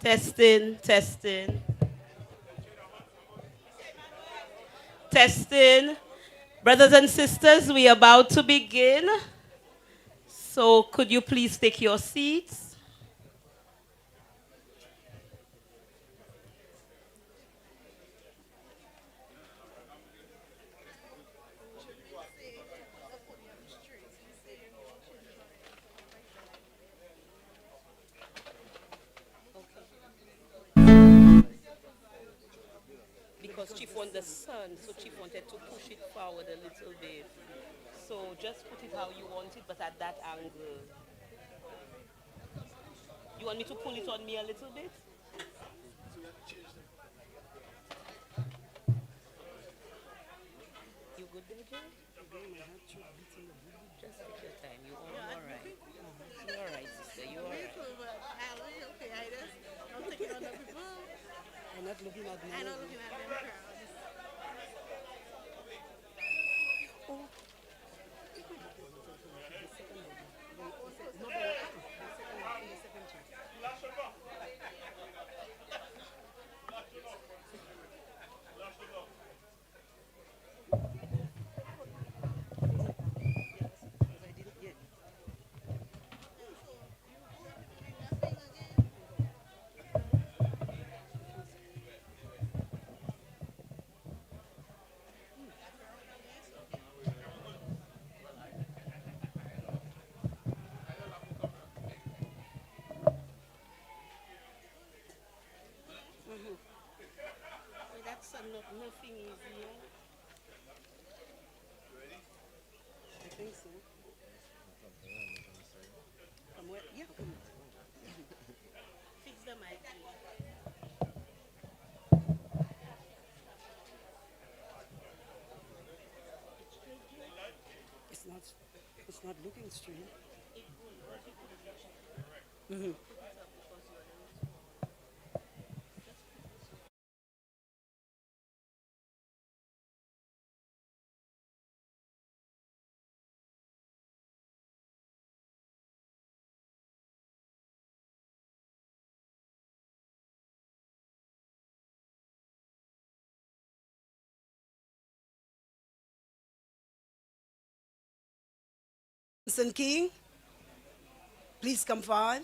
Testing, testing, testing. Brothers and sisters, we are about to begin. So could you please take your seats? Because Chief wanted the sun, so Chief wanted to push it forward a little bit. So just put it how you want it, but at that angle. You want me to pull it on me a little bit? You good there, Jay? Just take your time. You're all right. You're all right, sister. You're all right. I'm not looking at me. I know looking at them crowds. That's nothing easy. I think so. From where? Yeah. Fix the mic. It's not looking straight. Johnson King, please come forward.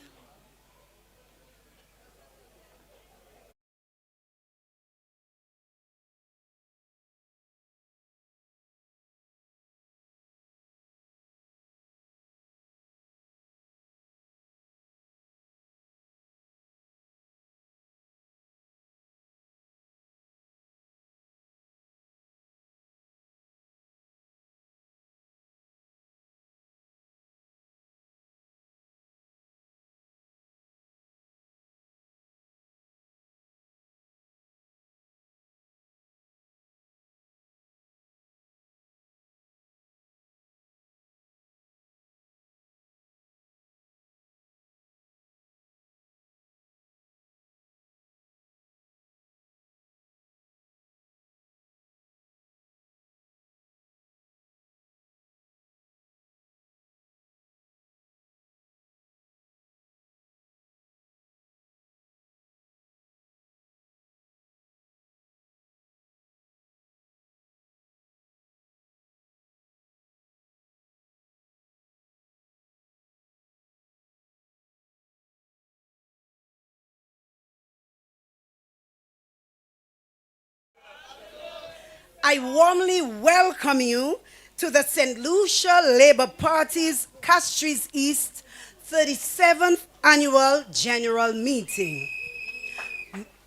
I warmly welcome you to the St. Lucia Labour Party's Castries East 37th Annual General Meeting.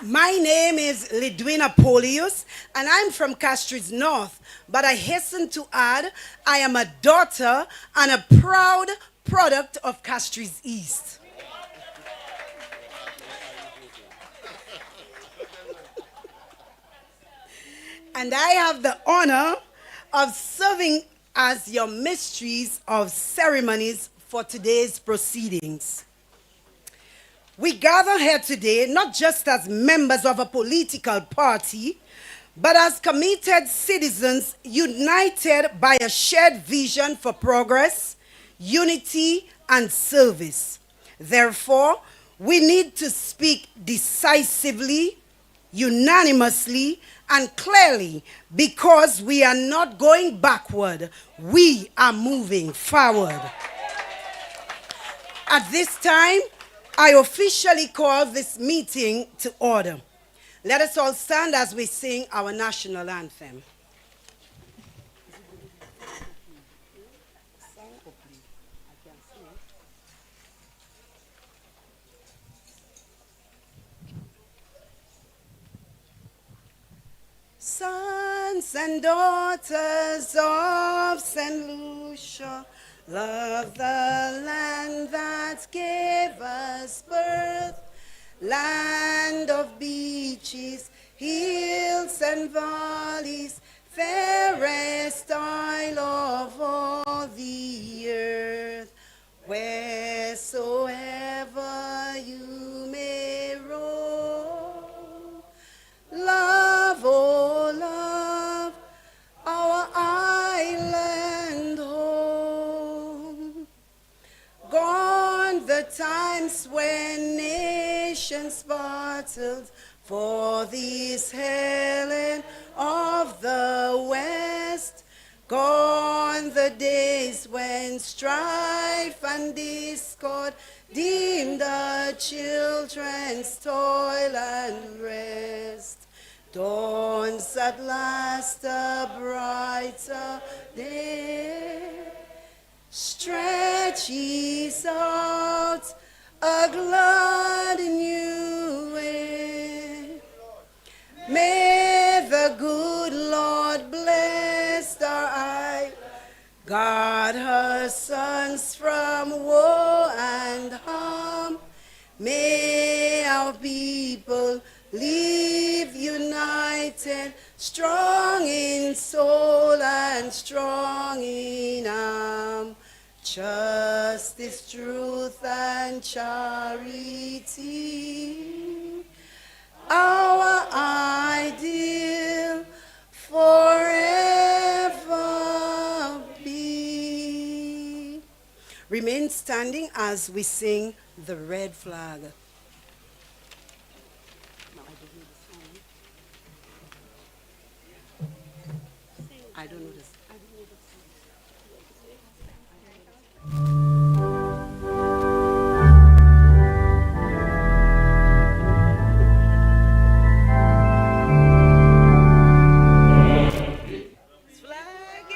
My name is Lidwina Polius, and I'm from Castries North, but I hasten to add I am a daughter and a proud product of Castries East. And I have the honor of serving as your mysteries of ceremonies for today's proceedings. We gather here today not just as members of a political party, but as committed citizens united by a shared vision for progress, unity, and service. Therefore, We need to speak decisively, unanimously, and clearly, because we are not going backward, we are moving forward. At this time, I officially call this meeting to order. Let us all stand as we sing our national anthem. Sons and daughters of St. Lucia, love the land that gave us birth, land of beaches, hills and valleys, fairest isle of all the earth. Wheresoever you may roam, love, oh love, our island home. Gone the times when nations battled for this Helen of the West. Gone the days when strife and discord deemed the children's toil and rest. Dawns at last a brighter day, stretches out a glad new way. May the good Lord bless our eye, guard her sons from woe and harm. May our people live united, strong in soul and strong in arm. Justice, truth, and charity, our ideal forever be. Remain standing as we sing the red flag. I don't know this. Flag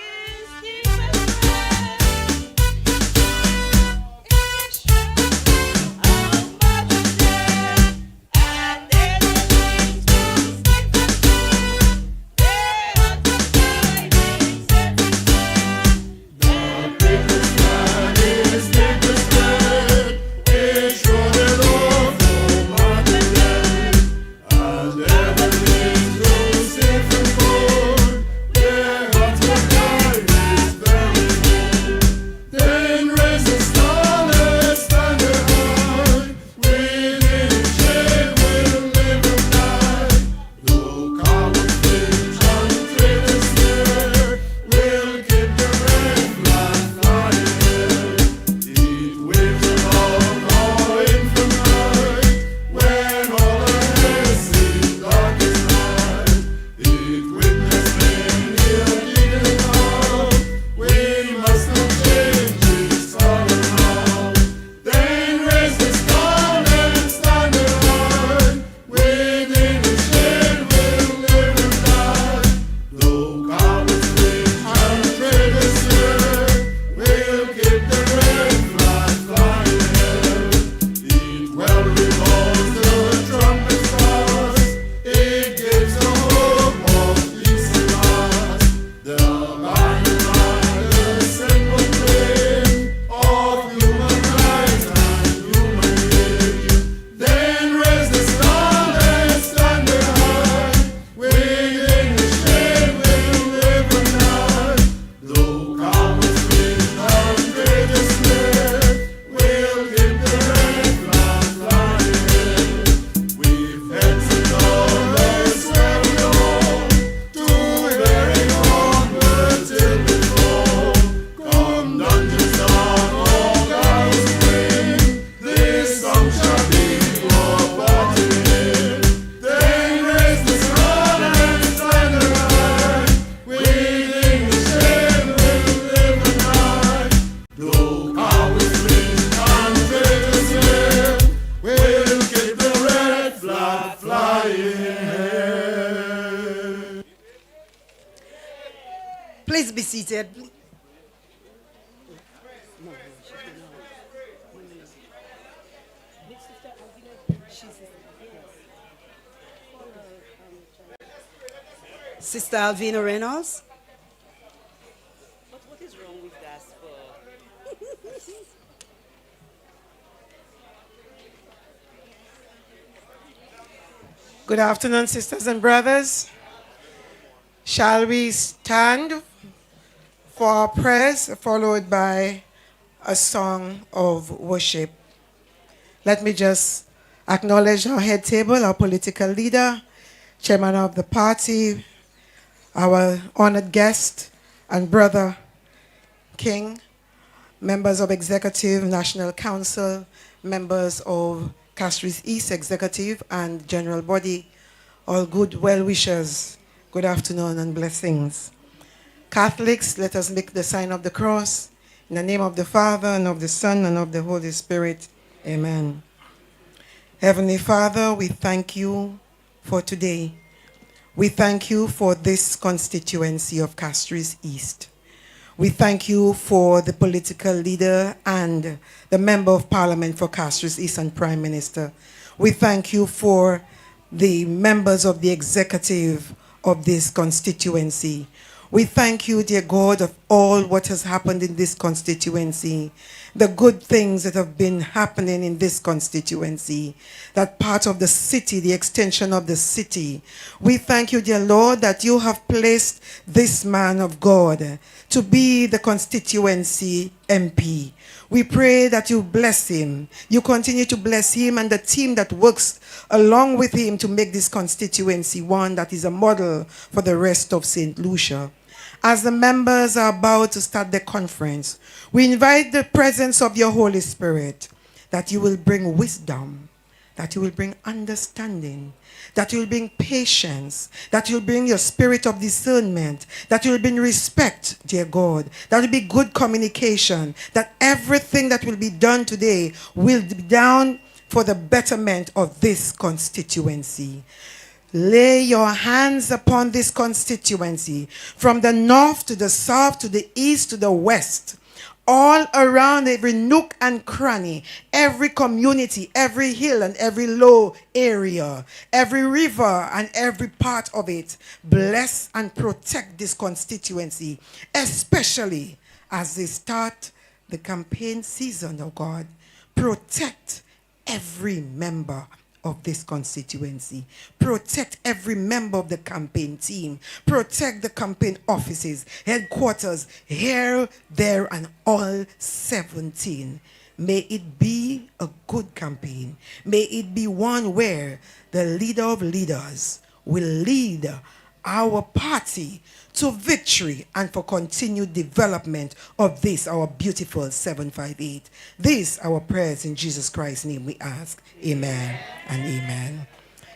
seated, please. Sister Alvina Reynolds. But what is wrong with Gasper? Good afternoon, sisters and brothers. Shall we stand for our prayers, followed by a song of worship? Let me just acknowledge our head table, our political leader, chairman of the party, our honored guest and brother, King, members of Executive, National Council, members of Castries East Executive and General Body, all good well-wishers, good afternoon and blessings. Catholics, let us make the sign of the cross. In the name of the Father, and of the Son, and of the Holy Spirit. Amen. Heavenly Father, we thank you for today. We thank you for this constituency of Castries East. We thank you for the political leader and the member of parliament for Castries East and Prime Minister. We thank you for the members of the executive of this constituency. We thank you, dear God, of all what has happened in this constituency, the good things that have been happening in this constituency, that part of the city, the extension of the city. We thank you, dear Lord, that you have placed this man of God to be the constituency MP. We pray that you bless him. You continue to bless him and the team that works along with him to make this constituency one that is a model for the rest of St. Lucia. As the members are about to start the conference, we invite the presence of your Holy Spirit, that you will bring wisdom, that you will bring understanding, that you will bring patience, that you will bring your spirit of discernment, that you will bring respect, dear God, that will be good communication, that everything that will be done today will be done for the betterment of this constituency. Lay your hands upon this constituency, from the north to the south, to the east to the west, all around every nook and cranny, every community, every hill and every low area, every river and every part of it. Bless and protect this constituency, especially as they start the campaign season, oh God. Protect every member of this constituency. Protect every member of the campaign team. Protect the campaign offices, headquarters, here, there, and all 17. May it be a good campaign. May it be one where the leader of leaders will lead our party to victory and for continued development of this, our beautiful 758. These our prayers in Jesus Christ's name we ask. Amen and amen.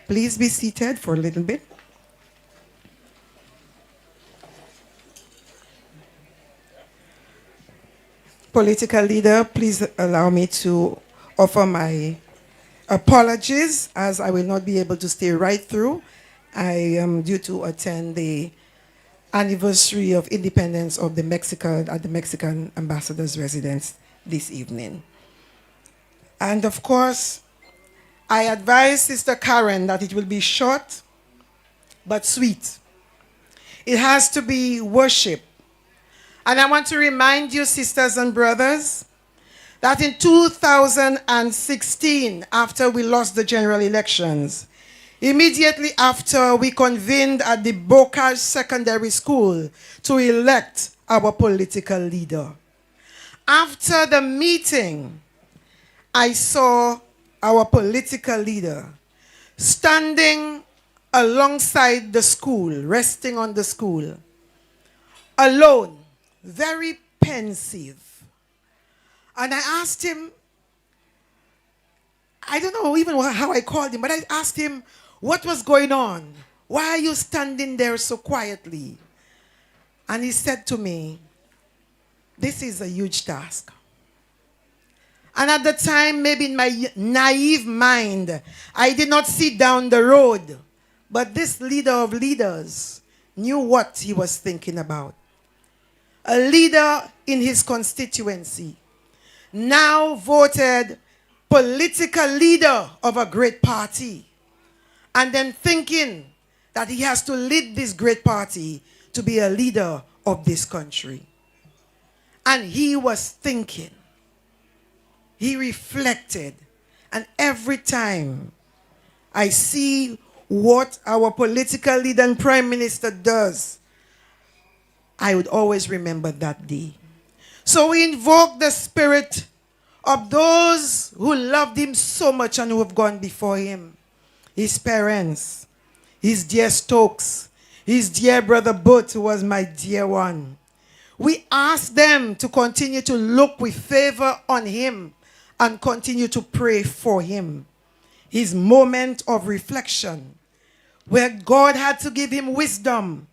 Please be seated for a little bit. Political leader, please allow me to offer my apologies, as I will not be able to stay right through. I am due to attend the anniversary of independence of the Mexican ambassador's residence this evening. And of course, I advise Sister Karen that it will be short but sweet. It has to be worship. And I want to remind you, sisters and brothers, that in 2016, after we lost the general elections, immediately after we convened at the Bocage Secondary School to elect our political leader. After the meeting, I saw our political leader standing alongside the school, resting on the school, alone, very pensive. And I asked him, I don't know even how I called him, but I asked him, what was going on? Why are you standing there so quietly? And he said to me, this is a huge task. And at the time, maybe in my naive mind, I did not see down the road. But this leader of leaders knew what he was thinking about. a leader in his constituency, now voted political leader of a great party, and then thinking that he has to lead this great party to be a leader of this country. And he was thinking, he reflected, and every time I see what our political leader and prime minister does, I would always remember that day. So we invoke the spirit of those who loved him so much and who have gone before him. His parents, his dear Stokes, his dear brother Booth, who was my dear one. We ask them to continue to look with favor on him and continue to pray for him. His moment of reflection, where God had to give him wisdom,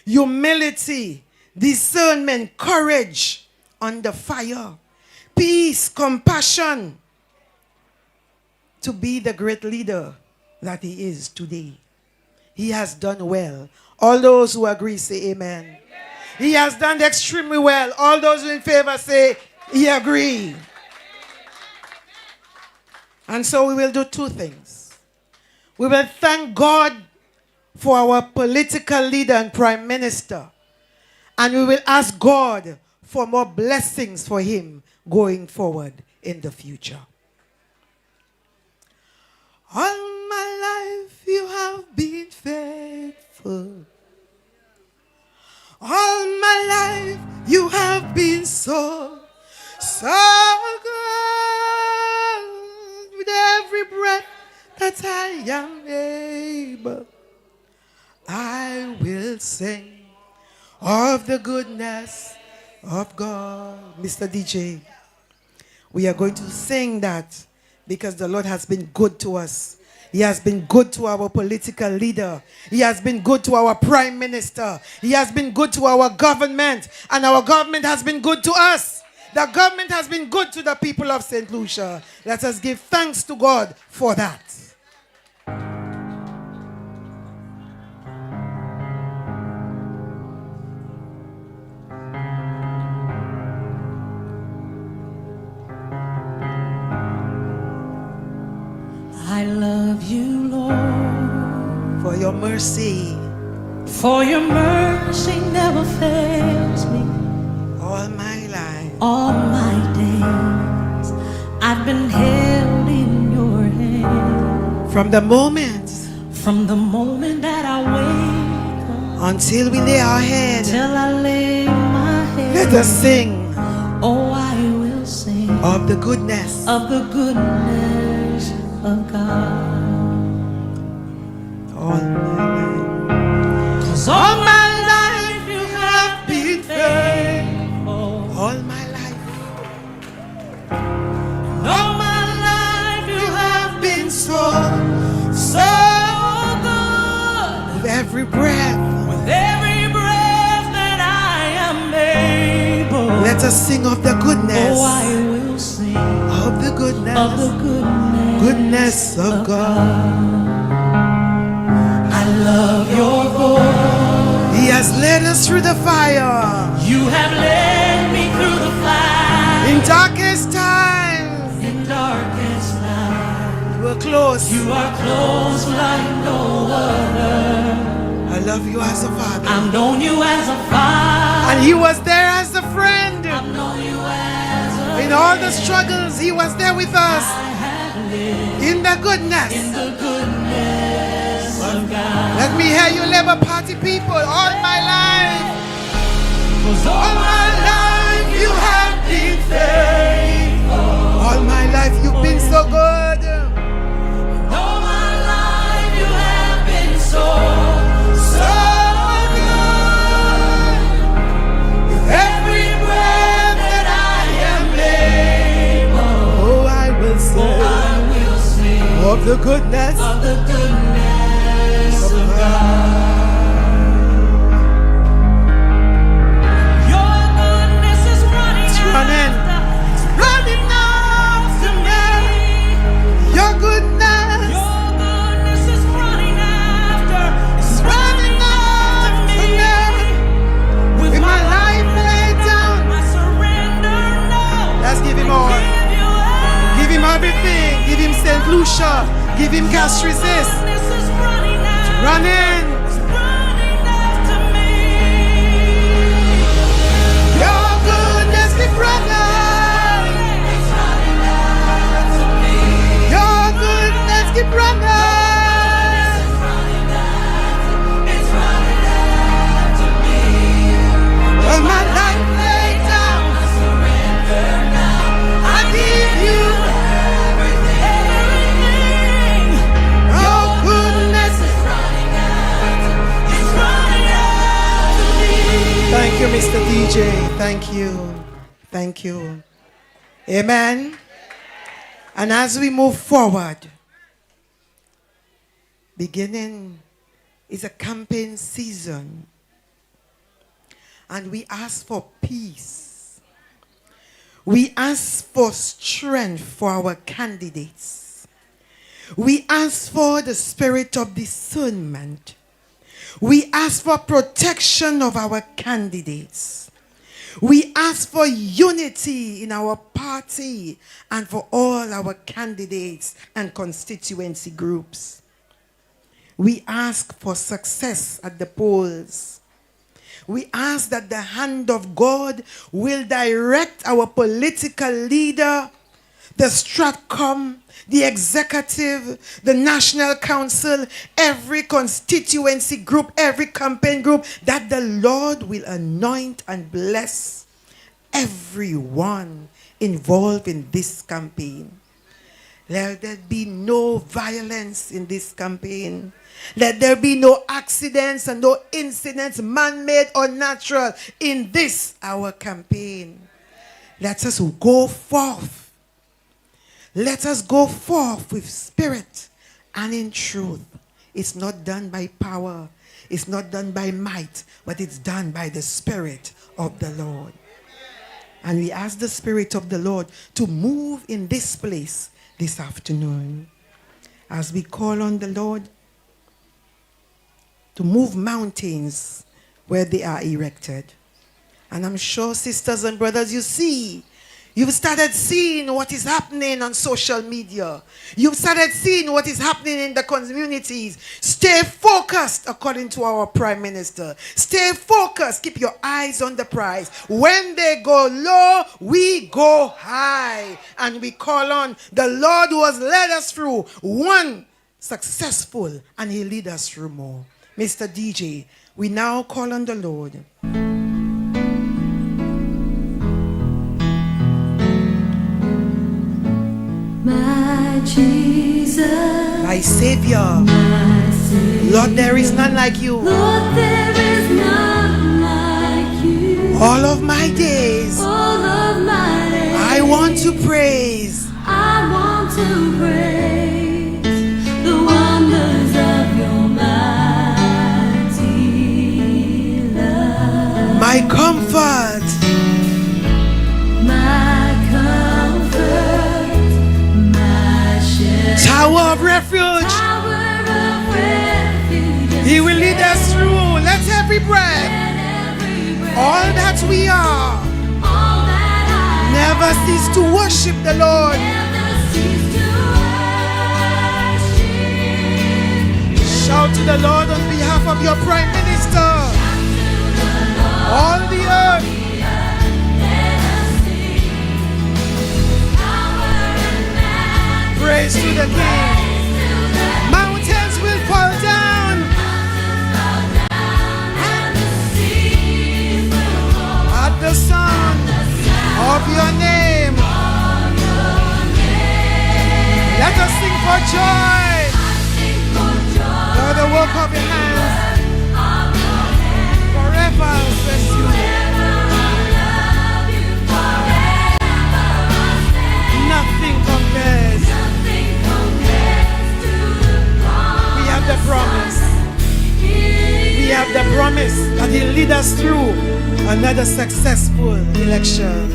humility, discernment, courage under fire, peace, compassion, to be the great leader that he is today. He has done well. All those who agree say amen. Amen. He has done extremely well. All those who in favor say he agree. And so we will do two things. We will thank God for our political leader and prime minister. And we will ask God for more blessings for him going forward in the future. All my life you have been faithful. All my life you have been so good. With every breath that I am able, I will sing of the goodness of God. Mr. DJ, we are going to sing that because the Lord has been good to us. He has been good to our political leader. He has been good to our prime minister. He has been good to our government. And our government has been good to us. The government has been good to the people of St. Lucia. Let us give thanks to God for that. I love you, Lord, For your mercy, for your mercy never fails me. all my life, All my days I've been held in your hand. from the moment From the moment that I wake up until we lay our head, till I lay my head, let us sing oh, I will sing of the goodness of the goodness of God. all my life. 'Cause all my life you have been faithful. All my life, All my life you have been so good. with every breath, With every breath that I am able, let us sing of the goodness oh, I will sing of the goodness, of the goodness of God. I love your voice. He has led us through the fire You have led me through the fire. in darkest times. In darkest night, You were close. you are close like no other. I love you as a father, I've known you as a father. and He was there as a friend. I've known you as a In all the struggles, He was there with us. I have lived In the goodness. in the goodness of God. Let me hear you, Labour Party people, all my life. 'Cause all my life you have been faithful. All my life you've been so good. All my life you have been so good. With every breath that I am able, Oh, I will oh, sing I will sing of the goodness. of the goodness of God. Your goodness is running running. running after me. Your goodness. Your goodness is running after me. With my life laid Give him Castries this. Running. Your goodness keep running. Your goodness keep running. When my life laid down, I surrender now. I give you everything. Your goodness is running out. It's running out to me. Thank you, Mr. DJ. Thank you. Thank you. Amen. And as we move forward, beginning is a campaign season. And we ask for peace. We ask for strength for our candidates. We ask for the spirit of discernment. We ask for protection of our candidates. We ask for unity in our party and for all our candidates and constituency groups. We ask for success at the polls. We ask that the hand of God will direct our political leader, the Stratcom, the executive, the National Council, every constituency group, every campaign group, that the Lord will anoint and bless everyone involved in this campaign. Let there be no violence in this campaign. Let there be no accidents and no incidents, man-made or natural, in this, our campaign. Let us go forth. Let us go forth with spirit and in truth. It's not done by power. It's not done by might, but it's done by the Spirit of the Lord. And we ask the Spirit of the Lord to move in this place this afternoon, as we call on the Lord to move mountains where they are erected. And I'm sure, sisters and brothers, you've started seeing what is happening on social media. You've started seeing what is happening in the communities. Stay focused according to our Prime Minister. Stay focused. Keep your eyes on the prize. When they go low, we go high. And we call on the Lord who has led us through one successful, and he'll lead us through more. Mr. DJ, we now call on the Lord. My Jesus, My Savior, my Savior. Lord, there is none like you. Lord, there is none like you. All of my days, All of my days, I want to praise. I want to praise the wonders of your mighty love. My comfort, My comfort, my shelter, tower of refuge. tower of refuge. He will lead us through. Let every breath, all that we are, All that I never cease to worship the Lord. never cease to worship. Shout to the Lord on behalf of your Prime Minister. All the earth, praise to the King. Mountains will fall down at the sound of your name. Let us sing for joy for the work of your hands. Forever I'll bless you. Nothing compares. We have the promise. We have the promise that he'll lead us through another successful election.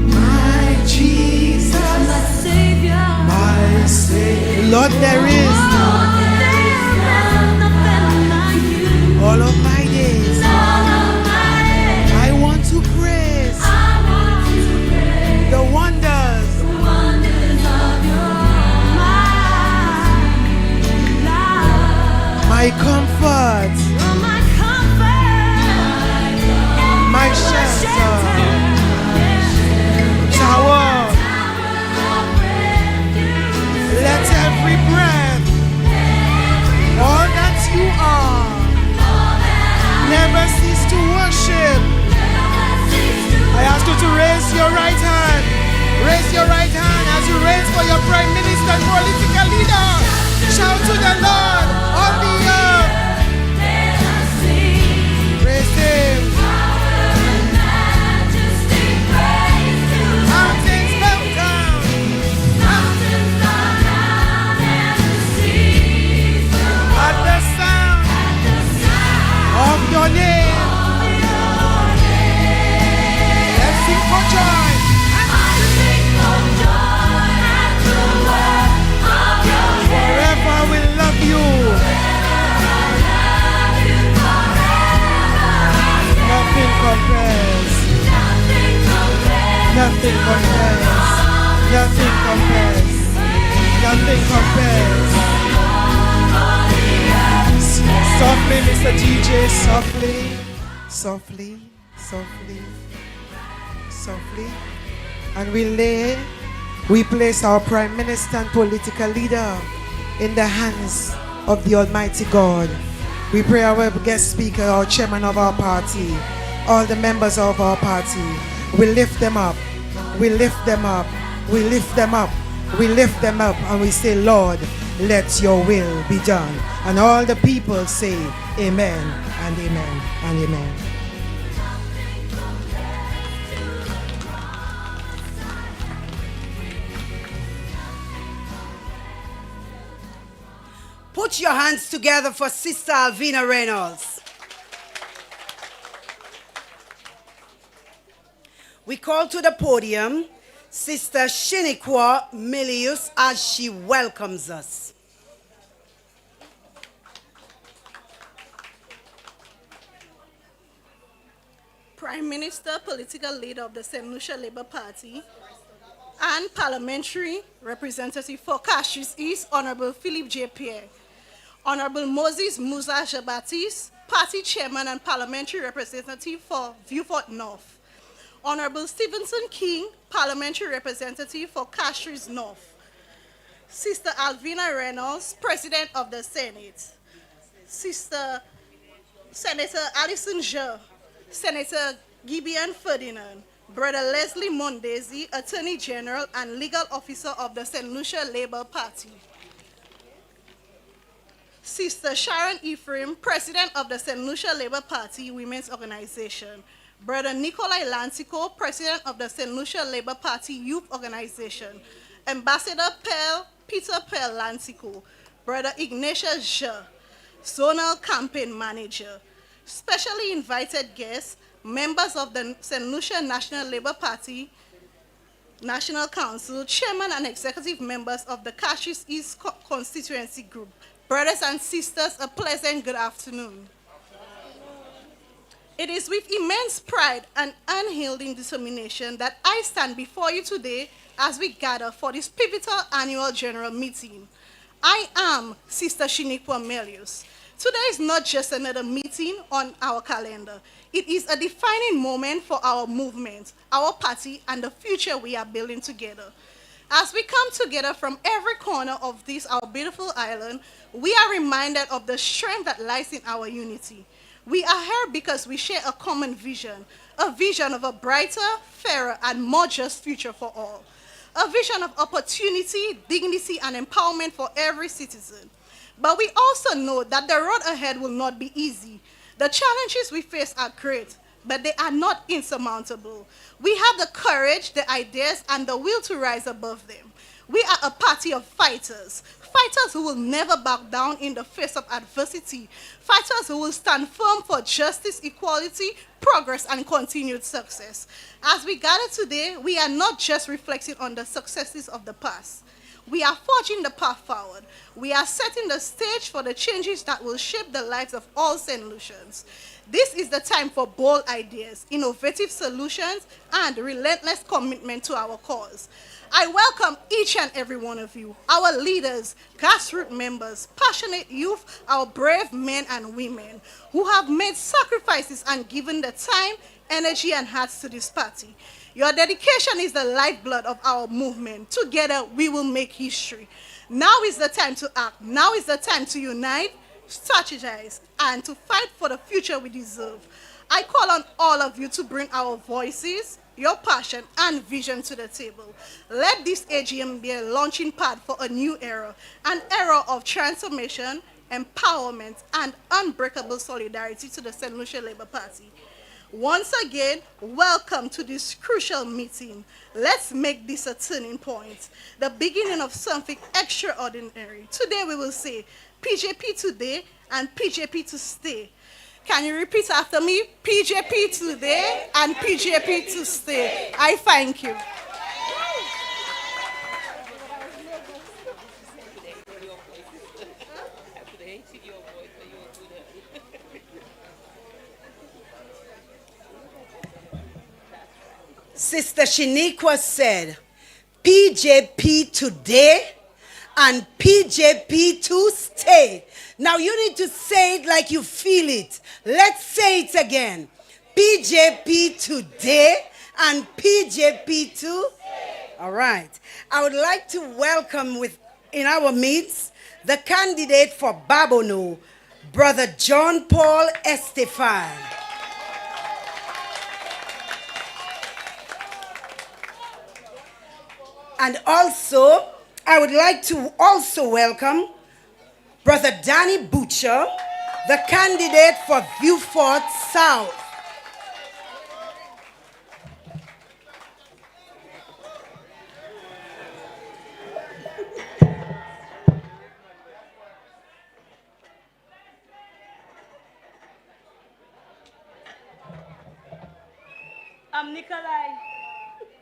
My Jesus, My Savior, my Savior. Lord, there is all of my days. I want to praise the wonders my comfort, You're my comfort, my shelter, tower. Let every breath, all that you are, never cease to worship. I ask you to raise your right hand. Raise your right hand as you raise for your prime minister and political leader. Shout to the Lord on the earth. Praise Him. Mountains bow down. At the sound of your name. Let's sing for joy. Forever will love you. Nothing compares. Nothing compares. Nothing compares. Nothing compares. Softly, Mr. DJ, softly, softly, softly, softly. And we place our Prime Minister and political leader in the hands of the Almighty God. We pray our guest speaker, our chairman of our party, all the members of our party. We lift them up. We lift them up. We lift them up. We lift them up and we say, Lord, let your will be done. And all the people say, amen and amen and amen. Put your hands together for Sister Alvina Reynolds. We call to the podium Sister Shiniqua Milius as she welcomes us. Prime Minister, political leader of the St. Lucia Labour Party, and parliamentary representative for Castries East, Honorable Philip J. Pierre, Honorable Moses Musa Jabatis, party chairman and parliamentary representative for Viewfort North, Honorable Stevenson King, parliamentary representative for Castries North, Sister Alvina Reynolds, president of the Senate, Sister Senator Alison Jeux, Senator Gibeon Ferdinand, Brother Leslie Mondesi, Attorney General and Legal Officer of the St. Lucia Labour Party, Sister Sharon Ephraim, President of the St. Lucia Labour Party Women's Organization, Brother Nikolai Lantico, President of the St. Lucia Labour Party Youth Organization, Ambassador Peter Pearl Lantico, Brother Ignatius Jeux, Zonal Campaign Manager, specially invited guests, members of the St. Lucia National Labour Party National Council, chairman and executive members of the Castries East Constituency Group. Brothers and sisters, a pleasant good afternoon. It is with immense pride and unyielding determination that I stand before you today as we gather for this pivotal annual general meeting. I am Sister Shiniqua Milius. Today is not just another meeting on our calendar. It is a defining moment for our movement, our party, and the future we are building together. As we come together from every corner of this, our beautiful island, we are reminded of the strength that lies in our unity. We are here because we share a common vision, a vision of a brighter, fairer, and more just future for all. A vision of opportunity, dignity, and empowerment for every citizen. But we also know that the road ahead will not be easy. The challenges we face are great, but they are not insurmountable. We have the courage, the ideas, and the will to rise above them. We are a party of fighters, fighters who will never back down in the face of adversity, fighters who will stand firm for justice, equality, progress, and continued success. As we gather today, we are not just reflecting on the successes of the past. We are forging the path forward. We are setting the stage for the changes that will shape the lives of all St. Lucians. This is the time for bold ideas, innovative solutions, and relentless commitment to our cause. I welcome each and every one of you, our leaders, grassroots members, passionate youth, our brave men and women who have made sacrifices and given the time, energy, and hearts to this party. Your dedication is the lifeblood of our movement. Together, we will make history. Now is the time to act. Now is the time to unite, strategize, and to fight for the future we deserve. I call on all of you to bring our voices, your passion, and vision to the table. Let this AGM be a launching pad for a new era, an era of transformation, empowerment, and unbreakable solidarity to the St. Lucia Labour Party. Once again, welcome to this crucial meeting. Let's make this a turning point, the beginning of something extraordinary. Today we will say, PJP today and PJP to stay. Can you repeat after me? PJP today and PJP to stay. I thank you. Sister Shaniqua said, PJP today and PJP to stay. Now you need to say it like you feel it. Let's say it again. PJP today and PJP to. All right. I would like to welcome in our midst the candidate for Babono, Brother John Paul Estefan. And also, I would like to also welcome Brother Danny Butcher, the candidate for Beaufort South. I'm Nikolai.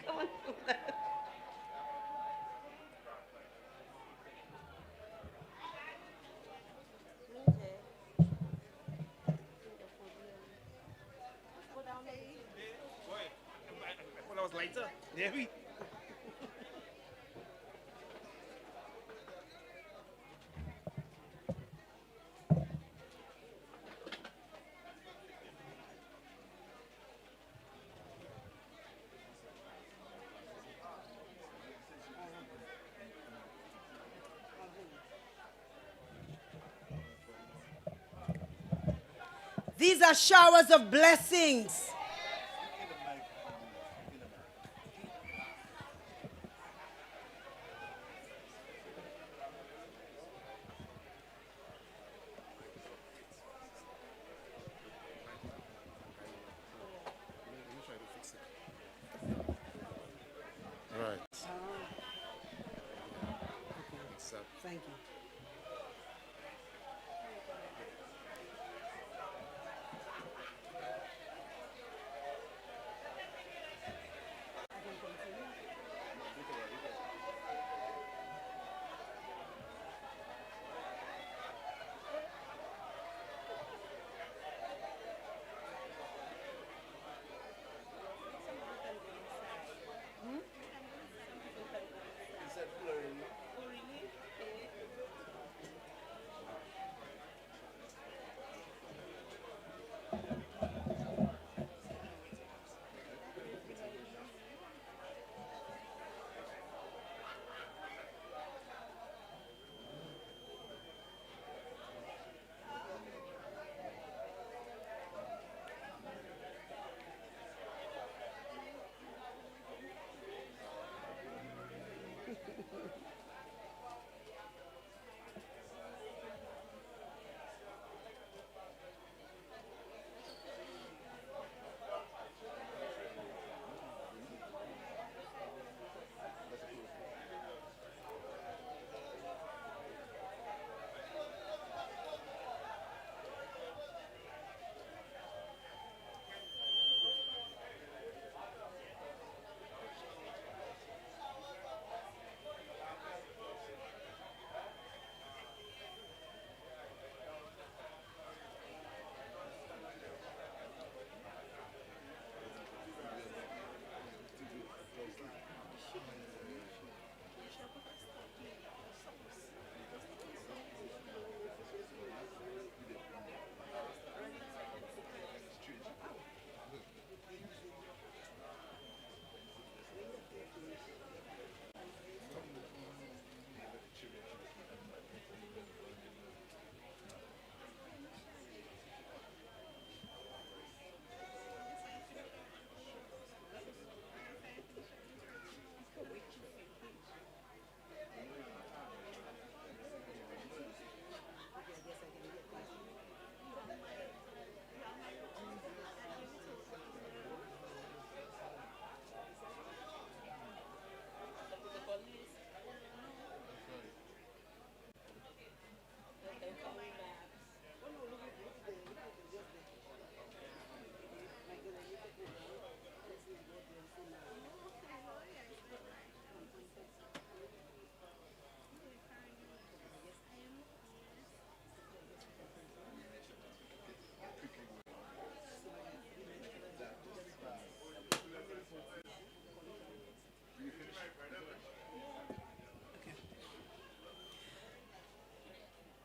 Come on. Later. There we. These are showers of blessings. Right. Thank you.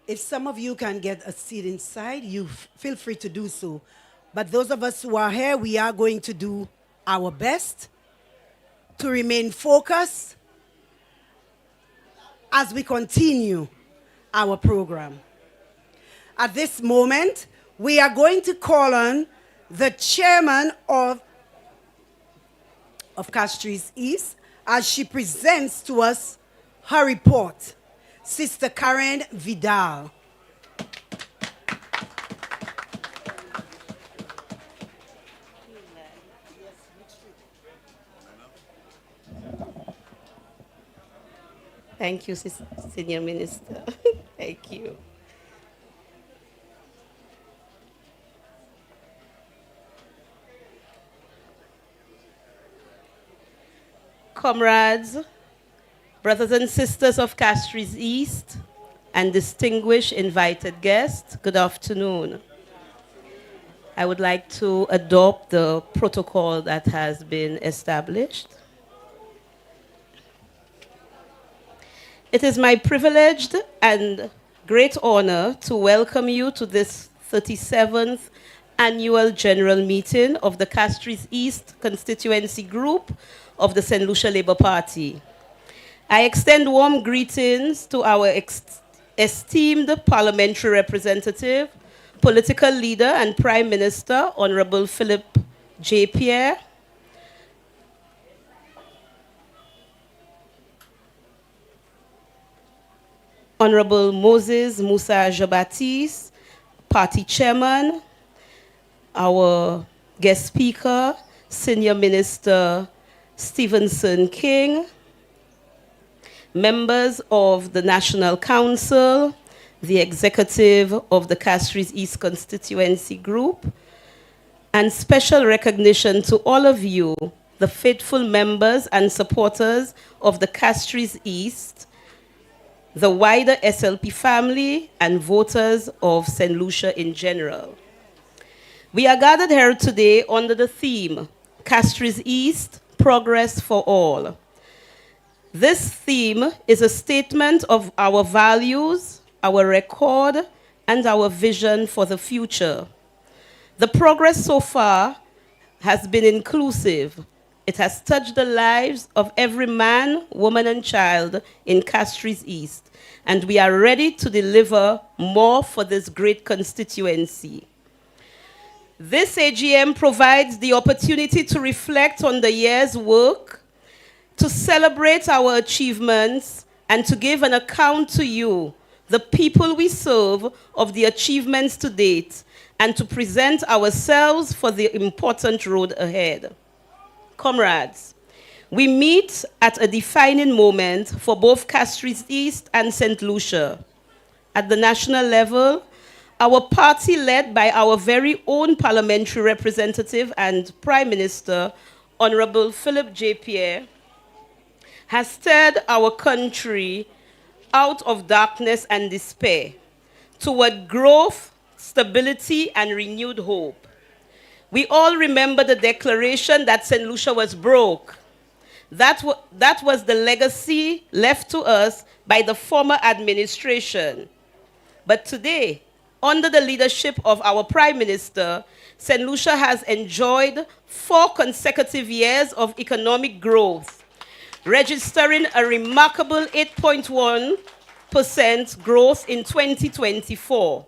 If some of you can get a seat inside, you feel free to do so. But those of us who are here, we are going to do our best to remain focused as we continue our program. At this moment, we are going to call on the chairman of Castries East as she presents to us her report. Sister Karen Vidal. Thank you, Senior Minister. Thank you. Comrades, brothers and sisters of Castries East, and distinguished invited guests, good afternoon. I would like to adopt the protocol that has been established. It is my privilege and great honor to welcome you to this 37th Annual General Meeting of the Castries East Constituency Group of the St. Lucia Labour Party. I extend warm greetings to our esteemed parliamentary representative, political leader and Prime Minister, Honorable Philip J. Pierre, Honorable Moses Musa Jabatis, Party Chairman, our guest speaker, Senior Minister Stevenson King, members of the National Council, the executive of the Castries East Constituency Group, and special recognition to all of you, the faithful members and supporters of the Castries East, the wider SLP family, and voters of St. Lucia in general. We are gathered here today under the theme, Castries East, Progress for All. This theme is a statement of our values, our record, and our vision for the future. The progress so far has been inclusive. It has touched the lives of every man, woman, and child in Castries East, and we are ready to deliver more for this great constituency. This AGM provides the opportunity to reflect on the year's work, to celebrate our achievements, and to give an account to you, the people we serve, of the achievements to date, and to present ourselves for the important road ahead. Comrades, we meet at a defining moment for both Castries East and St. Lucia. At the national level, our party, led by our very own parliamentary representative and Prime Minister, Honorable Philip J. Pierre, has steered our country out of darkness and despair toward growth, stability, and renewed hope. We all remember the declaration that St. Lucia was broke. That was the legacy left to us by the former administration. But today, under the leadership of our Prime Minister, St. Lucia has enjoyed 4 consecutive years of economic growth, registering a remarkable 8.1% growth in 2024.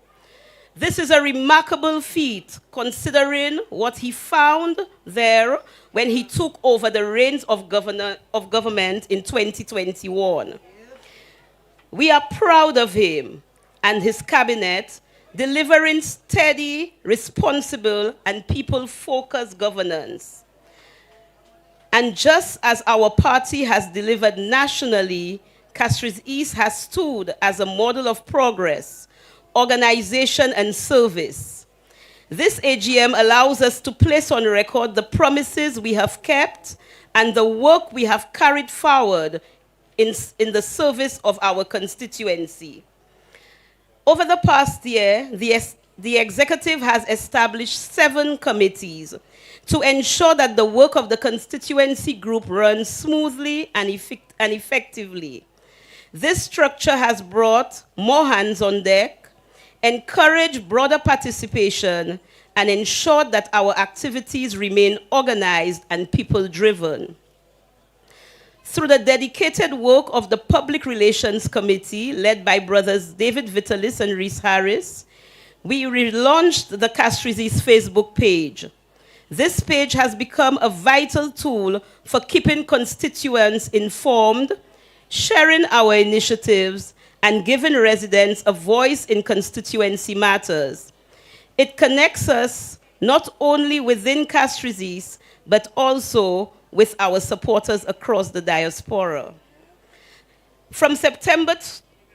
This is a remarkable feat, considering what he found there when he took over the reins of government in 2021. We are proud of him and his cabinet, delivering steady, responsible, and people-focused governance. And just as our party has delivered nationally, Castries East has stood as a model of progress, organization, and service. This AGM allows us to place on record the promises we have kept and the work we have carried forward in the service of our constituency. Over the past year, the executive has established 7 committees to ensure that the work of the constituency group runs smoothly and effectively. This structure has brought more hands on deck, encouraged broader participation, and ensured that our activities remain organized and people-driven. Through the dedicated work of the Public Relations Committee, led by brothers David Vitalis and Reese Harris, we relaunched the Castries Facebook page. This page has become a vital tool for keeping constituents informed, sharing our initiatives, and giving residents a voice in constituency matters. It connects us not only within Castries, but also with our supporters across the diaspora. From September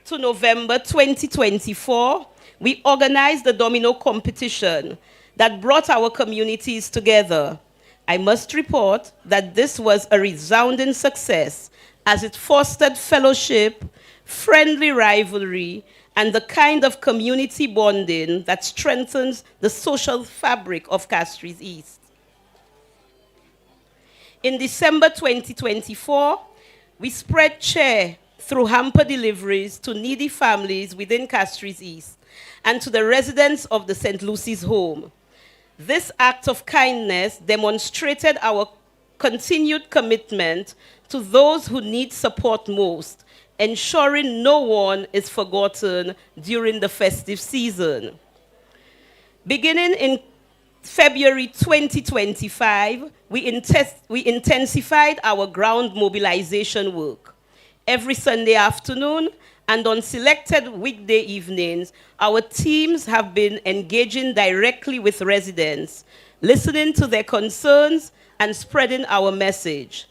to November 2024, we organized the domino competition that brought our communities together. I must report that this was a resounding success as it fostered fellowship, friendly rivalry, and the kind of community bonding that strengthens the social fabric of Castries East. In December 2024, we spread cheer through hamper deliveries to needy families within Castries East and to the residents of the St. Lucy's home. This act of kindness demonstrated our continued commitment to those who need support most, ensuring no one is forgotten during the festive season. Beginning in February 2025, we intensified our ground mobilization work. Every Sunday afternoon and on selected weekday evenings, our teams have been engaging directly with residents, listening to their concerns and spreading our message.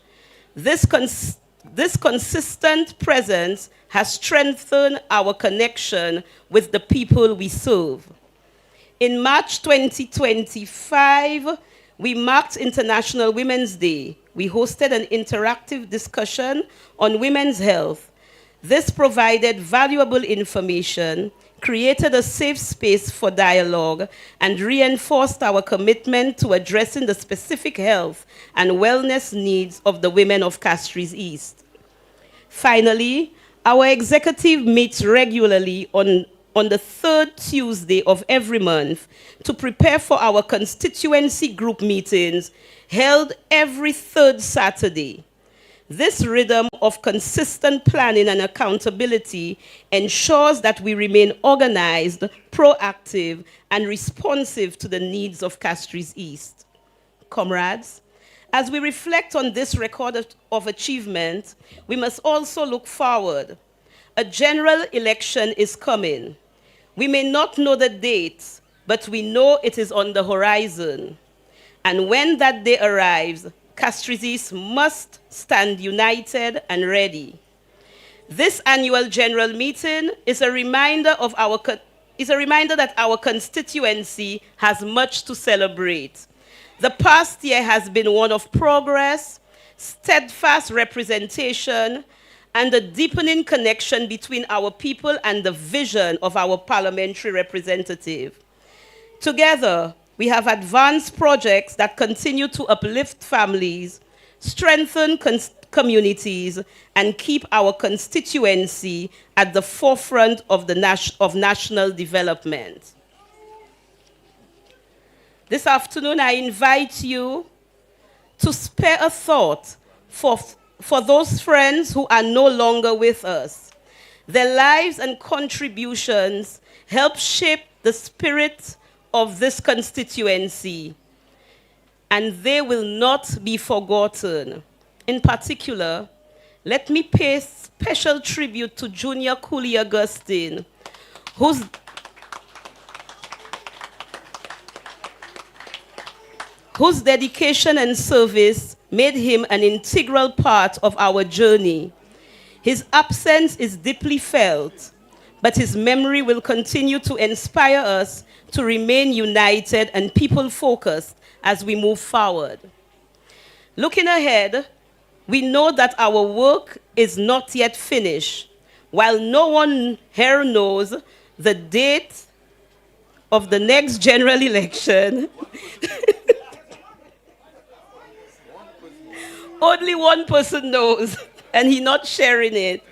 This consistent presence has strengthened our connection with the people we serve. In March 2025, we marked International Women's Day. We hosted an interactive discussion on women's health. This provided valuable information, created a safe space for dialogue, and reinforced our commitment to addressing the specific health and wellness needs of the women of Castries East. Finally, our executive meets regularly on the third Tuesday of every month to prepare for our constituency group meetings held every third Saturday. This rhythm of consistent planning and accountability ensures that we remain organized, proactive, and responsive to the needs of Castries East. Comrades, as we reflect on this record of achievement, we must also look forward. A general election is coming. We may not know the date, but we know it is on the horizon. And when that day arrives, Castries East must stand united and ready. This annual general meeting is a reminder that our constituency has much to celebrate. The past year has been one of progress, steadfast representation, and a deepening connection between our people and the vision of our parliamentary representative. Together, we have advanced projects that continue to uplift families, strengthen communities, and keep our constituency at the forefront of national development. This afternoon, I invite you to spare a thought for those friends who are no longer with us. Their lives and contributions help shape the spirit of this constituency, and they will not be forgotten. In particular, let me pay special tribute to Junior Cooley Augustine, whose dedication and service made him an integral part of our journey. His absence is deeply felt, but his memory will continue to inspire us to remain united and people-focused as we move forward. Looking ahead, we know that our work is not yet finished. While no one here knows the date of the next general election, only one person knows, and he's not sharing it.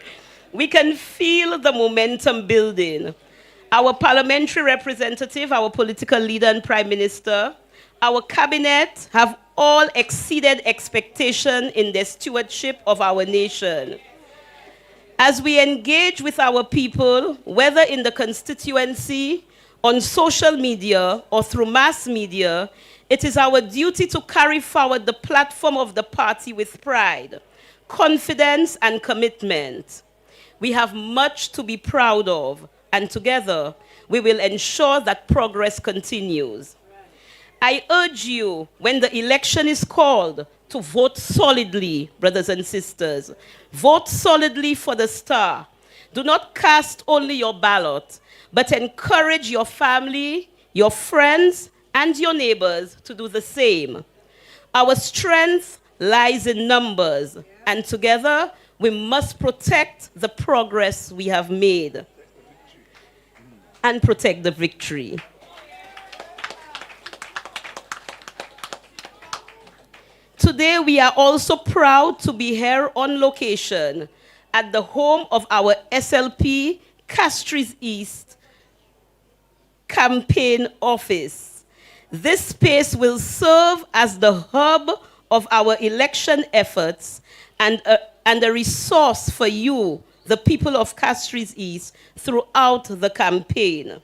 We can feel the momentum building. Our parliamentary representative, our political leader and prime minister, our cabinet have all exceeded expectation in their stewardship of our nation. As we engage with our people, whether in the constituency, on social media, or through mass media, it is our duty to carry forward the platform of the party with pride, confidence, and commitment. We have much to be proud of, and together we will ensure that progress continues. I urge you, when the election is called, to vote solidly, brothers and sisters. Vote solidly for the star. Do not cast only your ballot, but encourage your family, your friends, and your neighbors to do the same. Our strength lies in numbers, and together we must protect the progress we have made and protect the victory. Today, we are also proud to be here on location at the home of our SLP Castries East campaign office. This space will serve as the hub of our election efforts and a resource for you, the people of Castries East, throughout the campaign.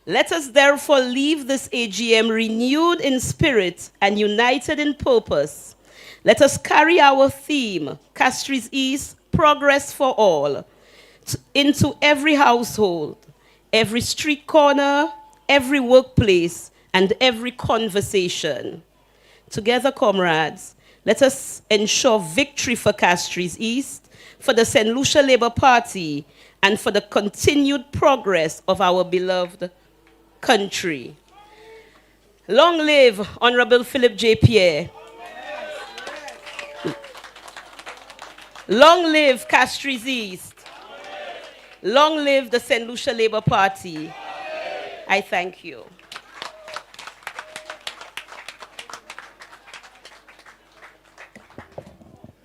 Let us therefore leave this AGM renewed in spirit and united in purpose. Let us carry our theme, Castries East, Progress for All, into every household, every street corner, every workplace, and every conversation. Together, comrades, let us ensure victory for Castries East, for the St. Lucia Labour Party, and for the continued progress of our beloved country. Long live Honorable Philip J. Pierre. Long live Castries East. Long live the St. Lucia Labour Party. I thank you.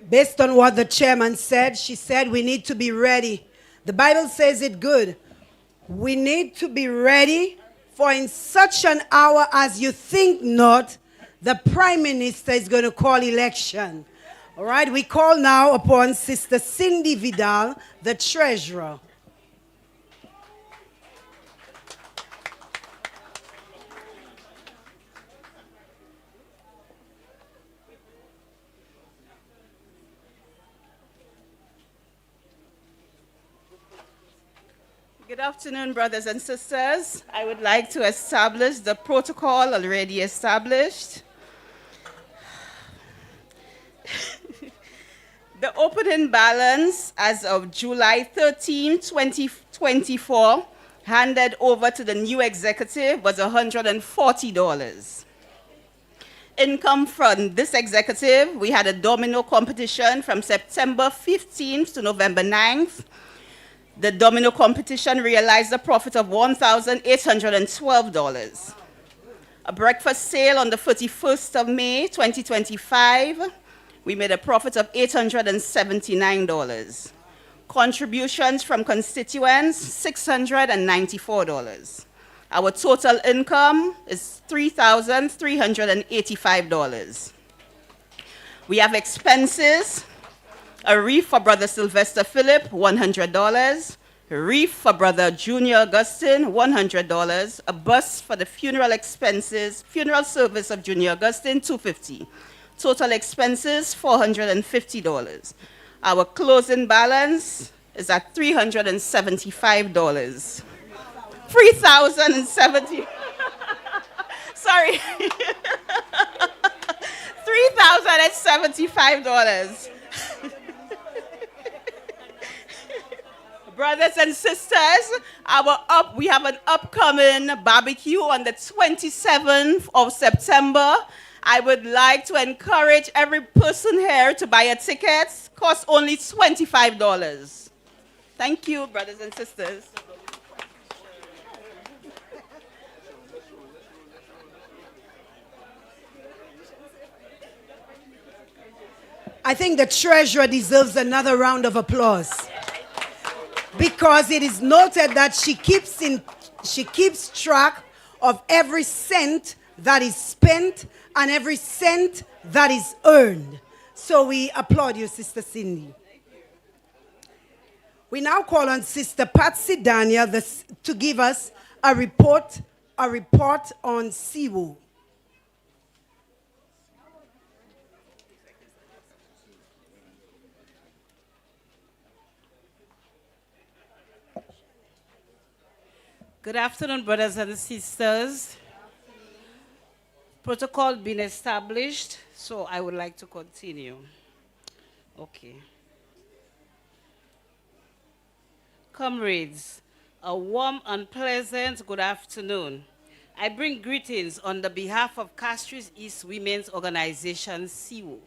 Based on what the chairman said, she said we need to be ready. The Bible says it good. We need to be ready, for in such an hour as you think not, the Prime Minister is going to call election. All right, we call now upon Sister Cindy Vidal, the Treasurer. Good afternoon, brothers and sisters. I would like to establish the protocol already established. The opening balance as of July 13, 2024, handed over to the new executive was $140. Income from this executive, we had a domino competition from September 15th to November 9th. The domino competition realized a profit of $1,812. A breakfast sale on the 31st of May, 2025, we made a profit of $879. Contributions from constituents, $694. Our total income is $3,385. We have expenses. A wreath for Brother Sylvester Philip, $100. A wreath for Brother Junior Augustine, $100. A bus for the funeral expenses, funeral service of Junior Augustine, $250. Total expenses, $450. Our closing balance is at $375. $3,070. Sorry. $3,075. Brothers and sisters, we have an upcoming barbecue on the 27th of September. I would like to encourage every person here to buy a ticket. Costs only $25. Thank you, brothers and sisters. I think the treasurer deserves another round of applause. because it is noted that she keeps track of every cent that is spent and every cent that is earned. So we applaud you, Sister Cindy. We now call on Sister Patsy Daniel to give us a report on Siwo. Good afternoon, brothers and sisters. Protocol being established, so I would like to continue. Okay. Comrades, a warm and pleasant good afternoon. I bring greetings on the behalf of Castries East Women's Organization, SIWO.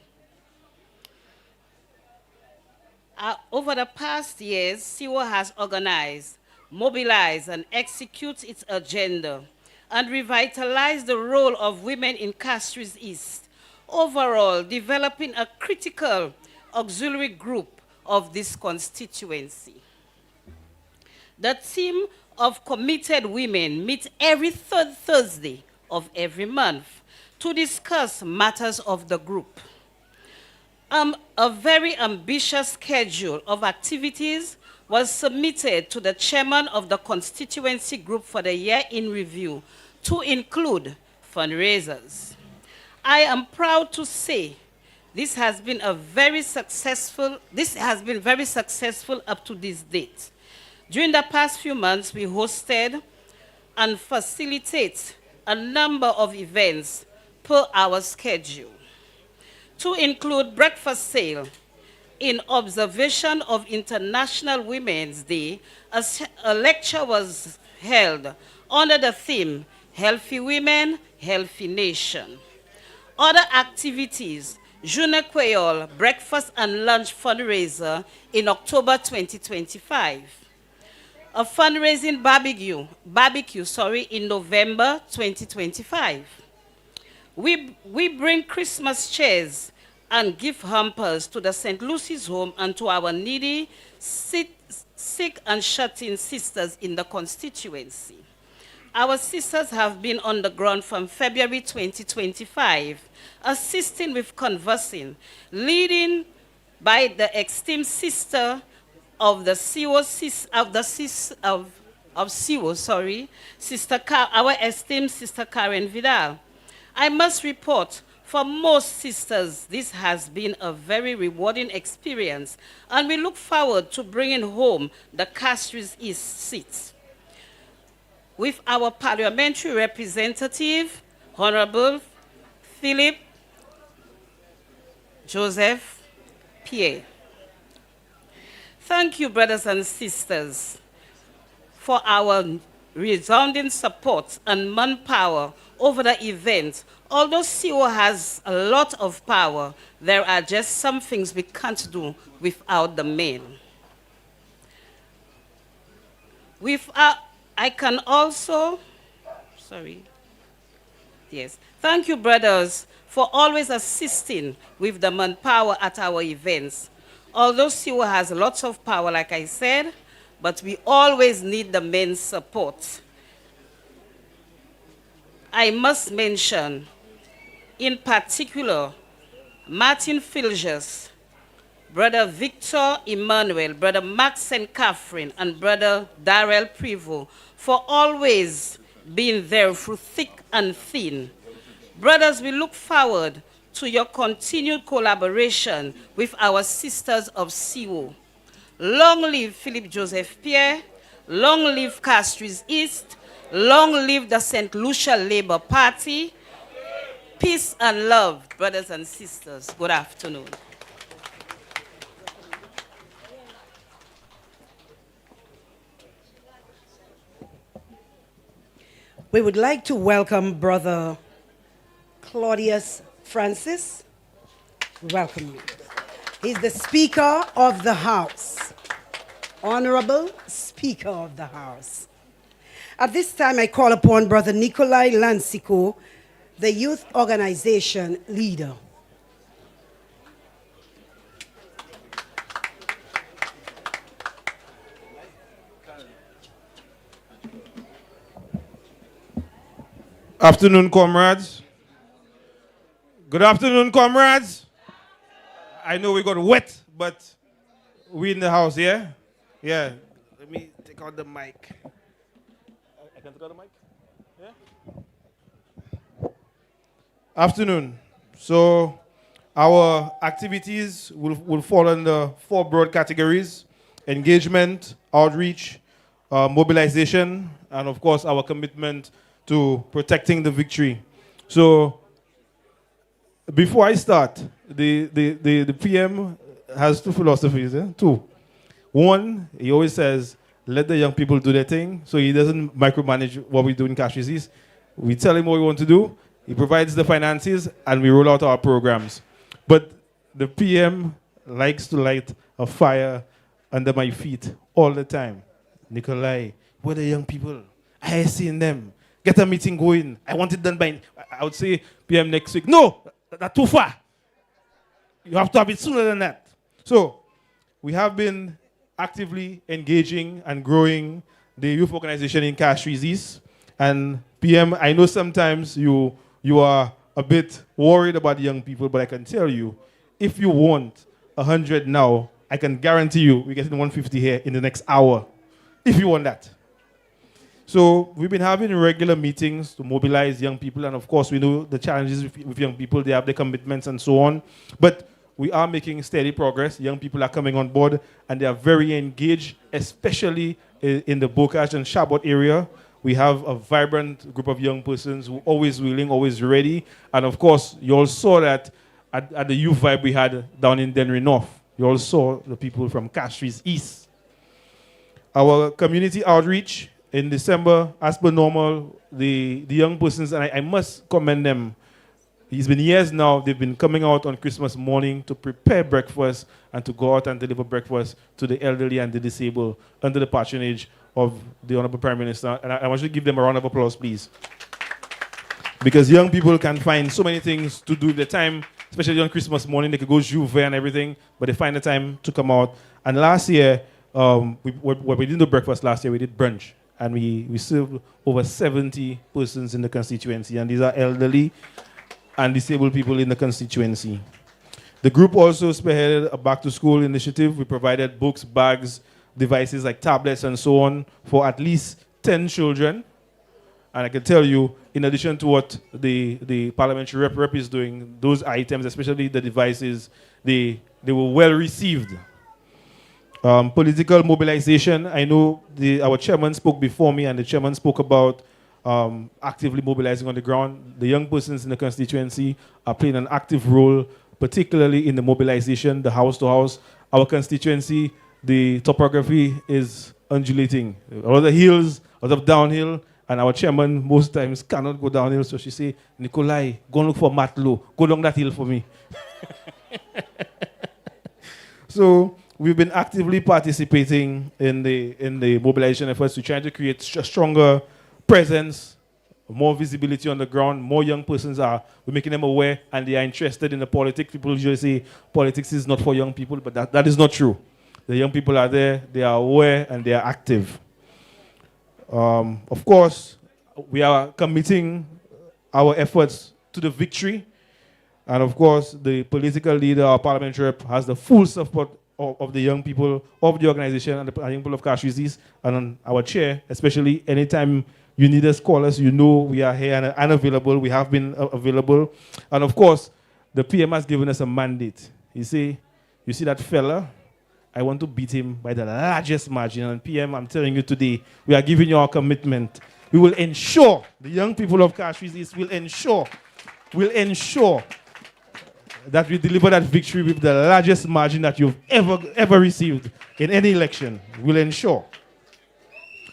Over the past years, SIWO has organized, mobilized, and execute its agenda and revitalize the role of women in Castries East, overall developing a critical auxiliary group of this constituency. The team of committed women meet every third Thursday of every month to discuss matters of the group. A very ambitious schedule of activities was submitted to the chairman of the constituency group for the year in review to include fundraisers. I am proud to say this has been very successful up to this date. During the past few months, we hosted and facilitated a number of events per our schedule, to include breakfast sale. In observation of International Women's Day, a lecture was held under the theme, Healthy Women, Healthy Nation. Other activities, Journée Creole, breakfast and lunch fundraiser in October 2025. A fundraising barbecue in November 2025. We bring Christmas chairs and gift hampers to the St. Lucy's home and to our needy, sick and shut-in sisters in the constituency. Our sisters have been on the ground from February 2025, assisting with conversing, leading by the esteemed sister of the SIWO, our esteemed Sister Karen Vidal. I must report, for most sisters, this has been a very rewarding experience, and we look forward to bringing home the Castries East seats. With our parliamentary representative, Honorable Philip Joseph Pierre. Thank you, brothers and sisters, for our resounding support and manpower over the event. Although SIWO has a lot of power, there are just some things we can't do without the men. I can also, thank you, brothers, for always assisting with the manpower at our events. Although SIWO has lots of power, like I said, but we always need the men's support. I must mention, in particular, Martin Filges, Brother Victor Emmanuel, Brother Max and Catherine, and Brother Darrell Prevost, for always being there through thick and thin. Brothers, we look forward to your continued collaboration with our sisters of SIWO. Long live Philip Joseph Pierre, long live Castries East, long live the St. Lucia Labour Party. Peace and love, brothers and sisters. Good afternoon. We would like to welcome Brother Claudius Francis. Welcome you. He's the Speaker of the House. Honorable Speaker of the House. At this time, I call upon Brother Nikolai Lansiko, the Youth Organization Leader. Afternoon, comrades. Good afternoon, comrades. I know we got wet, but we in the house, yeah? Yeah. Let me take out the mic. I can take out the mic? Yeah? Afternoon. So our activities will fall under 4 broad categories: engagement, outreach, mobilization, and of course our commitment to protecting the victory. So before I start, the PM has 2 philosophies, 2. One, he always says, let the young people do their thing, so he doesn't micromanage what we do in Castries. We tell him what we want to do, he provides the finances, and we roll out our programs. But the PM likes to light a fire under my feet all the time. Nikolai, where the young people? I ain't seen them. Get a meeting going. I want it done by, I would say, PM next week. No, that's too far. You have to have it sooner than that. So we have been actively engaging and growing the youth organization in Castries East. And PM, I know sometimes you are a bit worried about young people, but I can tell you, if you want 100 now, I can guarantee you we're getting 150 here in the next hour, if you want that. So we've been having regular meetings to mobilize young people, and of course we know the challenges with young people. They have their commitments and so on. But we are making steady progress. Young people are coming on board, and they are very engaged, especially in the Bocage and Chabot area. We have a vibrant group of young persons who are always willing, always ready. And of course, you all saw that at the youth vibe we had down in Dennery North. You all saw the people from Castries East. Our community outreach in December, as per normal, the young persons, and I must commend them. It's been years now, they've been coming out on Christmas morning to prepare breakfast and to go out and deliver breakfast to the elderly and the disabled under the patronage of the Honorable Prime Minister. And I want you to give them a round of applause, please. Because young people can find so many things to do with their time, especially on Christmas morning. They could go Juve and everything, but they find the time to come out. And last year, we didn't do breakfast last year, we did brunch. And we served over 70 persons in the constituency, and these are elderly and disabled people in the constituency. The group also spearheaded a back-to-school initiative. We provided books, bags, devices like tablets and so on for at least 10 children. And I can tell you, in addition to what the parliamentary rep is doing, those items, especially the devices, they were well received. Political mobilization. I know our chairman spoke before me, and the chairman spoke about actively mobilizing on the ground. The young persons in the constituency are playing an active role, particularly in the mobilization, the house-to-house. Our constituency, the topography is undulating. A lot of hills, a lot of downhill, and our chairman most times cannot go downhill, so she say, Nikolai, go look for Matlow. Go down that hill for me. So we've been actively participating in the mobilization efforts to try to create a stronger presence, more visibility on the ground. More young persons we're making them aware, and they are interested in the politics. People usually say politics is not for young people, but that is not true. The young people are there, they are aware, and they are active. Of course, we are committing our efforts to the victory. And of course, the political leader, our parliamentary rep, has the full support of the young people of the organization and the young people of Castries East, and our chair, especially anytime you need us, call us. You know we are here and available. We have been available. And of course, the PM has given us a mandate. You see that fella? I want to beat him by the largest margin. And PM, I'm telling you today, we are giving you our commitment. We will ensure, the young people of Castries East will ensure that we deliver that victory with the largest margin that you've ever received in any election. We'll ensure.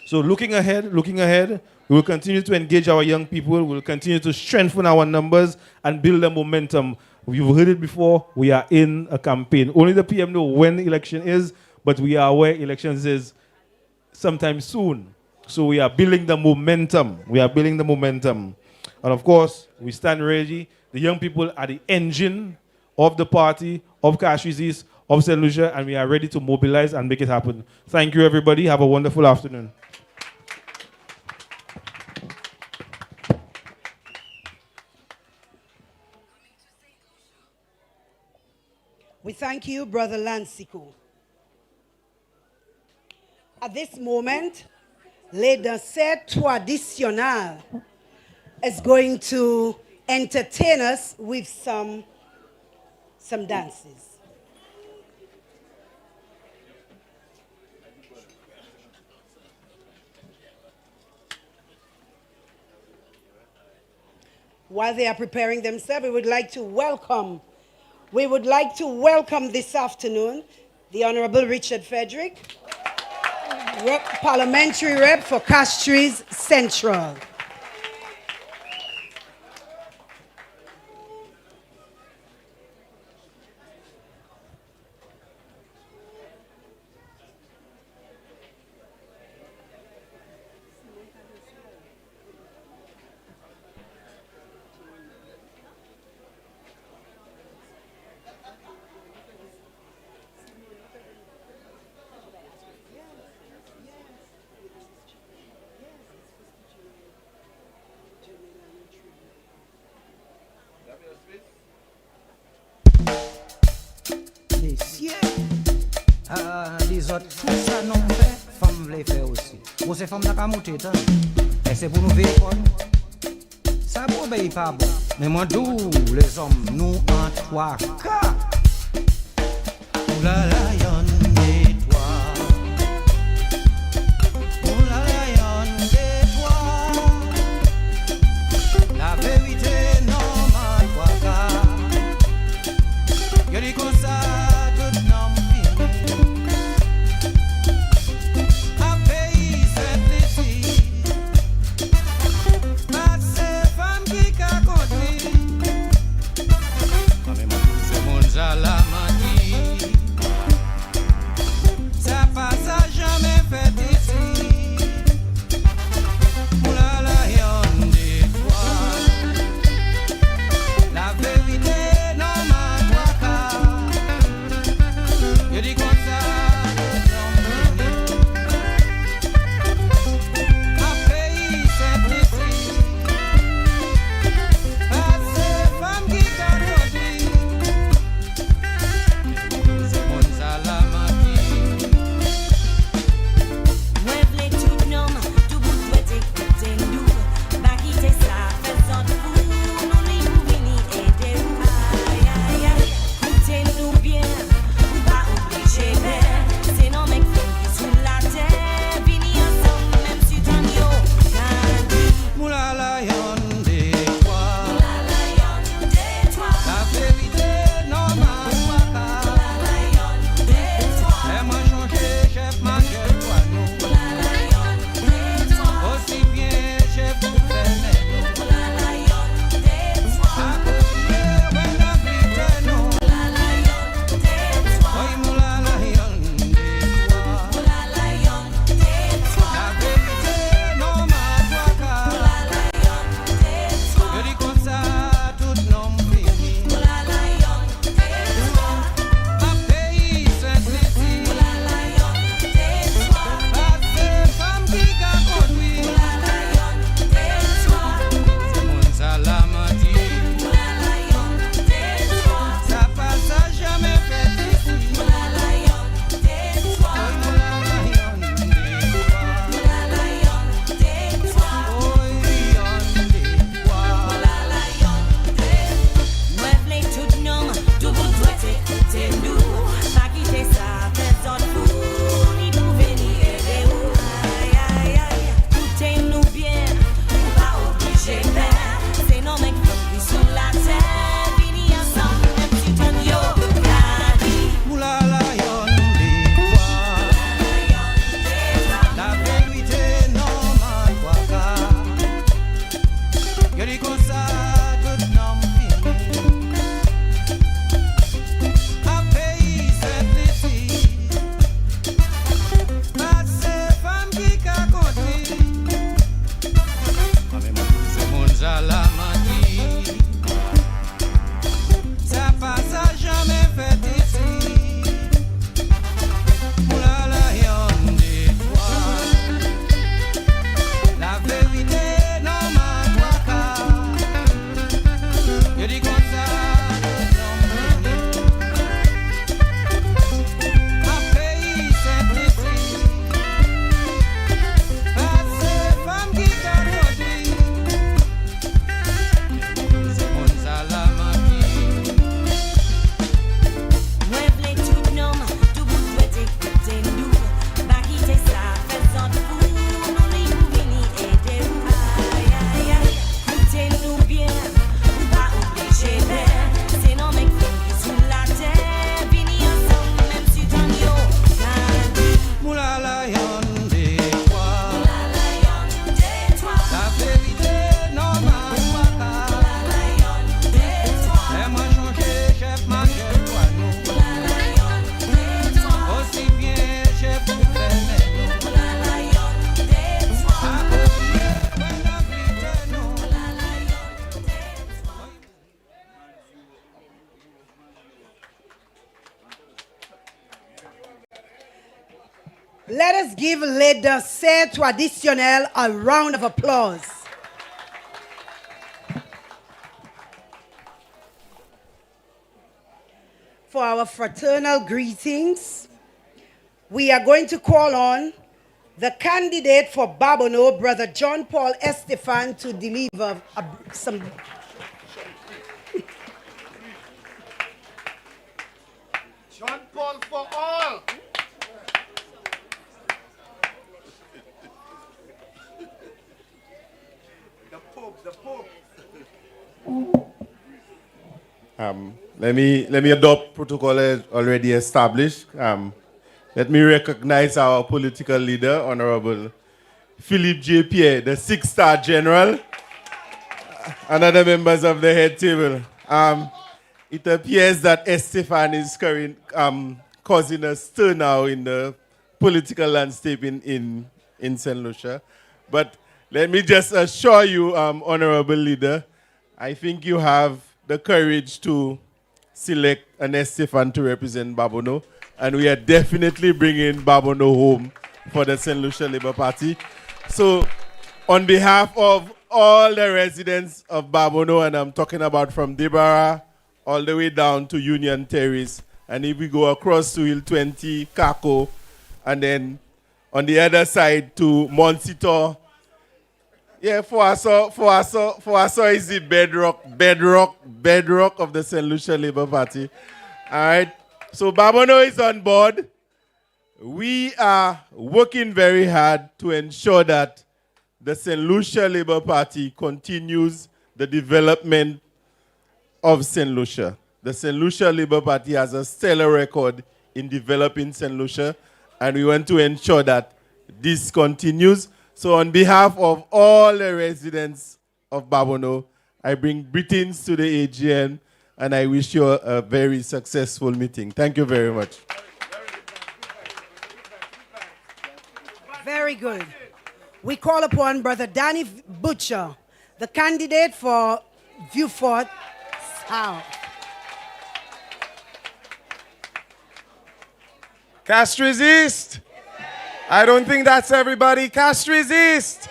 So looking ahead, we will continue to engage our young people. We'll continue to strengthen our numbers and build the momentum. You've heard it before, we are in a campaign. Only the PM know when the election is, but we are aware elections is sometime soon. So we are building the momentum. And of course, we stand ready. The young people are the engine of the party, of Castries East, of St. Lucia, and we are ready to mobilize and make it happen. Thank you, everybody. Have a wonderful afternoon. We thank you, Brother Lancico. At this moment, Le Danser Traditionnel is going to entertain us with some dances. While they are preparing themselves, we would like to welcome this afternoon the Honorable Richard Frederick, Parliamentary Rep for Castries Central. Les autres, ça non fait, femmes les fait aussi. Moi c'est femme n'a qu'à monter, et c'est pour nous vivre. Ça pour obéir pas bon. Mais moi d'où les hommes, nous en trois cas. La lion des toits. La lion des toits. La vérité non ma trois cas. Y'a des comme ça. Let us give le danser traditionnel a round of applause. For our fraternal greetings, we are going to call on the candidate for Babono, Brother John Paul Estefan, to deliver some. John Paul for all. The Pope. Let me adopt protocol already established. Let me recognize our political leader, Honorable Philippe J. Pierre, the 6-star general, and other members of the head table. It appears that Estefan is causing a stir now in the political landscape in St. Lucia. But let me just assure you, Honorable Leader, I think you have the courage to select an Estefan to represent Babono, and we are definitely bringing Babono home for the St. Lucia Labour Party. So, on behalf of all the residents of Babono, and I'm talking about from Debarra all the way down to Union Terrace, and if we go across to Hill 20, Kako, and then on the other side to Monsitor. Yeah, for us is the bedrock of the St. Lucia Labour Party. All right. So Babono is on board. We are working very hard to ensure that the St. Lucia Labour Party continues the development of St. Lucia. The St. Lucia Labour Party has a stellar record in developing St. Lucia, and we want to ensure that this continues. So on behalf of all the residents of Babono, I bring greetings to the AGM, and I wish you a very successful meeting. Thank you very much. Very good. We call upon Brother Danny Butcher, the candidate for Beaufort South. Castries East. I don't think that's everybody. Castries East.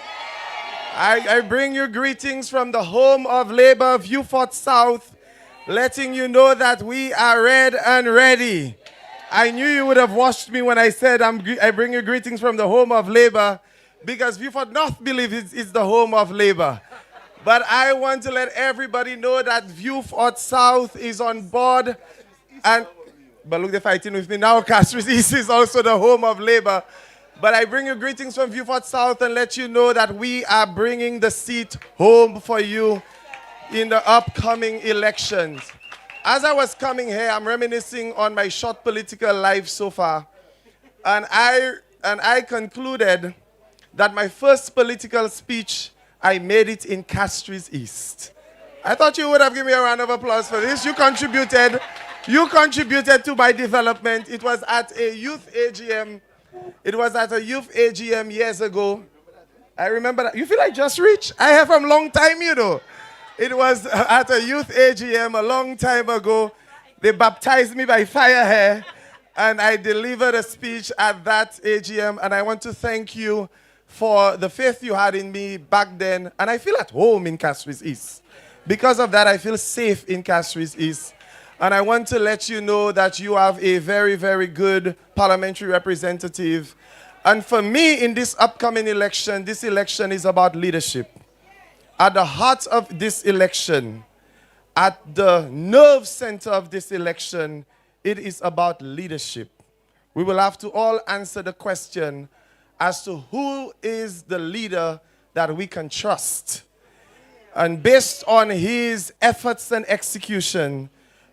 I bring you greetings from the home of Labour, Beaufort South, letting you know that we are red and ready. I knew you would have watched me when I said I bring you greetings from the home of Labour, because Beaufort North believes it's the home of Labour. But I want to let everybody know that Beaufort South is on board. But look, they're fighting with me now. Castries East is also the home of Labour. But I bring you greetings from Beaufort South and let you know that we are bringing the seat home for you in the upcoming elections. As I was coming here, I'm reminiscing on my short political life so far. And I concluded that my first political speech, I made it in Castries East. I thought you would have given me a round of applause for this. You contributed to my development. It was at a youth AGM. It was at a youth AGM years ago. I remember that. You feel like just rich? I have from long time, you know. It was at a youth AGM a long time ago. They baptized me by fire here, and I delivered a speech at that AGM, and I want to thank you for the faith you had in me back then, and I feel at home in Castries East. Because of that, I feel safe in Castries East. And I want to let you know that you have a very, very good parliamentary representative. And for me, in this upcoming election, this election is about leadership. At the heart of this election, at the nerve center of this election, it is about leadership. We will have to all answer the question as to who is the leader that we can trust. And based on his efforts and execution,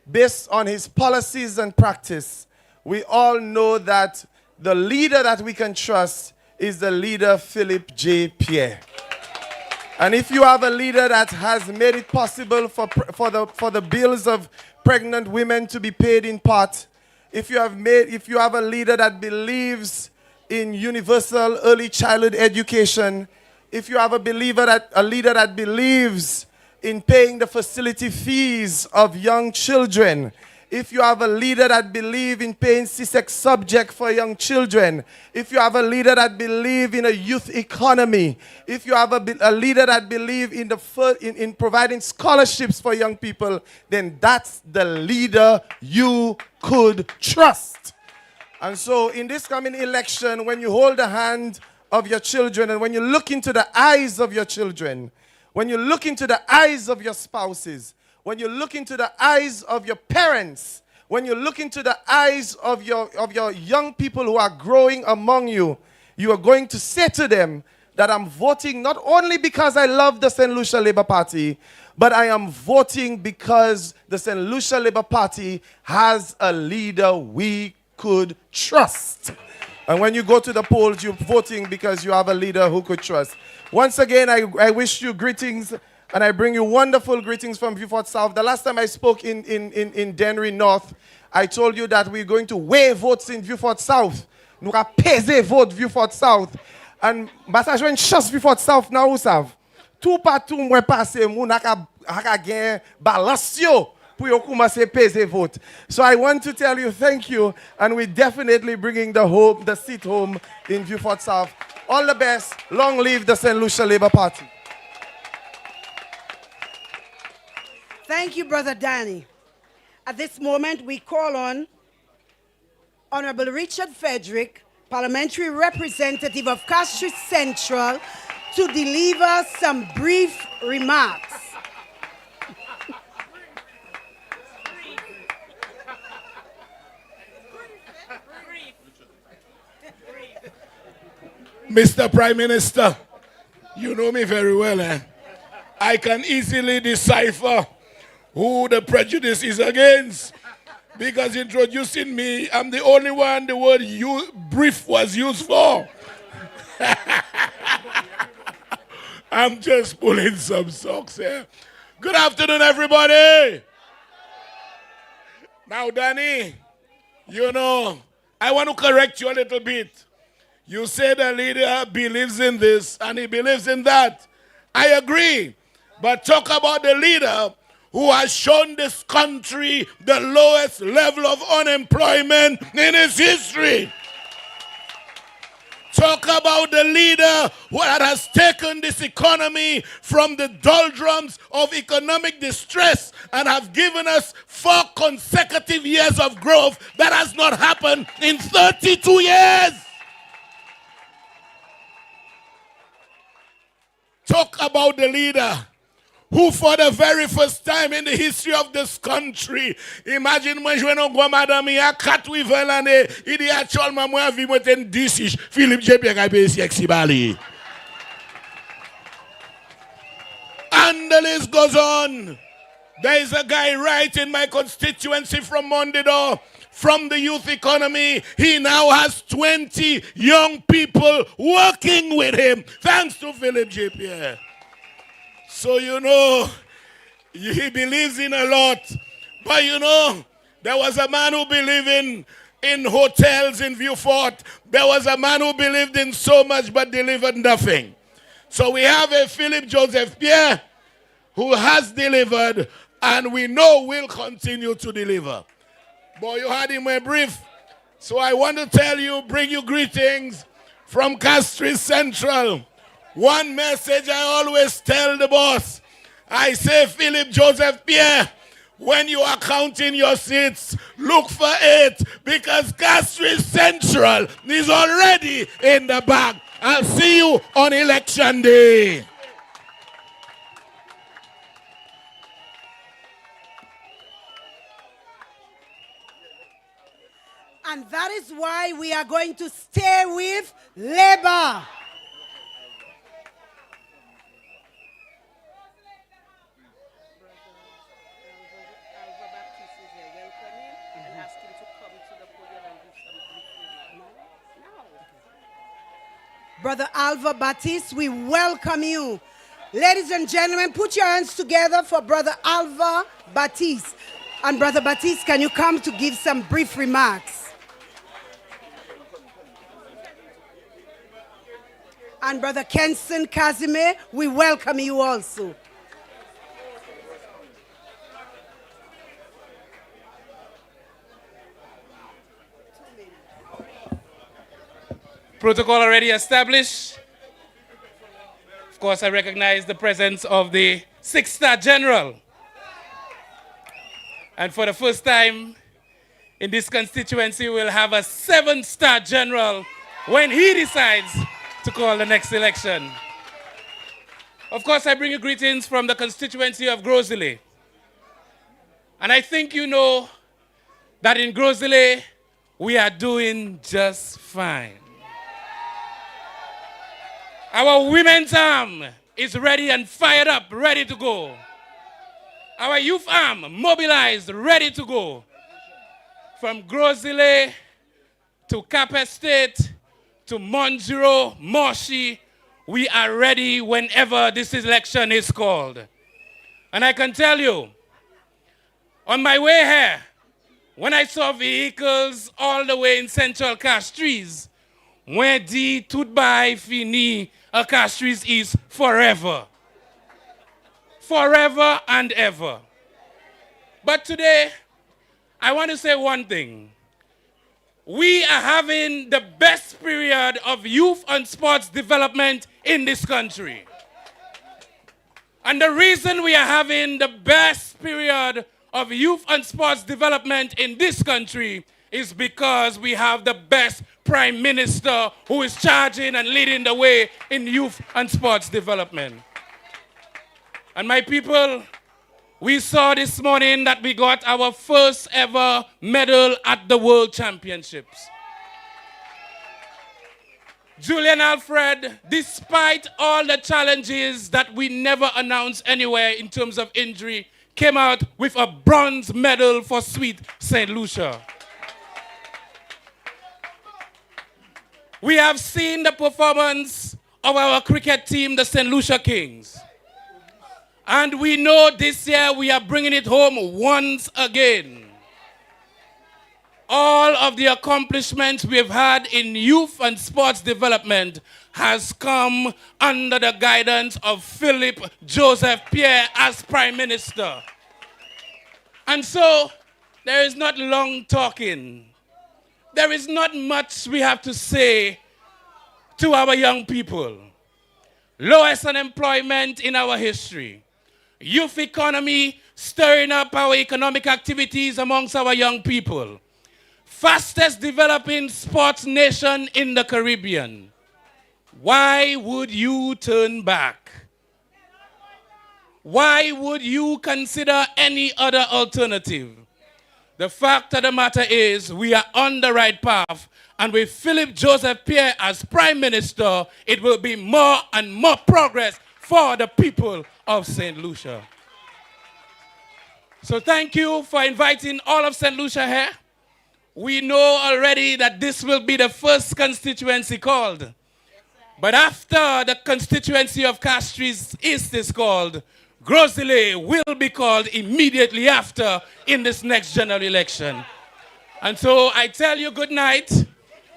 based on his policies and practice, we all know that the leader that we can trust is the leader Philippe J. Pierre. And if you have a leader that has made it possible for the bills of pregnant women to be paid in part, if you have a leader that believes in universal early childhood education, if you have a leader that believes in paying the facility fees of young children, if you have a leader that believes in paying CSEC subject for young children, if you have a leader that believes in a youth economy, if you have a leader that believes in providing scholarships for young people, then that's the leader you could trust. And so in this coming election, when you hold the hand of your children and when you look into the eyes of your children, when you look into the eyes of your spouses, when you look into the eyes of your parents, when you look into the eyes of your young people who are growing among you, you are going to say to them that I'm voting not only because I love the St. Lucia Labour Party, but I am voting because the St. Lucia Labour Party has a leader we could trust. And when you go to the polls, you're voting because you have a leader who could trust. Once again, I wish you greetings, and I bring you wonderful greetings from Vieux Fort South. The last time I spoke in Dennery North, I told you that we're going to weigh votes in Vieux Fort South. Nous allons peser vote Vieux Fort South. And basa jwen chance Vieux Fort South now ou sav. Tout partout mwen passe, moun aka gen balance yo pour yo commencer peser vote. So I want to tell you thank you, and we're definitely bringing the seat home in Vieux Fort South. All the best. Long live the St. Lucia Labour Party. Thank you, Brother Danny. At this moment, we call on Honorable Richard Frederick, Parliamentary Representative of Castries Central, to deliver some brief remarks. Mr. Prime Minister, you know me very well, eh? I can easily decipher who the prejudice is against, because introducing me, I'm the only one the word brief was used for. I'm just pulling some socks here. Good afternoon, everybody. Now, Danny, you know, I want to correct you a little bit. You say the leader believes in this and he believes in that. I agree. But talk about the leader who has shown this country the lowest level of unemployment in its history. Talk about the leader who has taken this economy from the doldrums of economic distress and have given us 4 consecutive years of growth that has not happened in 32 years. Talk about the leader who for the very first time in the history of this country, imagine when je n'en vois madame ya 4 l'année, il dit actuellement moi vie moi ten 10 Philippe JP a payé sexy bali. And the list goes on. There is a guy right in my constituency from Mondador, from the youth economy. He now has 20 young people working with him, thanks to Philip J. Pierre. So, you know, he believes in a lot. But, you know, there was a man who believed in hotels in Vieux Fort. There was a man who believed in so much but delivered nothing. So we have a Philip Joseph Pierre who has delivered, and we know will continue to deliver. Boy, you had him a brief. So I want to tell you, bring you greetings from Castries Central. One message I always tell the boss. I say, Philip Joseph Pierre, when you are counting your seats, look for 8, because Castries Central is already in the bag. I'll see you on election day. And that is why we are going to stay with Labour. Brother Alva Baptiste, we welcome you. Ladies and gentlemen, put your hands together for Brother Alva Baptiste. And Brother Baptiste, can you come to give some brief remarks? And Brother Kenson Kazime, we welcome you also. Protocol already established. Of course, I recognize the presence of the 6-star general. And for the first time in this constituency, we'll have a 7-star general when he decides to call the next election. Of course, I bring you greetings from the constituency of Grosile. And I think you know that in Grosile, we are doing just fine. Our women's arm is ready and fired up, ready to go. Our youth arm mobilized, ready to go. From Grosile to Cap Estate to Monjuro, Moshi, we are ready whenever this election is called. And I can tell you, on my way here, when I saw vehicles all the way in central Castries, where di tout bay fini a Castries is forever. Forever and ever. But today, I want to say one thing. We are having the best period of youth and sports development in this country. And the reason we are having the best period of youth and sports development in this country is because we have the best Prime Minister who is charging and leading the way in youth and sports development. And my people, we saw this morning that we got our first ever medal at the World Championships. Julian Alfred, despite all the challenges that we never announced anywhere in terms of injury, came out with a bronze medal for Sweet St. Lucia. We have seen the performance of our cricket team, the St. Lucia Kings. And we know this year we are bringing it home once again. All of the accomplishments we've had in youth and sports development has come under the guidance of Philip Joseph Pierre as Prime Minister. And so, there is not long talking. There is not much we have to say to our young people. Lowest unemployment in our history. Youth economy stirring up our economic activities amongst our young people. Fastest developing sports nation in the Caribbean. Why would you turn back? Why would you consider any other alternative? The fact of the matter is we are on the right path, and with Philip Joseph Pierre as Prime Minister, it will be more and more progress for the people of St. Lucia. So thank you for inviting all of St. Lucia here. We know already that this will be the first constituency called. But after the constituency of Castries East is called, Grosile will be called immediately after in this next general election. And so I tell you good night.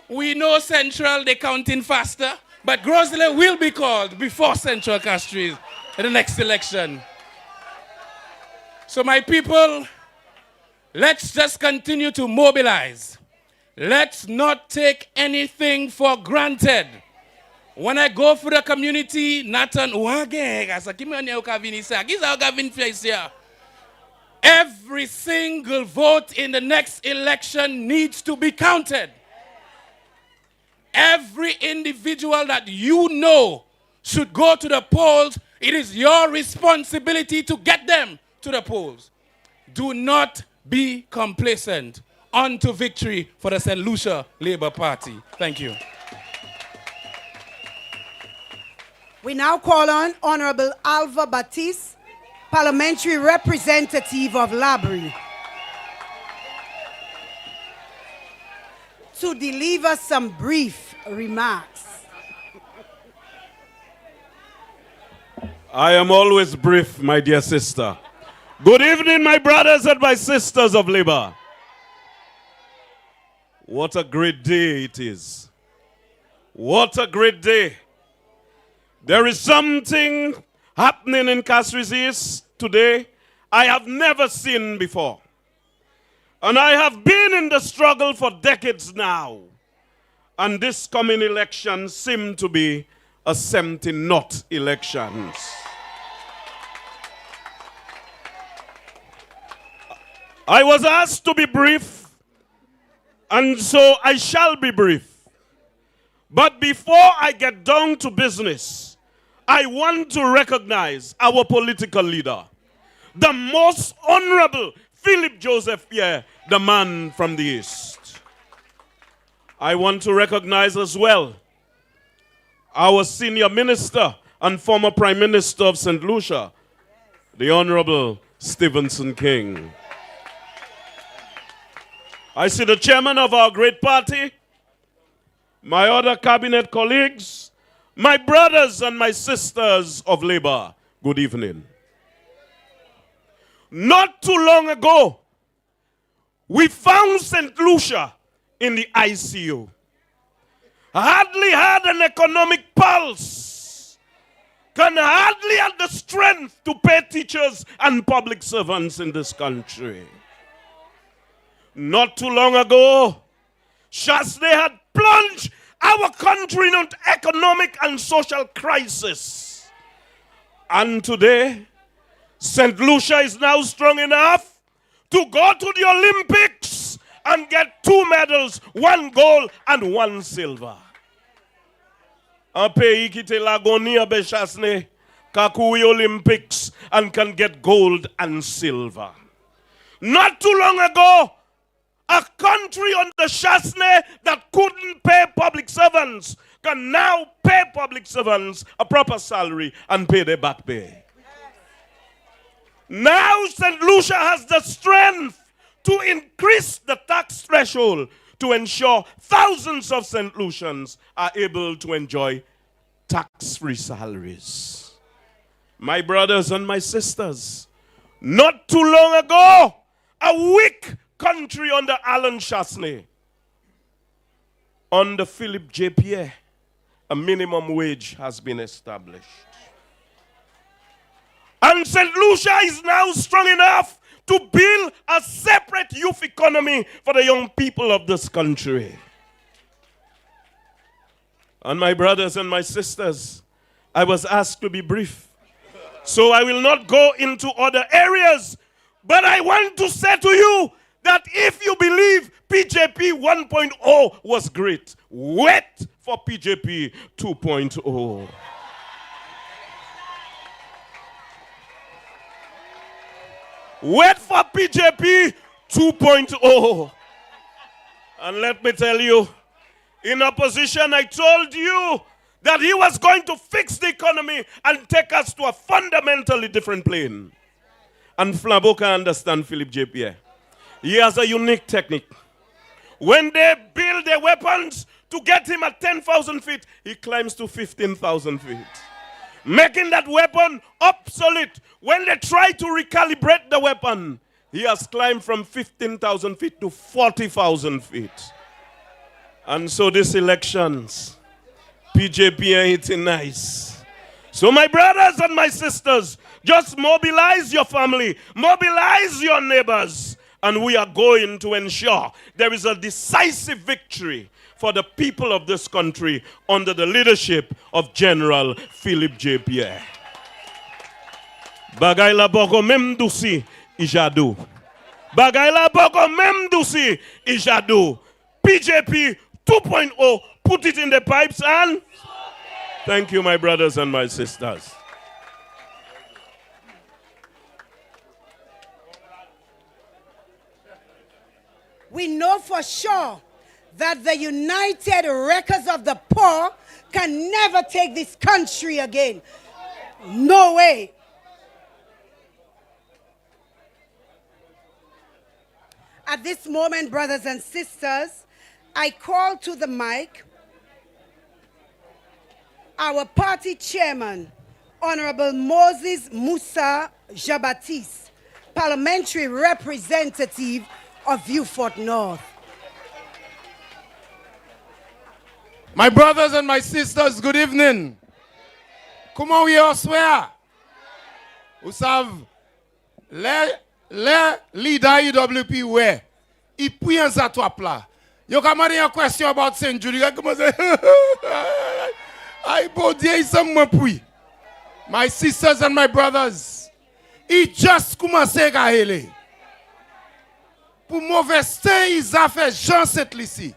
We know Central, they're counting faster, but Grosile will be called before Central Castries in the next election. So my people, let's just continue to mobilize. Let's not take anything for granted. When I go through the community, every single vote in the next election needs to be counted. Every individual that you know should go to the polls, it is your responsibility to get them to the polls. Do not be complacent. On to victory for the St. Lucia Labour Party. Thank you. We now call on Honorable Alva Baptiste, Parliamentary Representative of Labrie, to deliver some brief remarks. I am always brief, my dear sister. Good evening, my brothers and my sisters of Labour. What a great day it is. What a great day. There is something happening in Castries East today I have never seen before. And I have been in the struggle for decades now. And this coming election seemed to be a empty not elections. I was asked to be brief, and so I shall be brief. But before I get down to business, I want to recognize our political leader, the most honorable Philip Joseph Pierre, the man from the East. I want to recognize as well our senior minister and former Prime Minister of St. Lucia, the Honorable Stevenson King. I see the chairman of our great party, my other cabinet colleagues, my brothers and my sisters of labor. Good evening. Not too long ago, we found St. Lucia in the ICU. Hardly had an economic pulse. Can hardly have the strength to pay teachers and public servants in this country. Not too long ago, Chasney had plunged our country in an economic and social crisis. And today, St. Lucia is now strong enough to go to the Olympics and get 2 medals, 1 gold and 1 silver. Un pays qui te l'agonie be Chasney, kakoui Olympics and can get gold and silver. Not too long ago, a country under Chasney that couldn't pay public servants can now pay public servants a proper salary and pay their back pay. Now St. Lucia has the strength to increase the tax threshold to ensure thousands of St. Lucians are able to enjoy tax-free salaries. My brothers and my sisters, not too long ago, a weak country under Alan Chasney, under Philip J. Pierre, a minimum wage has been established. And St. Lucia is now strong enough to build a separate youth economy for the young people of this country. And my brothers and my sisters, I was asked to be brief. So I will not go into other areas, but I want to say to you that if you believe PJP 1.0 was great, wait for PJP 2.0. Wait for PJP 2.0. And let me tell you, in opposition, I told you that he was going to fix the economy and take us to a fundamentally different plane. And Flambeau can understand Philip J. Pierre. He has a unique technique. When they build their weapons to get him at 10,000 feet, he climbs to 15,000 feet, making that weapon obsolete. When they try to recalibrate the weapon, he has climbed from 15,000 feet to 40,000 feet. And so these elections, PJP ain't nice. So my brothers and my sisters, just mobilize your family, mobilize your neighbors, and we are going to ensure there is a decisive victory for the people of this country under the leadership of General Philip J. Pierre. Bagay la boko mem douci ijadou. Bagay la boko mem douci ijadou. PJP 2.0, put it in the pipes and thank you, my brothers and my sisters. We know for sure that the united records of the poor can never take this country again. No way. At this moment, brothers and sisters, I call to the mic our party chairman, Honorable Moses Musa Jabatis, parliamentary representative of Vieux Fort North. My brothers and my sisters, good evening. Comment oui on soit? Vous savez, les leaders IWP, ouais, ils prient un zatouap là. You come and a question about St. Jude. You come and say, I bought there some mapui. My sisters and my brothers, he just commencé à aller. Pour mauvais ils a fait Jean cette lycée.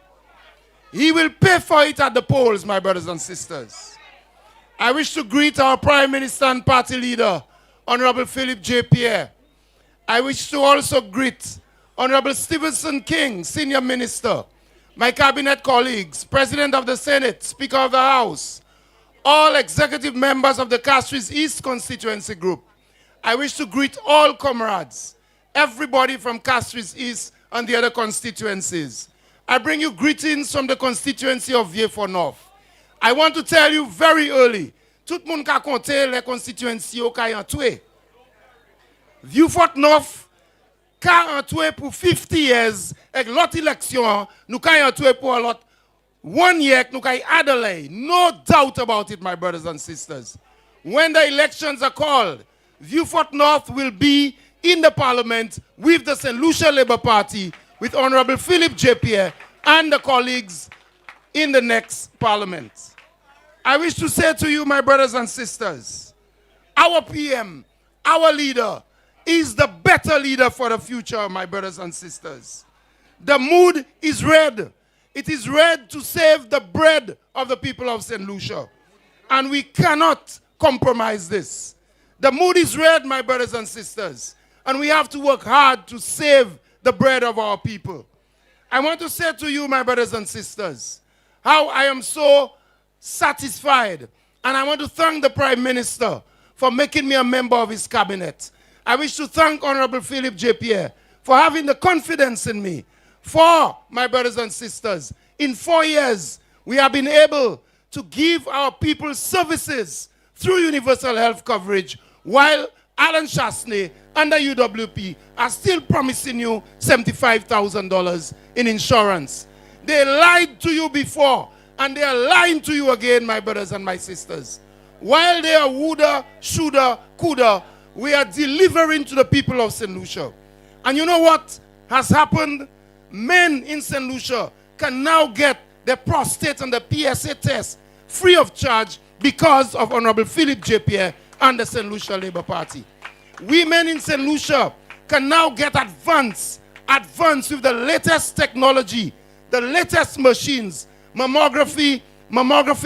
He will pay for it at the polls, my brothers and sisters. I wish to greet our Prime Minister and Party Leader, Honorable Philip J. Pierre. I wish to also greet Honorable Stevenson King, Senior Minister, my cabinet colleagues, President of the Senate, Speaker of the House, all executive members of the Castries East Constituency Group. I wish to greet all comrades, everybody from Castries East and the other constituencies. I bring you greetings from the constituency of Vieux-Fort North. I want to tell you very early, tout le monde ka compte les constituencies au ka yon toué. Vieux-Fort North ka yon toué pour 50 years, et l'autre élection, nous ka yon toué pour l'autre 1 year, nous ka yon delay. No doubt about it, my brothers and sisters. When the elections are called, Vieux-Fort North will be in the parliament with the St. Lucia Labour Party, with Honorable Philip J. Pierre and the colleagues in the next parliament. I wish to say to you, my brothers and sisters, our PM, our leader, is the better leader for the future, my brothers and sisters. The mood is red. It is red to save the bread of the people of St. Lucia. And we cannot compromise this. The mood is red, my brothers and sisters. And we have to work hard to save the bread of our people. I want to say to you, my brothers and sisters, how I am so satisfied. And I want to thank the Prime Minister for making me a member of his cabinet. I wish to thank Honorable Philip J. Pierre for having the confidence in me. For, my brothers and sisters, in 4 years, we have been able to give our people services through universal health coverage, while Alan Chasney and the UWP are still promising you $75,000 in insurance. They lied to you before, and they are lying to you again, my brothers and my sisters. While they are woulda, shoulda, coulda, we are delivering to the people of St. Lucia. And you know what has happened? Men in St. Lucia can now get their prostate and the PSA test free of charge because of Honorable Philip J. Pierre and the St. Lucia Labour Party. Women in St. Lucia can now get advanced with the latest technology, the latest machines, mammography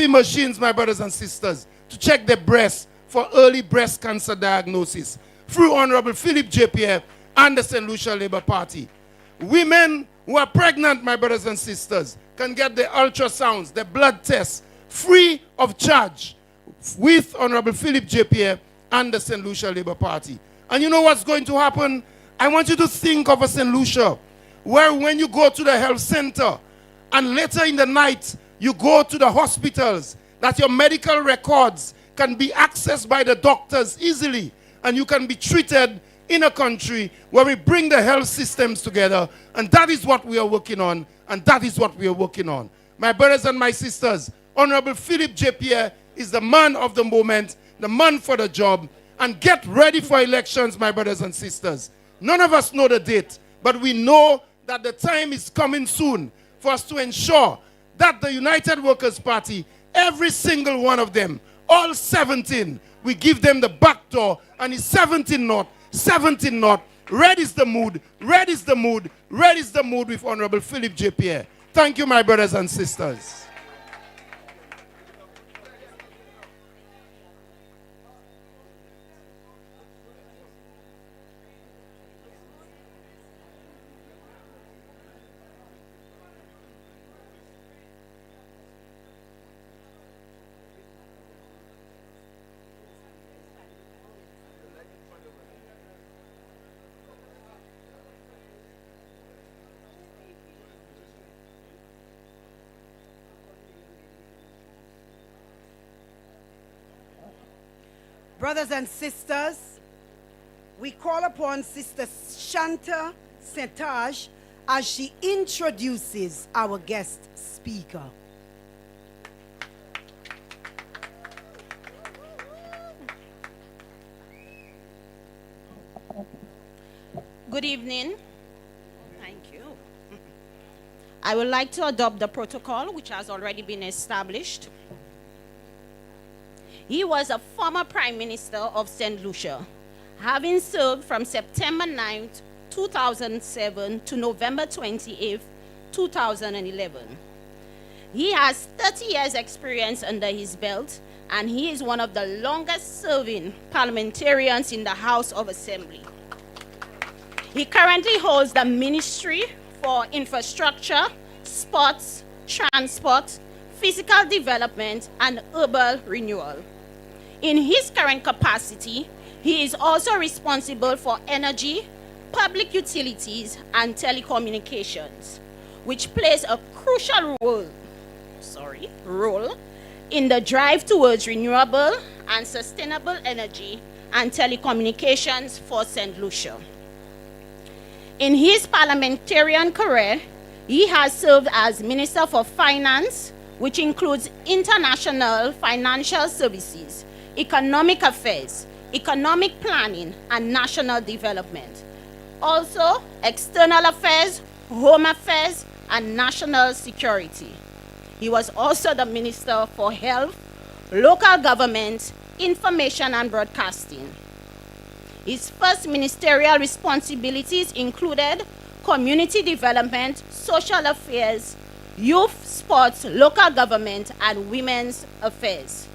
machines, my brothers and sisters, to check their breasts for early breast cancer diagnosis through Honorable Philip J. Pierre and the St. Lucia Labour Party. Women who are pregnant, my brothers and sisters, can get the ultrasounds, the blood tests, free of charge with Honorable Philip J. Pierre and the St. Lucia Labour Party. And you know what's going to happen? I want you to think of a St. Lucia where when you go to the health center and later in the night you go to the hospitals, that your medical records can be accessed by the doctors easily and you can be treated in a country where we bring the health systems together. And that is what we are working on, and that is what we are working on. My brothers and my sisters, Honorable Philip J. Pierre is the man of the moment, the man for the job. And get ready for elections, my brothers and sisters. None of us know the date, but we know that the time is coming soon for us to ensure that the United Workers' Party, every single one of them, all 17, we give them the back door, and it's 17 not. Red is the mood, red is the mood, red is the mood with Honorable Philip J. Pierre. Thank you, my brothers and sisters. Brothers and sisters, we call upon Sister Shanta Sentage as she introduces our guest speaker. Good evening. Thank you. I would like to adopt the protocol which has already been established. He was a former Prime Minister of St. Lucia, having served from September 9th, 2007 to November 28th, 2011. He has 30 years experience under his belt, and he is one of the longest serving parliamentarians in the House of Assembly. He currently holds the Ministry for Infrastructure, Sports, Transport, Physical Development, and Urban Renewal. In his current capacity, he is also responsible for energy, public utilities, and telecommunications, which plays a crucial role in the drive towards renewable and sustainable energy and telecommunications for St. Lucia. In his parliamentarian career, he has served as Minister for Finance, which includes international financial services, economic affairs, economic planning, and national development. Also, external affairs, home affairs, and national security. He was also the Minister for Health, Local Government, Information and Broadcasting. His first ministerial responsibilities included community development, social affairs, youth, sports, local government, and women's affairs.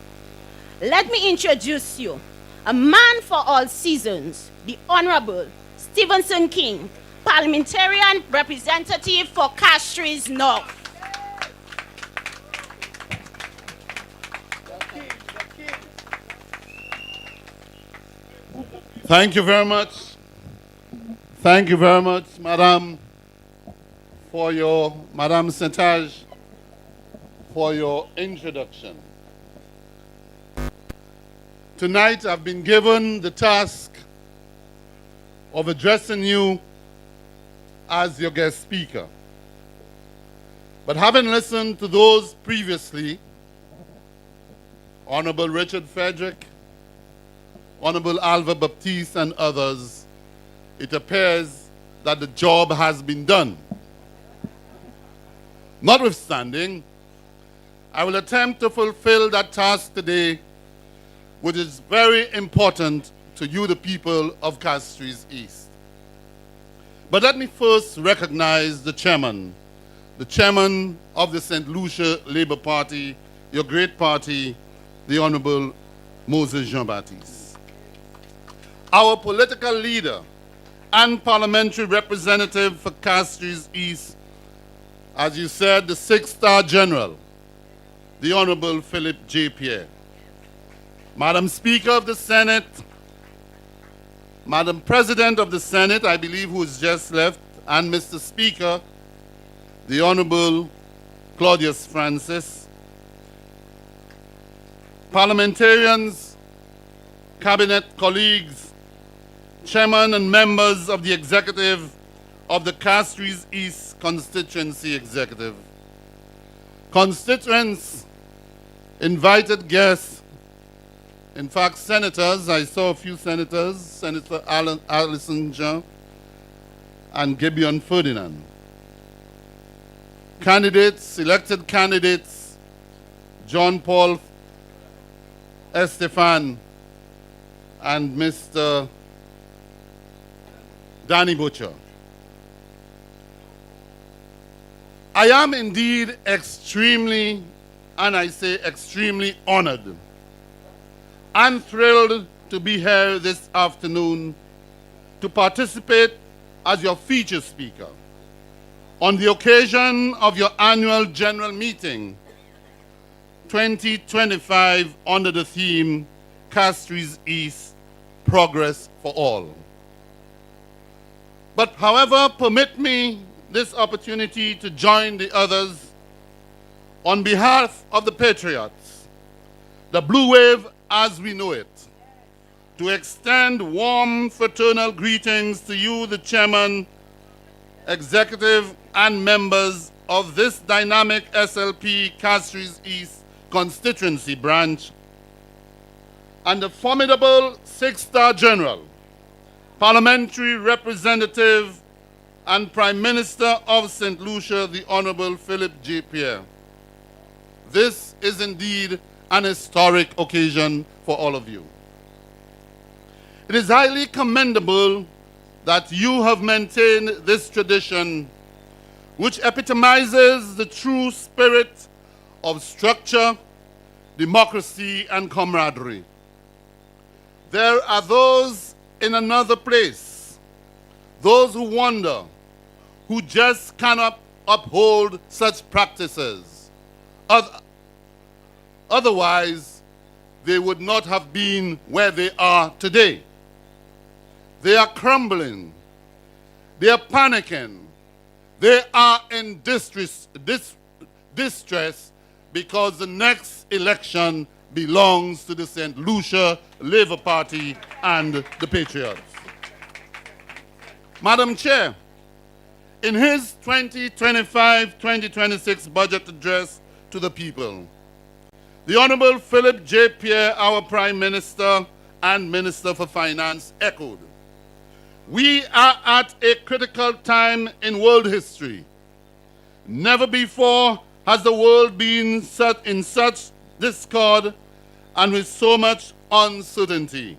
Let me introduce you, a man for all seasons, the Honorable Stevenson King, Parliamentarian Representative for Castries North. Thank you very much. Thank you very much, Madame Sentage, for your introduction. Tonight I've been given the task of addressing you as your guest speaker. But having listened to those previously, Honorable Richard Frederick, Honorable Alva Baptiste, and others, it appears that the job has been done. Notwithstanding, I will attempt to fulfill that task today, which is very important to you, the people of Castries East. But let me first recognize the chairman of the St. Lucia Labour Party, your great party, the Honorable Moses Jean-Baptiste. Our political leader and parliamentary representative for Castries East, as you said, the 6-star general, the Honorable Philip J. Pierre. Madam Speaker of the Senate, Madam President of the Senate, I believe, who has just left, and Mr. Speaker, the Honorable Claudius Francis, parliamentarians, cabinet colleagues, chairman and members of the executive of the Castries East Constituency Executive, constituents, invited guests, in fact, senators, I saw a few senators, Senator Alison Jean and Gibeon Ferdinand. Candidates, elected candidates, John Paul Estefan and Mr. Danny Butcher. I am indeed extremely, and I say extremely honored and thrilled to be here this afternoon to participate as your feature speaker on the occasion of your annual general meeting 2025 under the theme Castries East, Progress for All. But however, permit me this opportunity to join the others on behalf of the Patriots, the Blue Wave as we know it, to extend warm fraternal greetings to you, the Chairman, Executive, and members of this dynamic SLP Castries East constituency branch, and the formidable 6-star General, Parliamentary Representative and Prime Minister of St. Lucia, the Honorable Philip J. Pierre. This is indeed an historic occasion for all of you. It is highly commendable that you have maintained this tradition, which epitomizes the true spirit of structure, democracy, and camaraderie. There are those in another place, those who wonder, who just cannot uphold such practices. Otherwise, they would not have been where they are today. They are crumbling. They are panicking. They are in distress because the next election belongs to the St. Lucia Labour Party and the Patriots. Madam Chair, in his 2025-2026 budget address to the people, the Honorable Philip J. Pierre, our Prime Minister and Minister for Finance, echoed, "We are at a critical time in world history. Never before has the world been in such discord and with so much uncertainty.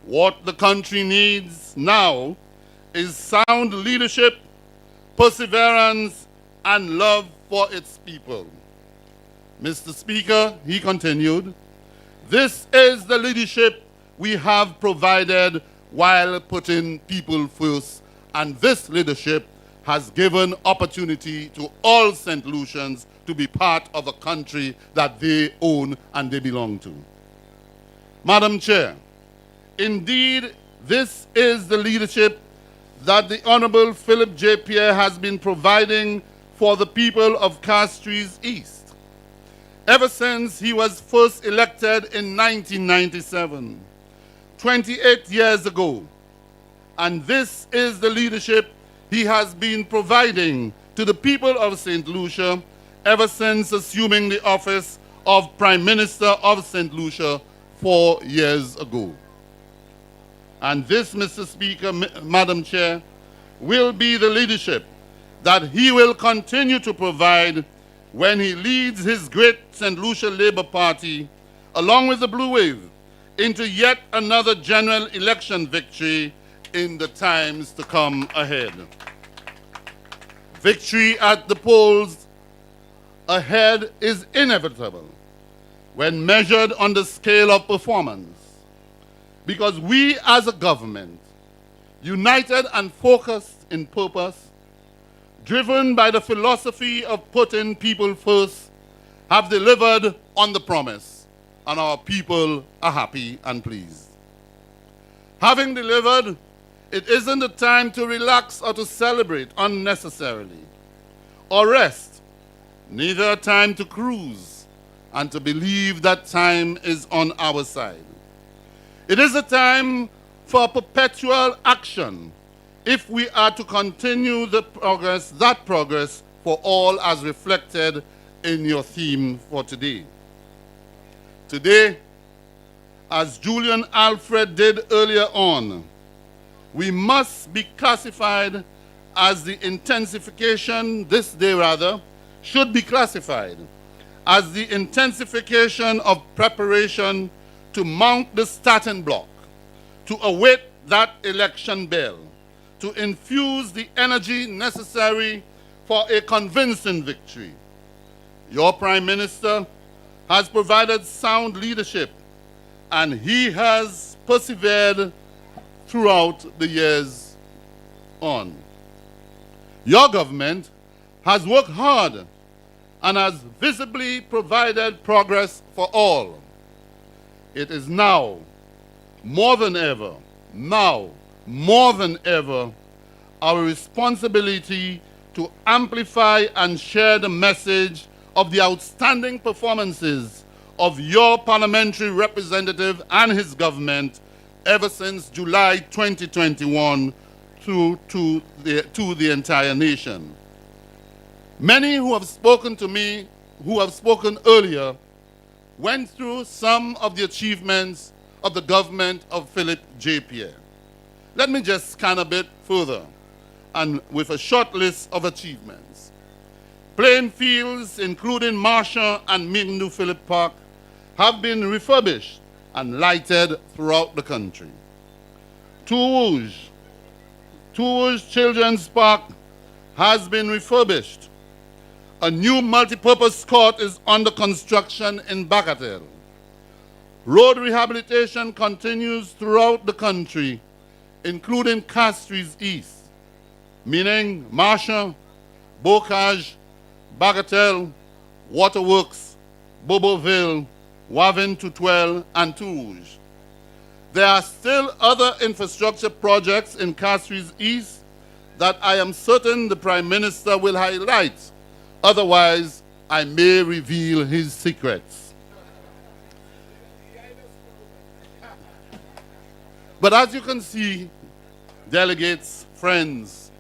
What the country needs now is sound leadership, perseverance, and love for its people." Mr. Speaker, he continued, "This is the leadership we have provided while putting people first, and this leadership has given opportunity to all St. Lucians to be part of a country that they own and they belong to." Madam Chair, indeed, this is the leadership that the Honorable Philip J. Pierre has been providing for the people of Castries East ever since he was first elected in 1997, 28 years ago. And this is the leadership he has been providing to the people of St. Lucia ever since assuming the office of Prime Minister of St. Lucia 4 years ago. And this, Mr. Speaker, Madam Chair, will be the leadership that he will continue to provide when he leads his great St. Lucia Labour Party, along with the Blue Wave, into yet another general election victory in the times to come ahead. Victory at the polls ahead is inevitable when measured on the scale of performance, because we as a government, united and focused in purpose, driven by the philosophy of putting people first, have delivered on the promise, and our people are happy and pleased. Having delivered, it isn't the time to relax or to celebrate unnecessarily, or rest, neither a time to cruise and to believe that time is on our side. It is a time for perpetual action if we are to continue that progress for all as reflected in your theme for today. Today, as Julian Alfred did earlier on, we must be classified as the intensification, this day rather, should be classified as the intensification of preparation to mount the starting block, to await that election bell, to infuse the energy necessary for a convincing victory. Your Prime Minister has provided sound leadership, and he has persevered throughout the years on. Your government has worked hard and has visibly provided progress for all. It is now, more than ever, our responsibility to amplify and share the message of the outstanding performances of your parliamentary representative and his government ever since July 2021 to the entire nation. Many who have spoken to me, who have spoken earlier, went through some of the achievements of the government of Philip J. Pierre. Let me just scan a bit further and with a short list of achievements. Playing fields, including Marshall and Mingdu Phillip Park, have been refurbished and lighted throughout the country. Toulouse Children's Park has been refurbished. A new multipurpose court is under construction in Bagatelle. Road rehabilitation continues throughout the country, including Castries East, meaning Marshall, Bocage, Bagatelle, Waterworks, Boboville, Wavin Tutwell, and Toulouse. There are still other infrastructure projects in Castries East that I am certain the Prime Minister will highlight. Otherwise, I may reveal his secrets. But as you can see, delegates, friends,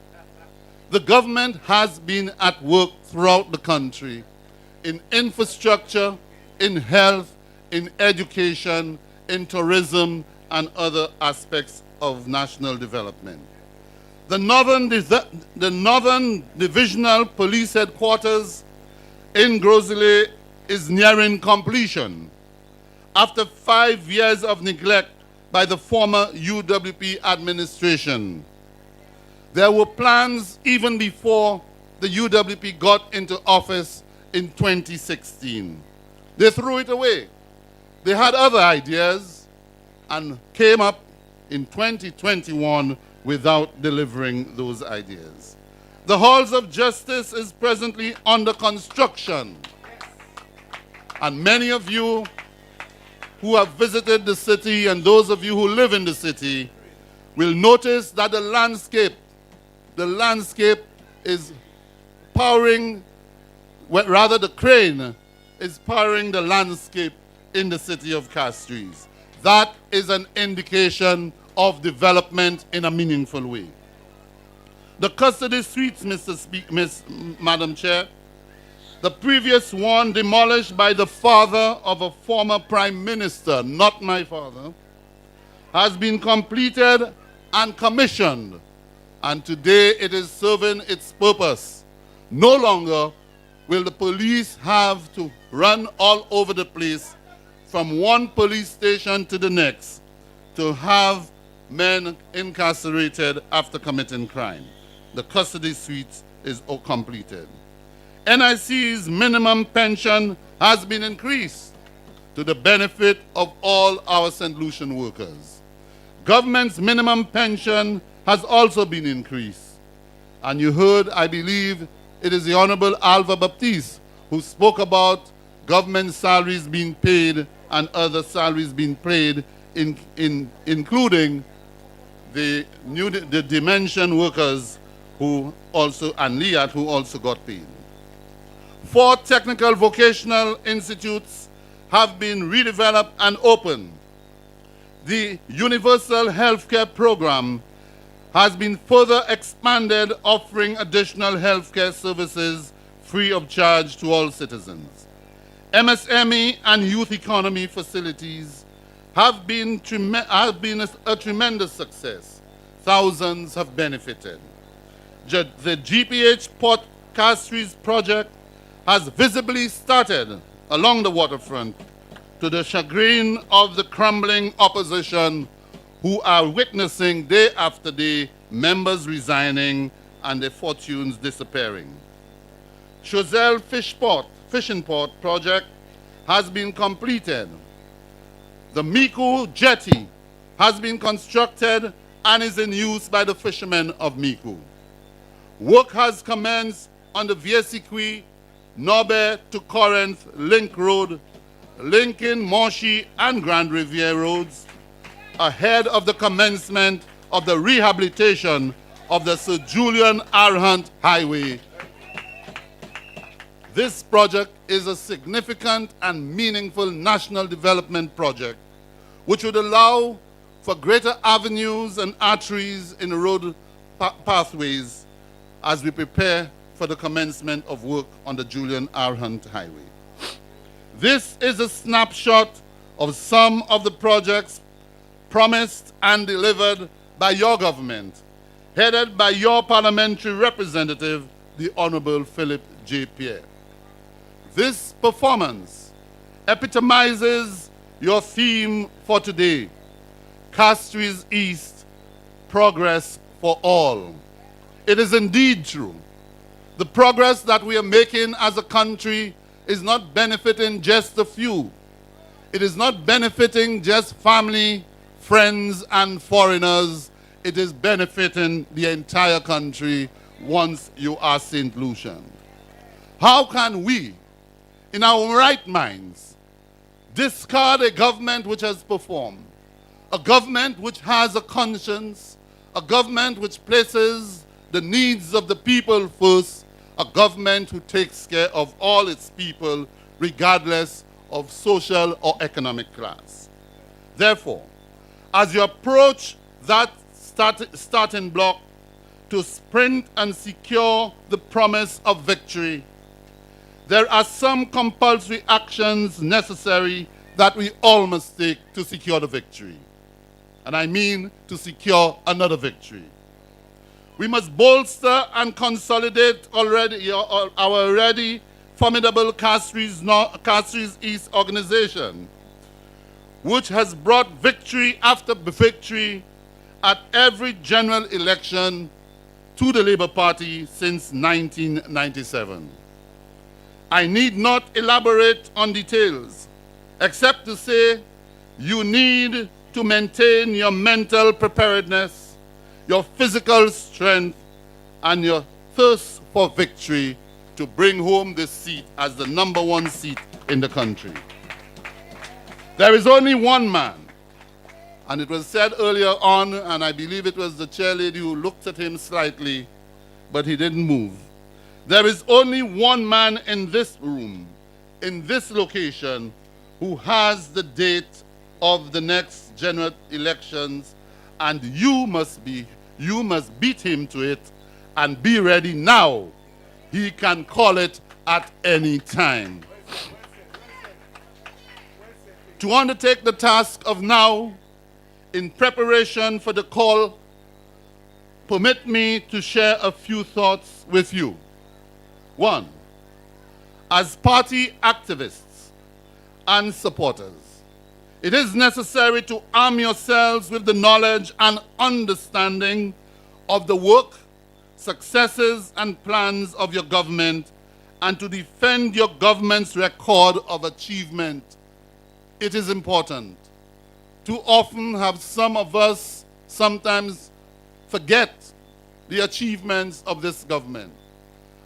the government has been at work throughout the country in infrastructure, in health, in education, in tourism, and other aspects of national development. The Northern Divisional Police Headquarters in Grosile is nearing completion after 5 years of neglect by the former UWP administration. There were plans even before the UWP got into office in 2016. They threw it away. They had other ideas and came up in 2021 without delivering those ideas. The Halls of Justice is presently under construction. And many of you who have visited the city and those of you who live in the city will notice that the landscape is powering, rather the crane is powering the landscape in the city of Castries. That is an indication of development in a meaningful way. The custody suites, Madam Chair, the previous one demolished by the father of a former Prime Minister, not my father, has been completed and commissioned, and today it is serving its purpose. No longer will the police have to run all over the place from one police station to the next to have men incarcerated after committing crime. The custody suite is completed. NIC's minimum pension has been increased to the benefit of all our St. Lucian workers. Government's minimum pension has also been increased. And you heard, I believe, it is the Honorable Alva Baptiste who spoke about government salaries being paid and other salaries being paid, including the Dimension workers who also, and LIAT, who also got paid. 4 technical vocational institutes have been redeveloped and opened. The Universal Healthcare Program has been further expanded, offering additional healthcare services free of charge to all citizens. MSME and youth economy facilities have been a tremendous success. Thousands have benefited. The GPH Port Castries project has visibly started along the waterfront, to the chagrin of the crumbling opposition who are witnessing day after day members resigning and their fortunes disappearing. Choiseul Fishing Port project has been completed. The Miku jetty has been constructed and is in use by the fishermen of Miku. Work has commenced on the Vieux-Sequi, Norbert to Corinth Link Road, Lincoln, Monchy, and Grand Riviere roads, ahead of the commencement of the rehabilitation of the Sir Julian R. Hunt Highway. This project is a significant and meaningful national development project which would allow for greater avenues and arteries in the road pathways as we prepare for the commencement of work on the Julian R. Hunt Highway. This is a snapshot of some of the projects promised and delivered by your government. headed by your parliamentary representative, the Honorable Philip J. Pierre. This performance epitomizes your theme for today, Castries East, Progress for All. It is indeed true. The progress that we are making as a country is not benefiting just a few. It is not benefiting just family, friends, and foreigners. It is benefiting the entire country once you are St. Lucian. How can we, in our right minds, discard a government which has performed, a government which has a conscience, a government which places the needs of the people first, a government who takes care of all its people regardless of social or economic class? Therefore, as you approach that starting block to sprint and secure the promise of victory, there are some compulsory actions necessary that we all must take to secure the victory. And I mean to secure another victory. We must bolster and consolidate our already formidable Castries East organization, which has brought victory after victory at every general election to the Labour Party since 1997. I need not elaborate on details, except to say you need to maintain your mental preparedness, your physical strength, and your thirst for victory to bring home this seat as the #1 seat in the country. There is only one man, and it was said earlier on, and I believe it was the chairlady who looked at him slightly, but he didn't move. There is only one man in this room, in this location, who has the date of the next general elections, and you must beat him to it and be ready now. He can call it at any time. To undertake the task of now, in preparation for the call, permit me to share a few thoughts with you. One, as party activists and supporters, it is necessary to arm yourselves with the knowledge and understanding of the work, successes, and plans of your government, and to defend your government's record of achievement. It is important. Too often have some of us sometimes forget the achievements of this government.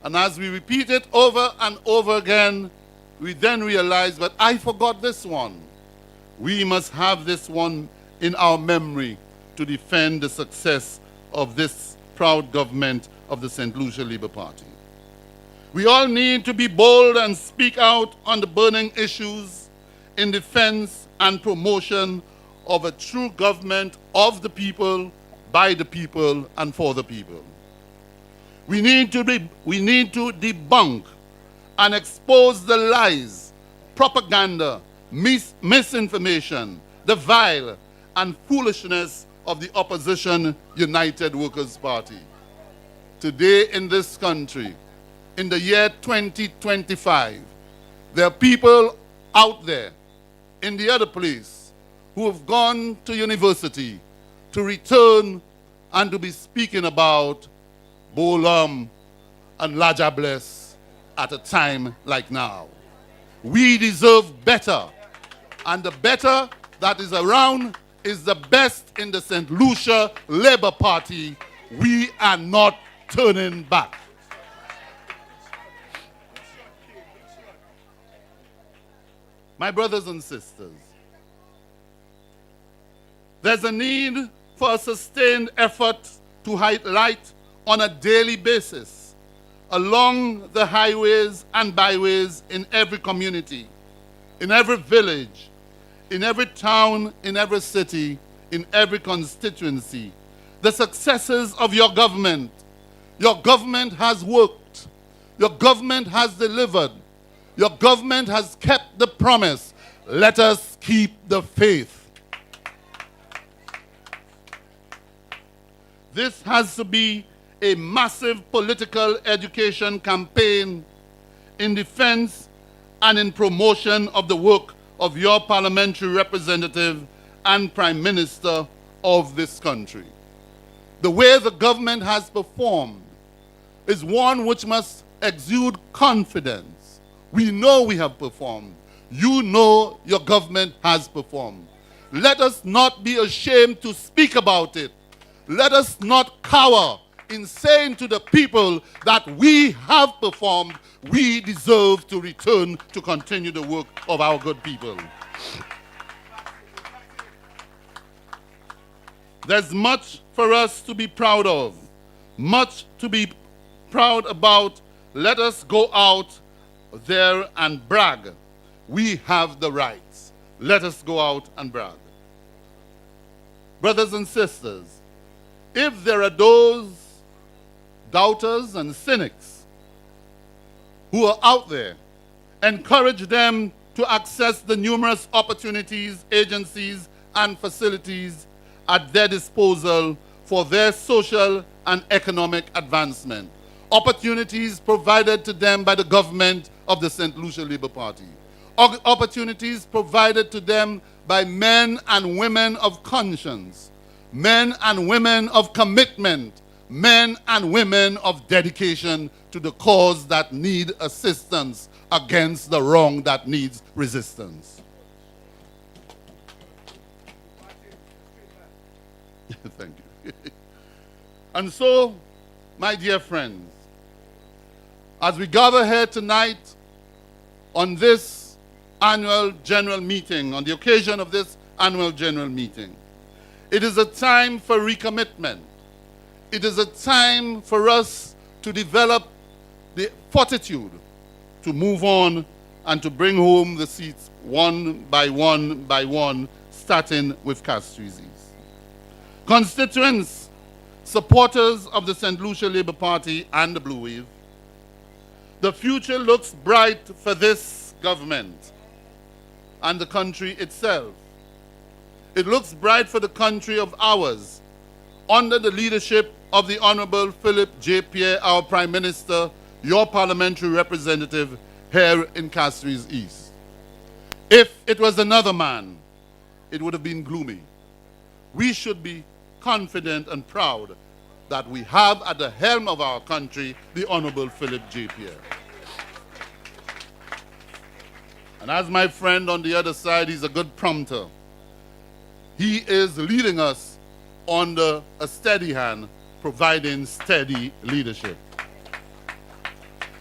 And as we repeat it over and over again, we then realize, but I forgot this one. We must have this one in our memory to defend the success of this proud government of the St. Lucia Labour Party. We all need to be bold and speak out on the burning issues in defense and promotion of a true government of the people, by the people, and for the people. We need to debunk and expose the lies, propaganda, misinformation, the vile and foolishness of the opposition United Workers' Party. Today in this country, in the year 2025, there are people out there in the other place who have gone to university to return and to be speaking about Bolam and Laja Bless at a time like now. We deserve better, and the better that is around is the best in the St. Lucia Labour Party. We are not turning back. My brothers and sisters, there's a need for a sustained effort to highlight on a daily basis along the highways and byways in every community, in every village, in every town, in every city, in every constituency, the successes of your government. Your government has worked. Your government has delivered. Your government has kept the promise. Let us keep the faith. This has to be a massive political education campaign in defense and in promotion of the work of your parliamentary representative and Prime Minister of this country. The way the government has performed is one which must exude confidence. We know we have performed. You know your government has performed. Let us not be ashamed to speak about it. Let us not cower in saying to the people that we have performed. We deserve to return to continue the work of our good people. There's much for us to be proud of, much to be proud about. Let us go out there and brag. We have the rights. Let us go out and brag. Brothers and sisters, if there are those doubters and cynics who are out there, encourage them to access the numerous opportunities, agencies, and facilities at their disposal for their social and economic advancement. Opportunities provided to them by the government of the St. Lucia Labour Party. Opportunities provided to them by men and women of conscience, men and women of commitment, men and women of dedication to the cause that need assistance against the wrong that needs resistance. Thank you. And so, my dear friends, as we gather here tonight on this annual general meeting, on the occasion of this annual general meeting, it is a time for recommitment. It is a time for us to develop the fortitude to move on and to bring home the seats one by one, starting with Castries. Constituents, supporters of the St. Lucia Labour Party and the Blue Wave, the future looks bright for this government and the country itself. It looks bright for the country of ours, under the leadership of the Honorable Philip J. Pierre, our Prime Minister, your parliamentary representative here in Castries East. If it was another man, it would have been gloomy. We should be confident and proud that we have at the helm of our country the Honorable Philip J. Pierre. And as my friend on the other side, he's a good prompter. He is leading us under a steady hand, providing steady leadership.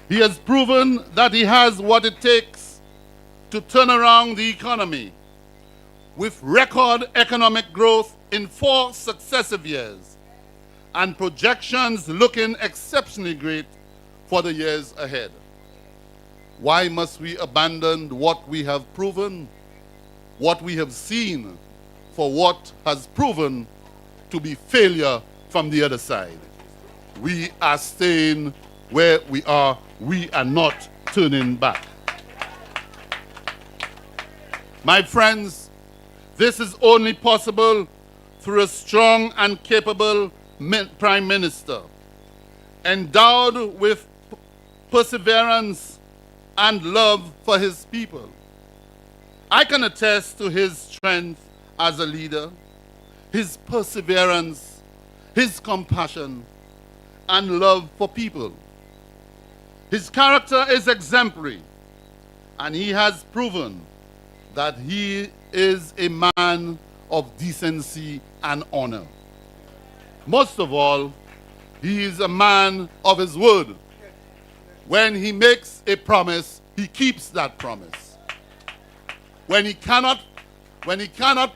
He has proven that he has what it takes to turn around the economy with record economic growth in 4 successive years and projections looking exceptionally great for the years ahead. Why must we abandon what we have proven, what we have seen, for what has proven to be failure from the other side? We are staying where we are. We are not turning back. My friends, this is only possible through a strong and capable Prime Minister, endowed with perseverance and love for his people. I can attest to his strength as a leader, his perseverance, his compassion, and love for people. His character is exemplary, and he has proven that he is a man of decency and honor. Most of all, he is a man of his word. When he makes a promise, he keeps that promise. When he cannot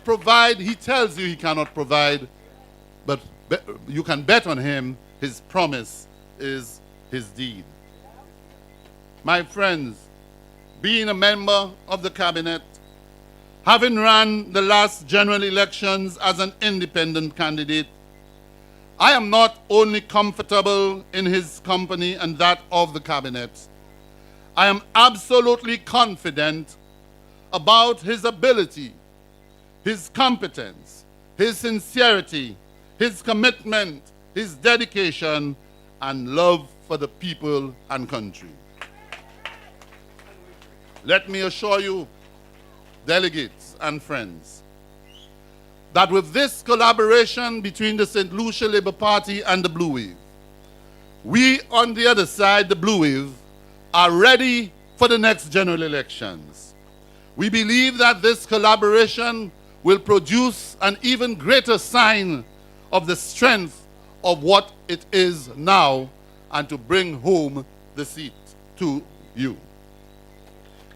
provide, he tells you he cannot provide, but you can bet on him. His promise is his deed. My friends, being a member of the cabinet, having run the last general elections as an independent candidate, I am not only comfortable in his company and that of the cabinet, I am absolutely confident about his ability, his competence, his sincerity, his commitment, his dedication and love for the people and country. Let me assure you, delegates and friends, that with this collaboration between the St. Lucia Labour Party and the Blue Wave, we on the other side, the Blue Wave, are ready for the next general elections. We believe that this collaboration will produce an even greater sign of the strength of what it is now and to bring home the seat to you.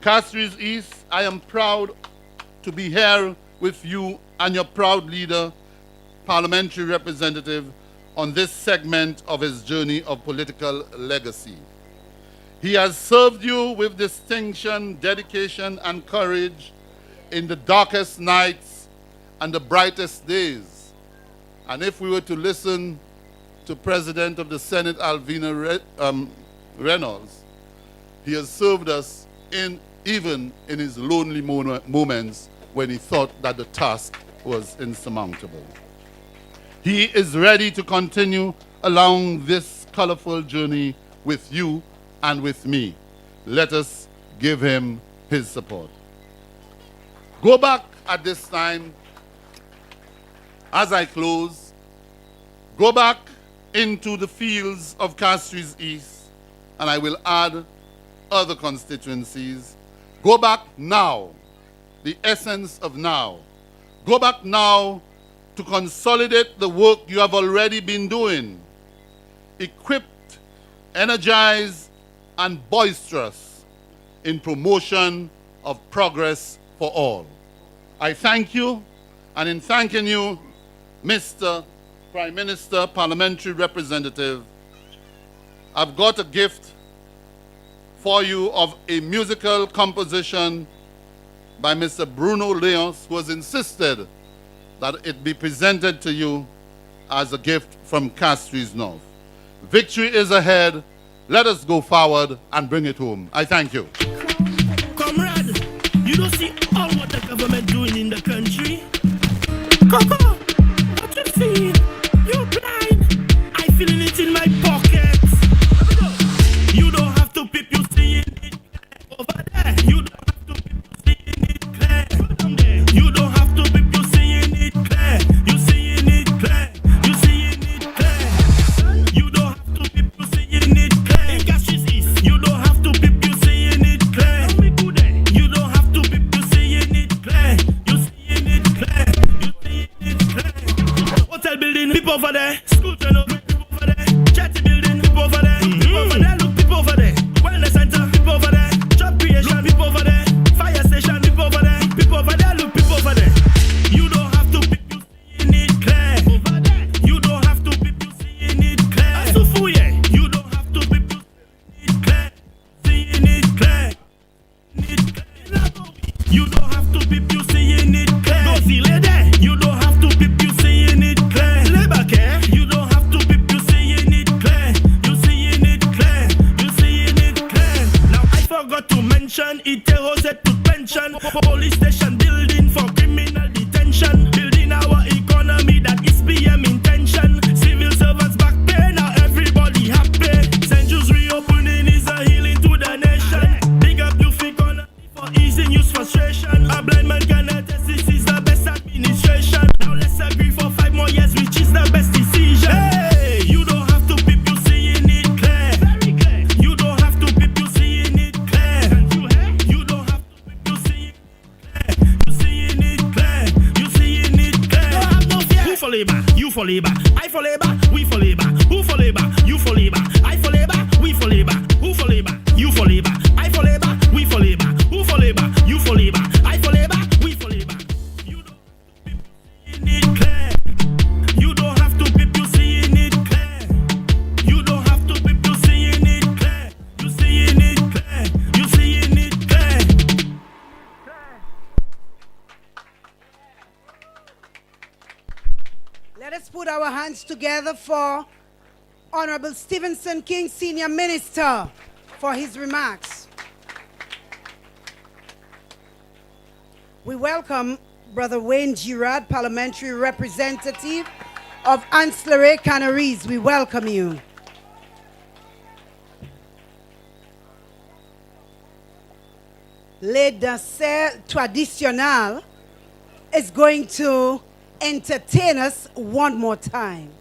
Castries East, I am proud to be here with you and your proud leader, parliamentary representative, on this segment of his journey of political legacy. He has served you with distinction, dedication, and courage in the darkest nights and the brightest days. And if we were to listen to President of the Senate, Alvina Reynolds, he has served us even in his lonely moments when he thought that the task was insurmountable. He is ready to continue along this colorful journey with you and with me. Let us give him his support. Go back at this time, as I close, go back into the fields of Castries East, and I will add other constituencies. Go back now, the essence of now. Go back now to consolidate the work you have already been doing, equipped, energized, and boisterous in promotion of progress for all. I thank you, and in thanking you, Mr. Prime Minister, Parliamentary Representative, I've got a gift for you of a musical composition by Mr. Bruno Leons, who has insisted that it be presented to you as a gift from Castries North. Victory is ahead. Let us go forward and bring it home. I thank you. Comrade, you don't see all what the government doing in the country? Coco, what you see? You blind. I feeling it in my pockets. You don't have to peep, you seeing it over there. You don't have to peep, you seeing it clear. You don't have to peep, you seeing it clear. You seeing it clear. You seeing it clear. You don't have to peep, you seeing it clear. In Castries East, you don't have to peep, you seeing it clear. You don't have to peep, you seeing it clear. You seeing it clear. You seeing it clear. Hotel building, people over there. School turn up, people over there. Chatty building, people over there. People over there, look, people over there. Wellness center, people over there. Job creation, people over there. Fire station, people over there. People over there, look, people over there. You don't have to peep, you seeing it clear. Over there. You don't have to peep, you seeing it clear. Asufuye, you don't have to peep, you seeing it clear. Seeing it clear. You don't have to peep, you seeing it clear. Go see lady, you don't have to peep, you seeing it clear. Labor care, you don't have to peep, you seeing it clear. You seeing it clear. You seeing it clear. Now I forgot to mention Itero set to pension. Police station building for criminal detention. Building our economy, that is PM intention. Civil servants back pay, now everybody happy. St. Jude's reopening is a healing to the nation. Big up you economy for easing youth frustration. A blind man can attest this is the best administration. Now let's agree for 5 more years, which is the best decision. Hey, you don't have to peep, you seeing it clear. Very clear. You don't have to peep, you seeing it clear. You don't have to peep, you seeing it clear. You seeing it clear. You seeing it clear. Don't have no fear. Who for labor? You for labor. I for labor. We for labor. Who for labor? You for labor. I for labor. We for labor. Who for labor? You for labor. I for labor. We for labor. Who for labor? You for labor. I for labor. We for labor. You don't have to peep, you seeing it clear. You don't have to peep, you seeing it clear. You don't have to peep, you seeing it clear. You seeing it clear. You seeing it clear. Let us put our hands together for Honorable Stevenson King, Senior Minister, for his remarks. We welcome Brother Wayne Girard, Parliamentary Representative, of Ancillary Canaries, we welcome you. Les danseurs traditionnels is going to entertain us one more time.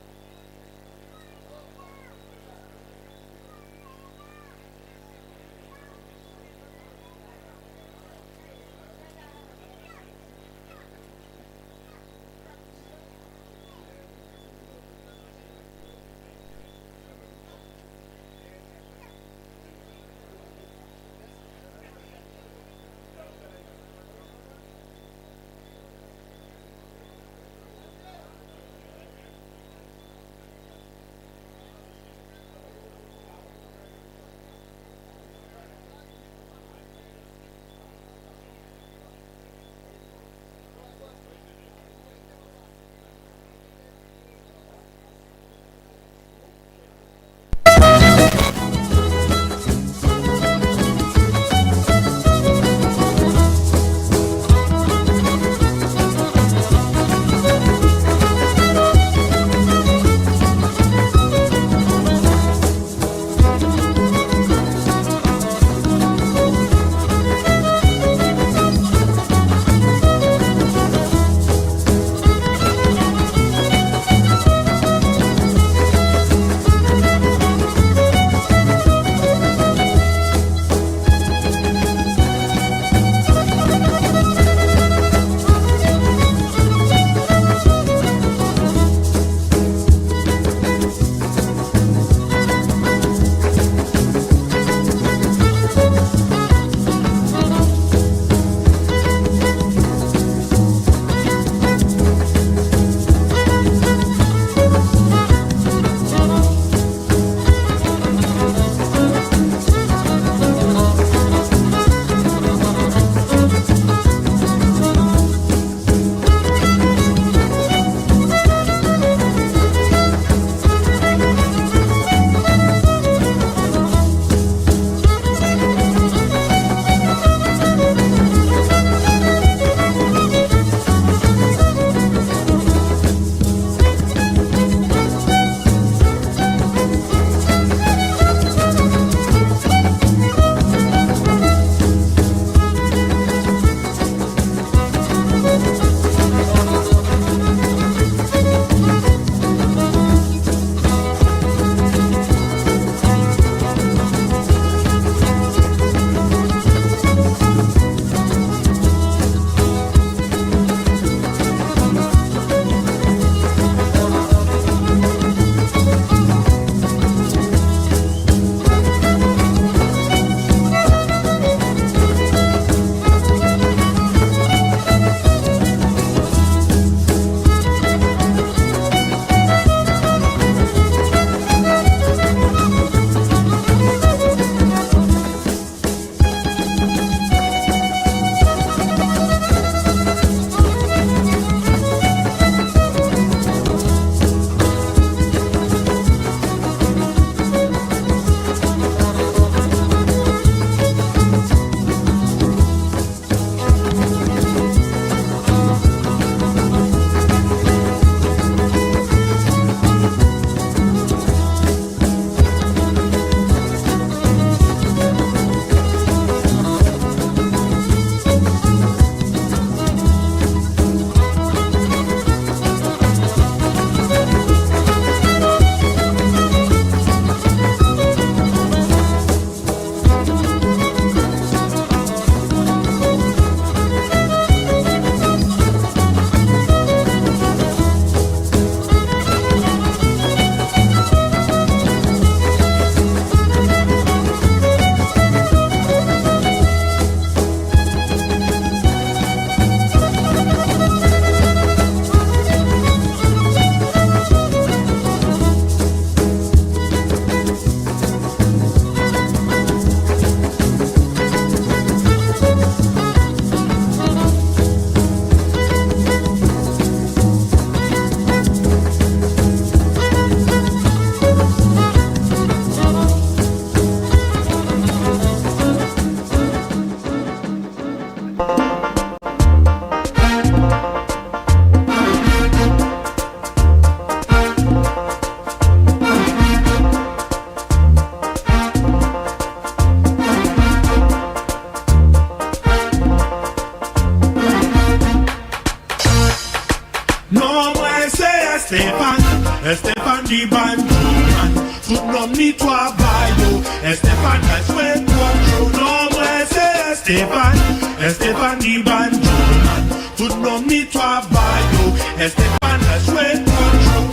Estefan di banjo man, tout nom ni toi bayo. Estefan a joué control, non moi c'est Estefan di banjo man, tout nom ni toi bayo. Estefan a joué control.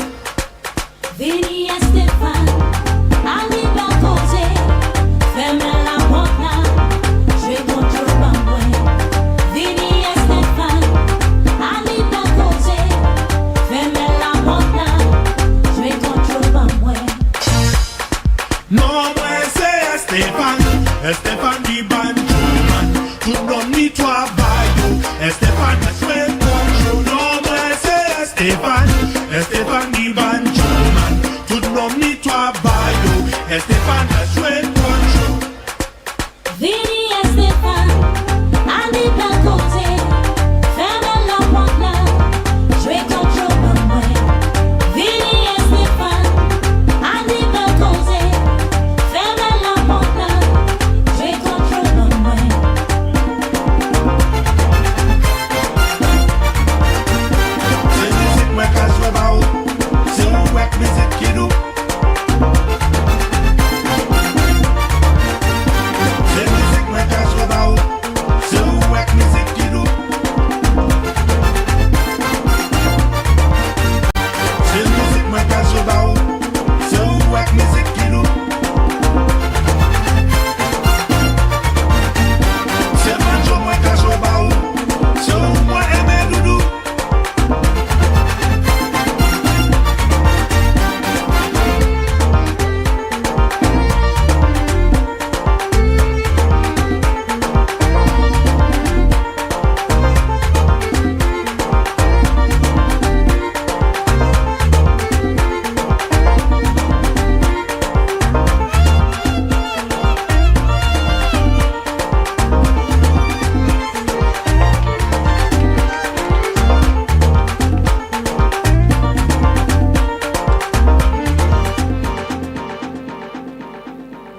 Vini Estefan, Ali Bakoze, fais-moi la montagne, je vais contrôler ma main. Vini Estefan, Ali Bakoze, fais-moi la montagne, je vais contrôler ma main. Non, moi c'est Estefan di banjo man, tout nom ni toi bayo. Estefan a joué control, non moi c'est Estefan di banjo man, tout nom ni toi bayo. Estefan a joué control. Vini Estefan, Ali Bakoze, fais-moi la montagne, je vais contrôler ma main. Vini Estefan, Ali Bakoze, fais-moi la montagne, je vais contrôler ma main. C'est musique moi qu'à jouer bao, c'est où wek musique qui nous. C'est musique moi qu'à jouer bao, c'est où wek musique qui nous. C'est musique moi qu'à jouer bao, c'est où wek musique qui nous. C'est banjo moi qu'à jouer bao, c'est où moi aimer doudou.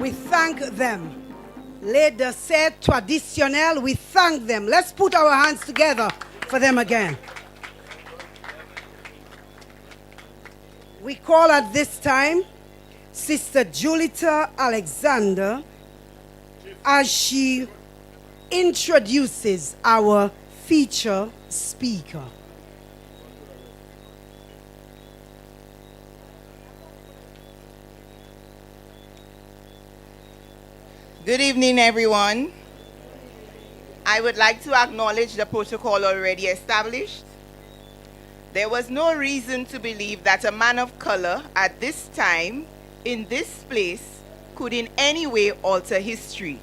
We thank them. Les desserts traditionnels, we thank them. Let's put our hands together for them again. We call at this time Sister Julita Alexander as she introduces our feature speaker. Good evening, everyone. I would like to acknowledge the protocol already established. There was no reason to believe that a man of color at this time, in this place, could in any way alter history.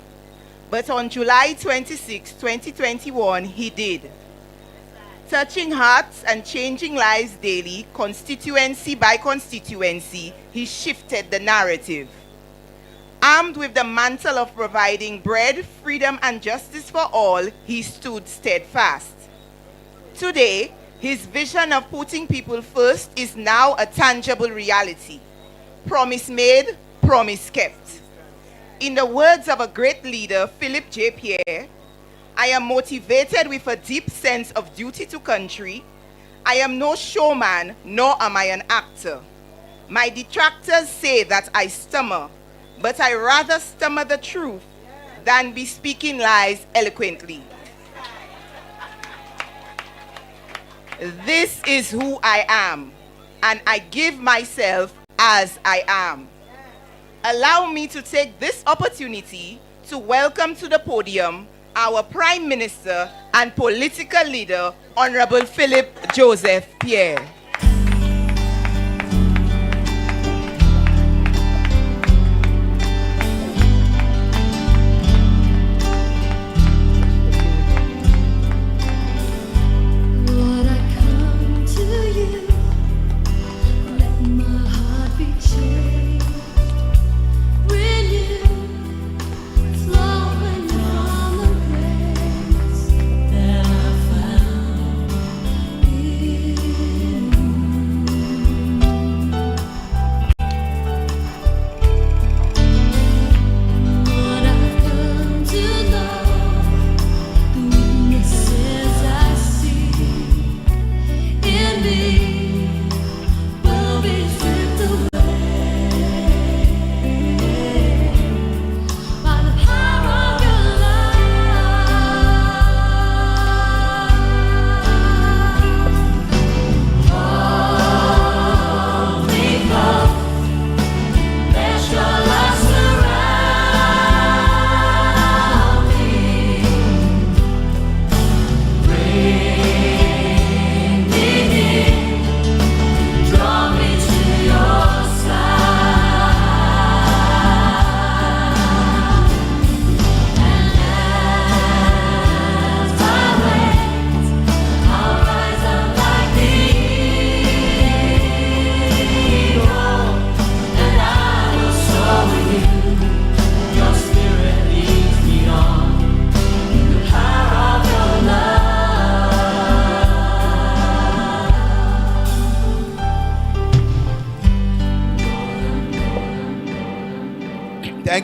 But on July 26, 2021, he did. Touching hearts and changing lives daily, constituency by constituency, he shifted the narrative. Armed with the mantle of providing bread, freedom, and justice for all, he stood steadfast. Today, his vision of putting people first is now a tangible reality. Promise made, promise kept. In the words of a great leader, Philip J. Pierre, I am motivated with a deep sense of duty to country. I am no showman, nor am I an actor. My detractors say that I stammer, but I rather stammer the truth than be speaking lies eloquently. This is who I am, and I give myself as I am. Allow me to take this opportunity to welcome to the podium our Prime Minister and political leader, Honorable Philip Joseph Pierre.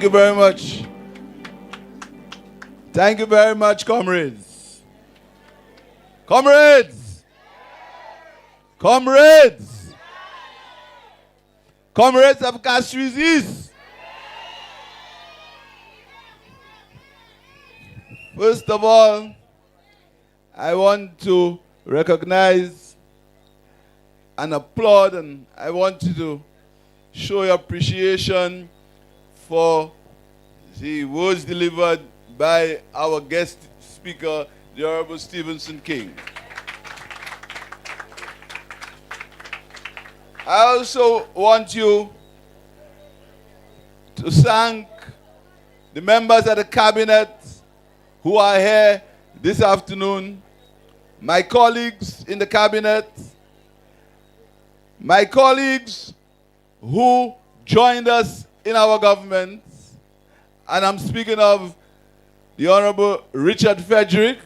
Thank you very much. Thank you very much, comrades. Comrades! Comrades! Comrades of Castries East! First of all, I want to recognize and applaud, and I want you to show your appreciation for the words delivered by our guest speaker, the Honorable Stevenson King. I also want you to thank the members of the cabinet who are here this afternoon, my colleagues in the cabinet, my colleagues who joined us in our government, and I'm speaking of the Honorable Richard Frederick,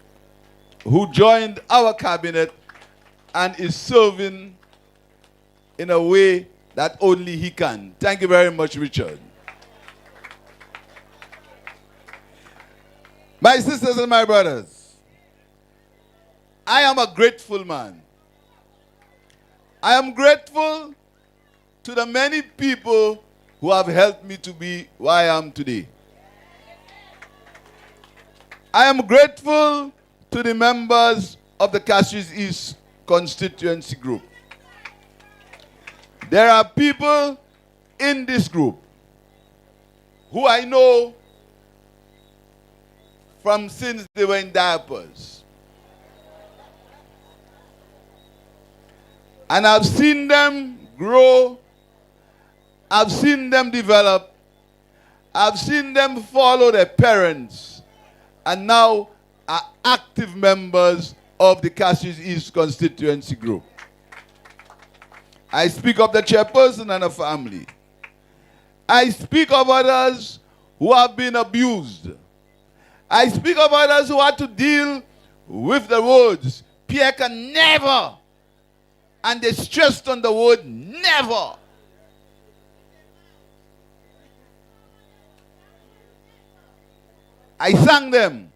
who joined our cabinet and is serving in a way that only he can. Thank you very much, Richard. My sisters and my brothers, I am a grateful man. I am grateful to the many people who have helped me to be where I am today. I am grateful to the members of the Castries East constituency group. There are people in this group who I know from since they were in diapers. And I've seen them grow. I've seen them develop. I've seen them follow their parents and now are active members of the Castries East constituency group. I speak of the chairperson and the family. I speak of others who have been abused. I speak of others who had to deal with the words, Pierre can never, and they stressed on the word never. I thank them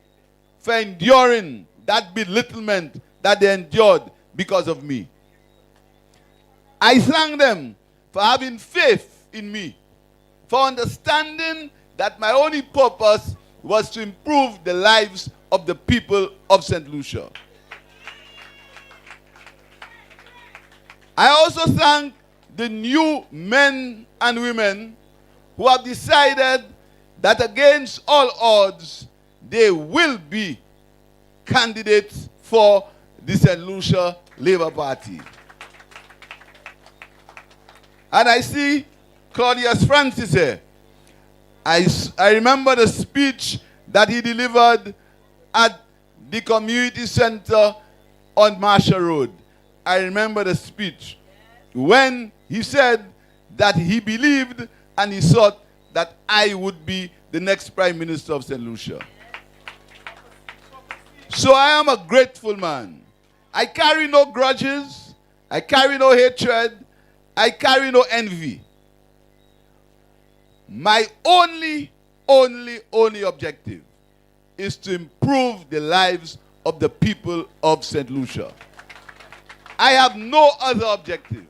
for enduring that belittlement that they endured because of me. I thank them for having faith in me, for understanding that my only purpose was to improve the lives of the people of St. Lucia. I also thank the new men and women who have decided that against all odds, they will be candidates for the St. Lucia Labour Party. And I see Claudius Francis here. I remember the speech that he delivered at the community center on Marshall Road. I remember the speech when he said that he believed and he thought that I would be the next Prime Minister of St. Lucia. So I am a grateful man. I carry no grudges. I carry no hatred. I carry no envy. My only objective is to improve the lives of the people of St. Lucia. I have no other objective.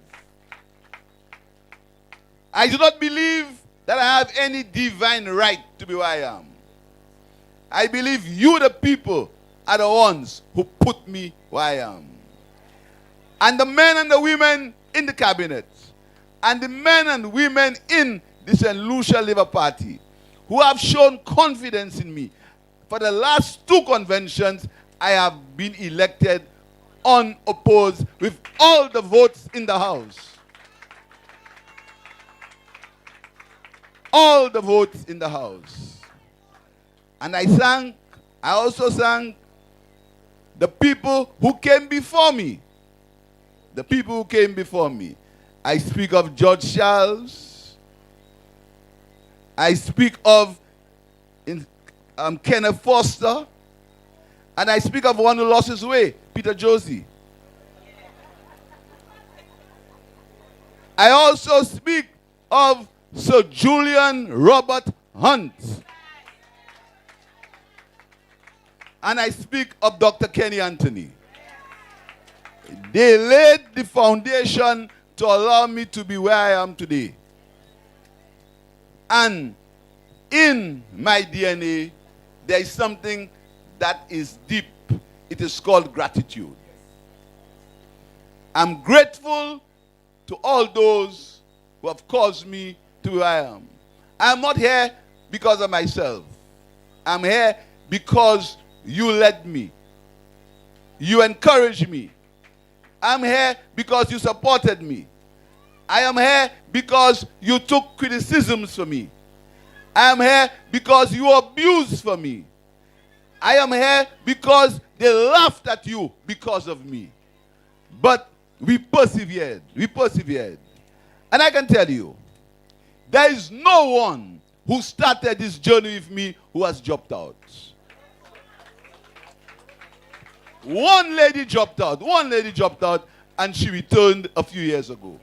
I do not believe that I have any divine right to be where I am. I believe you, the people, are the ones who put me where I am. And the men and the women in the cabinet, and the men and women in the St. Lucia Labour Party, who have shown confidence in me. For the last 2 conventions, I have been elected unopposed with all the votes in the House. All the votes in the House. And I also thank the people who came before me. The people who came before me. I speak of George Charles. I speak of Kenneth Foster. And I speak of one who lost his way, Peter Josie. I also speak of Sir Julian Robert Hunt. And I speak of Dr. Kenny Anthony. They laid the foundation to allow me to be where I am today. And in my DNA, there is something that is deep. It is called gratitude. I'm grateful to all those who have caused me to where I am. I'm not here because of myself. I'm here because you led me. You encouraged me. I'm here because you supported me. I am here because you took criticisms for me. I am here because you abused for me. I am here because they laughed at you because of me. But we persevered. We persevered. And I can tell you, there is no one who started this journey with me who has dropped out. One lady dropped out. One lady dropped out, and she returned a few years ago.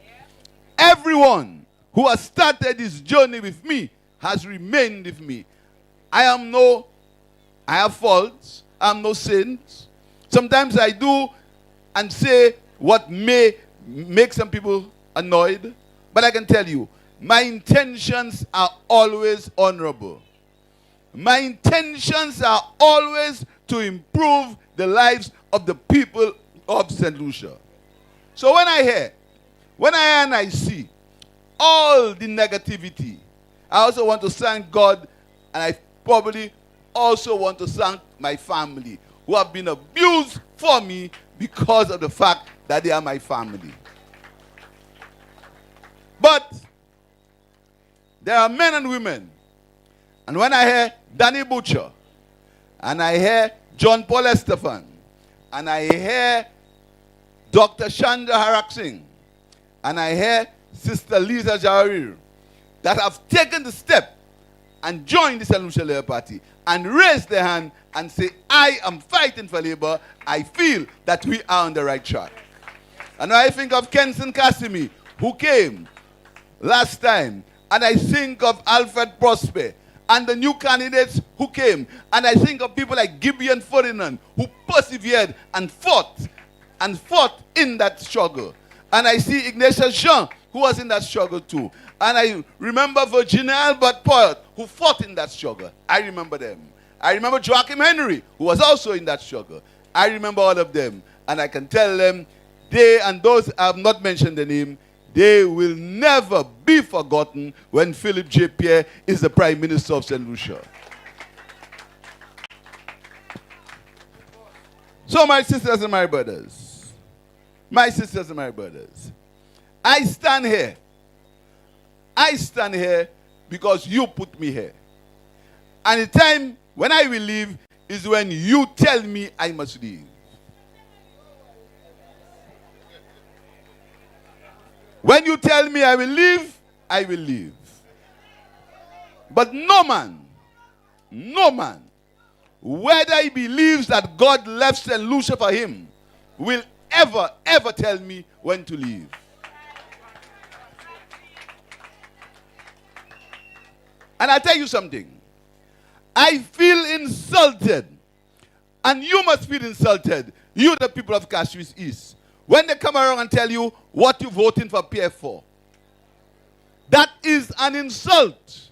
Everyone who has started this journey with me has remained with me. I have faults. I am no saint. Sometimes I do and say what may make some people annoyed. But I can tell you, my intentions are always honorable. My intentions are always to improve the lives of the people of St. Lucia. So when I hear and I see all the negativity, I also want to thank God, and I probably also want to thank my family who have been abused for me because of the fact that they are my family. But there are men and women, and when I hear Danny Butcher, and I hear John Paul Estefan, and I hear Dr. Chandra Harak Singh, and I hear Sister Lisa Jarir, that have taken the step and joined the St. Lucia Labour Party and raised their hand and say, I am fighting for Labour, I feel that we are on the right track. And I think of Kenson Cassimi, who came last time, and I think of Alfred Prosper, and the new candidates who came, and I think of people like Gibeon Ferdinand, who persevered and fought in that struggle. And I see Ignatius Jean, who was in that struggle too. And I remember Virginia Albert Poyet, who fought in that struggle. I remember them. I remember Joachim Henry, who was also in that struggle. I remember all of them. And I can tell them, they and those I have not mentioned the name, they will never be forgotten when Philip J. Pierre is the Prime Minister of St. Lucia. So my sisters and my brothers, I stand here because you put me here. And the time when I will leave is when you tell me I must leave. When you tell me I will leave, I will leave. But no man, whether he believes that God left St. Lucia for him, will ever tell me when to leave. And I'll tell you something. I feel insulted. And you must feel insulted. You, the people of Castries East. When they come around and tell you what you're voting for PF for. That is an insult,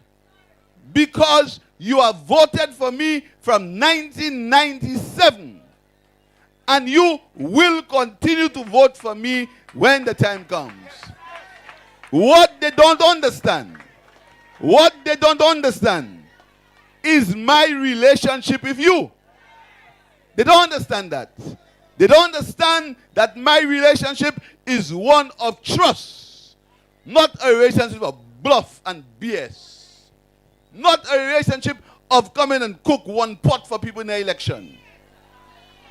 because you have voted for me from 1997, and you will continue to vote for me when the time comes. What they don't understand is my relationship with you. They don't understand that. They don't understand that my relationship is one of trust, not a relationship of bluff and BS. Not a relationship of come in and cook one pot for people in the election.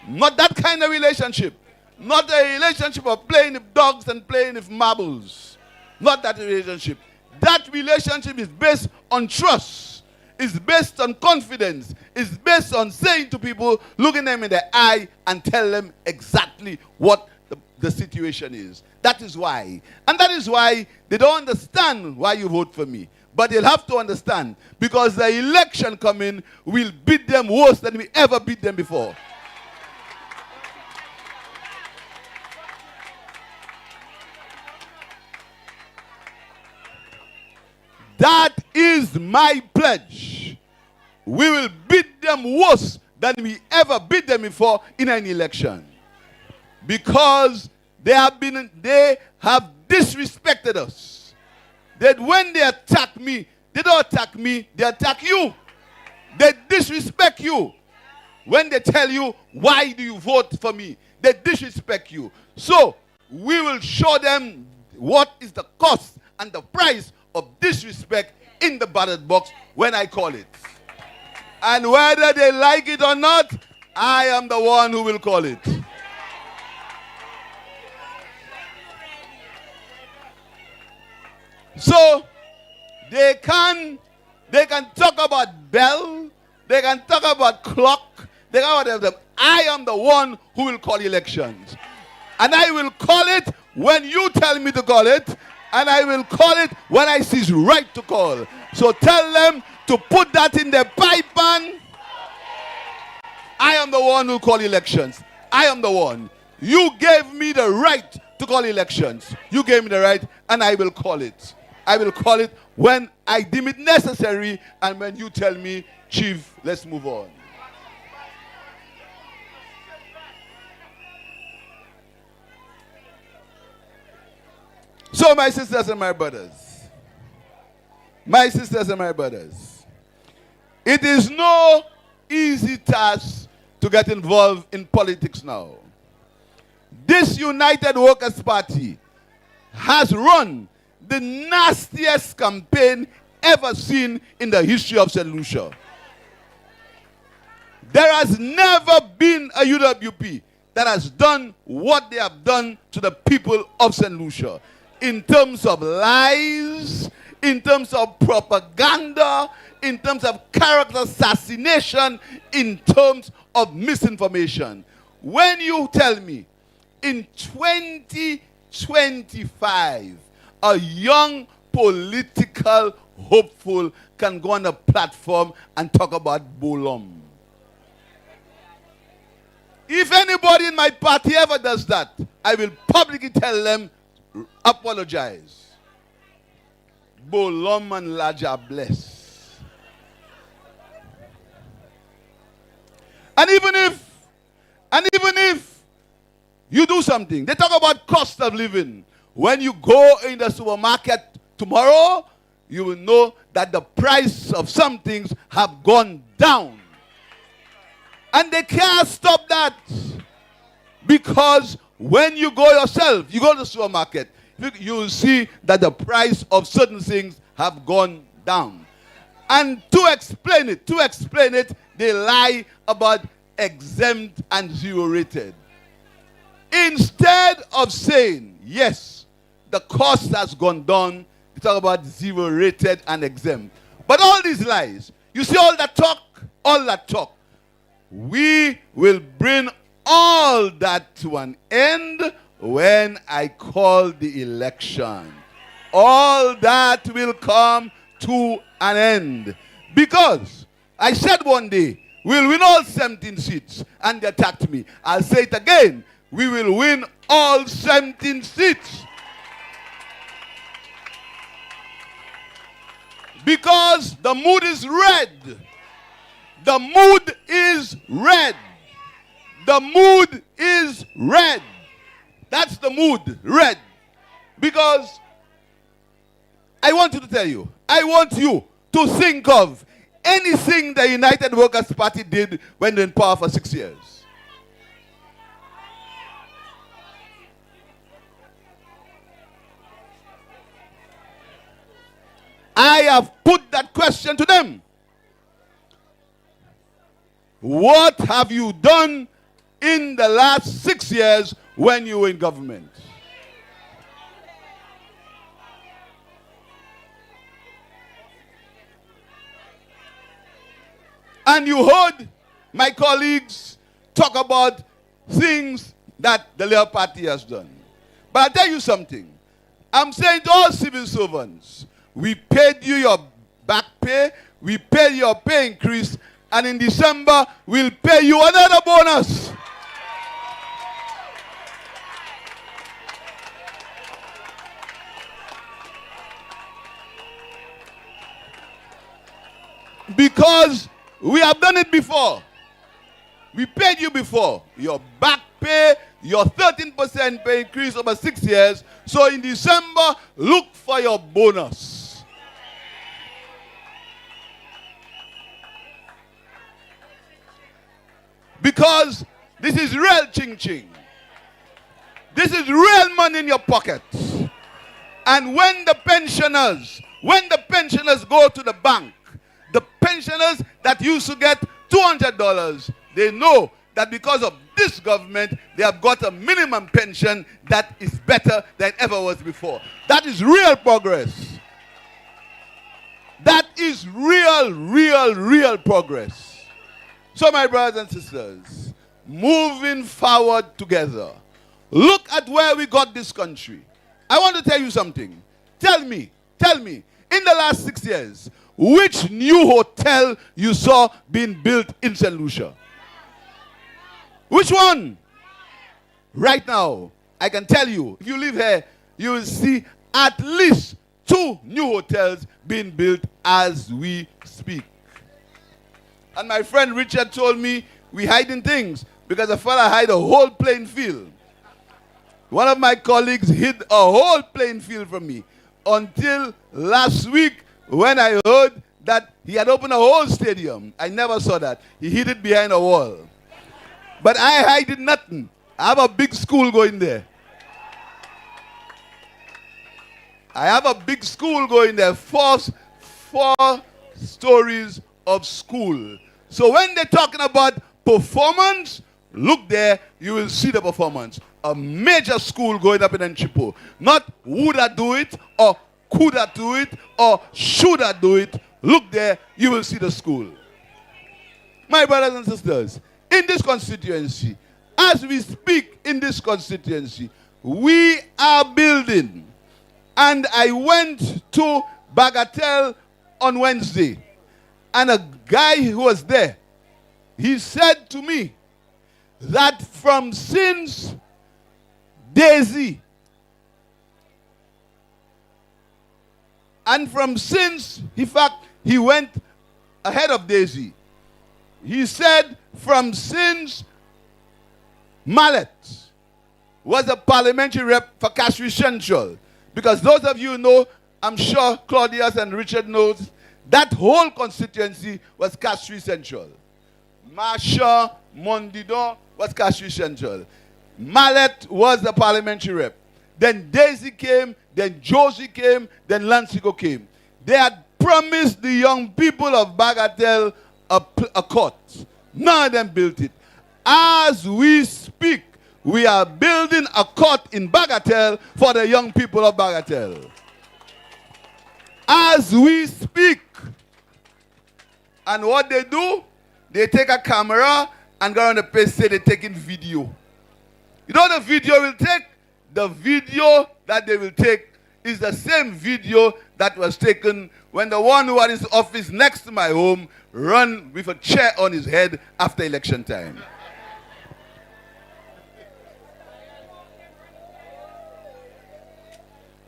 Not that kind of relationship. Not a relationship of playing with dogs and playing with marbles. Not that relationship. That relationship is based on trust. It's based on confidence. It's based on saying to people, looking them in the eye and tell them exactly what the situation is. That is why. And that is why they don't understand why you vote for me. But they'll have to understand, because the election coming will beat them worse than we ever beat them before. That is my pledge. We will beat them worse than we ever beat them before in an election. Because they have disrespected us. That when they attack me, they don't attack me, they attack you. They disrespect you. When they tell you, why do you vote for me? They disrespect you. So, we will show them what is the cost and the price of disrespect in the ballot box when I call it. And whether they like it or not, I am the one who will call it. So, they can talk about bell, they can talk about clock, they can talk about them. I am the one who will call elections. And I will call it when you tell me to call it, and I will call it when I see it's right to call. So tell them to put that in their pipe, and I am the one who call elections. I am the one. You gave me the right to call elections. You gave me the right, and I will call it. I will call it when I deem it necessary, and when you tell me, Chief, let's move on. So, my sisters and my brothers, it is no easy task to get involved in politics now. This United Workers' Party has run the nastiest campaign ever seen in the history of St. Lucia. There has never been a UWP that has done what they have done to the people of St. Lucia. In terms of lies, in terms of propaganda, in terms of character assassination, in terms of misinformation. When you tell me in 2025, a young political hopeful can go on a platform and talk about Bolom. If anybody in my party ever does that, I will publicly tell them, apologize. Bolom and Laja bless. And even if you do something, they talk about cost of living. When you go in the supermarket tomorrow, you will know that the price of some things have gone down. And they can't stop that. Because when you go yourself, you go to the supermarket, you will see that the price of certain things have gone down. And to explain it, they lie about exempt and zero rated. Instead of saying, yes, the cost has gone down, they talk about zero rated and exempt. But all these lies, you see all that talk, we will bring all that to an end when I call the election. All that will come to an end. Because I said one day, we'll win all 17 seats, and they attacked me. I'll say it again, we will win all 17 seats. Because the mood is red. The mood is red. The mood is red. That's the mood, red. Because I want you to tell you, I want you to think of anything the United Workers' Party did when they were in power for 6 years. I have put that question to them. What have you done in the last 6 years when you were in government? And you heard my colleagues talk about things that the Labour Party has done. But I'll tell you something. I'm saying to all civil servants, we paid you your back pay, we paid your pay increase, and in December, we'll pay you another bonus. Because we have done it before. We paid you before. Your back pay, your 13% pay increase over 6 years. So in December, look for your bonus. Because this is real ching-ching. This is real money in your pocket. And when the pensioners go to the bank, the pensioners that used to get $200, they know that because of this government, they have got a minimum pension that is better than ever was before. That is real progress. That is real progress. So my brothers and sisters, moving forward together, look at where we got this country. I want to tell you something. Tell me, in the last 6 years, which new hotel you saw being built in St. Lucia? Which one? Right now, I can tell you, if you live here, you will see at least 2 new hotels being built as we speak. And my friend Richard told me we hiding things because a fella hid a whole playing field. One of my colleagues hid a whole playing field from me until last week when I heard that he had opened a whole stadium. I never saw that. He hid it behind a wall. But I hid nothing. I have a big school going there. I have a big school going there. Four stories of school. So when they're talking about performance, look there, you will see the performance. A major school going up in Nchipo. Not would I do it, or could I do it, or should I do it. Look there, you will see the school. My brothers and sisters, in this constituency, as we speak in this constituency, we are building. And I went to Bagatelle on Wednesday. And a guy who was there, he said to me that from since Daisy and from since, in fact, he went ahead of Daisy. He said from since Mallet was a parliamentary rep for Castries Central. Because those of you who know, I'm sure Claudius and Richard knows, that whole constituency was Castries Central. Marsha Mondido was Castries Central. Mallet was the parliamentary rep. Then Daisy came, then Josie came, then Lancigo came. They had promised the young people of Bagatelle a court. None of them built it. As we speak, we are building a court in Bagatelle for the young people of Bagatelle. As we speak. And what they do, they take a camera and go on the place, say they're taking video. You know what the video will take? The video that they will take is the same video that was taken when the one who had his office next to my home ran with a chair on his head after election time.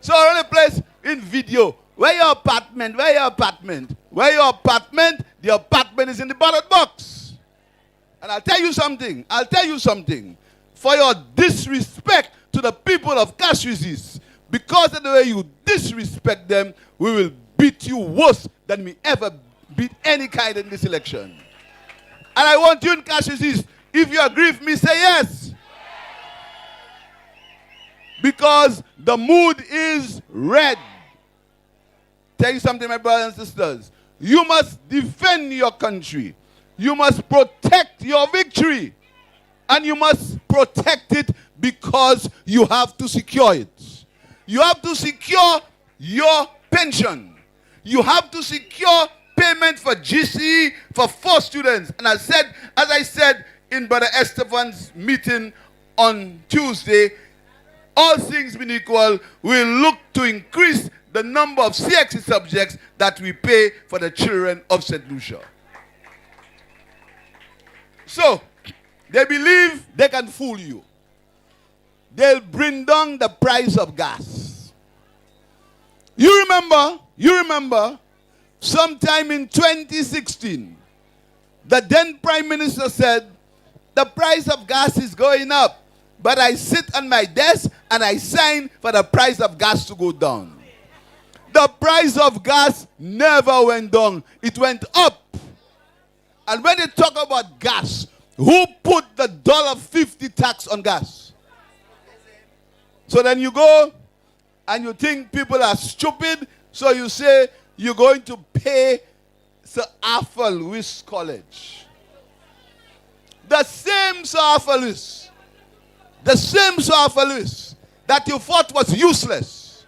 So I run a place in video Where your apartment? Where your apartment? Where your apartment? The apartment is in the ballot box. And I'll tell you something. I'll tell you something. For your disrespect to the people of Castries, because of the way you disrespect them, we will beat you worse than we ever beat any kind in this election. And I want you in Castries, if you agree with me, say yes. Because the mood is red. Tell you something, my brothers and sisters. You must defend your country. You must protect your victory. And you must protect it because you have to secure it. You have to secure your pension. You have to secure payment for GCE for 4 students. And as I said in Brother Estefan's meeting on Tuesday, all things being equal, we'll look to increase the number of CXC subjects that we pay for the children of St. Lucia. So, they believe they can fool you. They'll bring down the price of gas. You remember, sometime in 2016, the then Prime Minister said, the price of gas is going up, but I sit on my desk and I sign for the price of gas to go down. The price of gas never went down. It went up. And when they talk about gas, who put the $1.50 tax on gas? So then you go and you think people are stupid, so you say you're going to pay Sir Arthur Lewis College. The same Sir Arthur Lewis, that you thought was useless,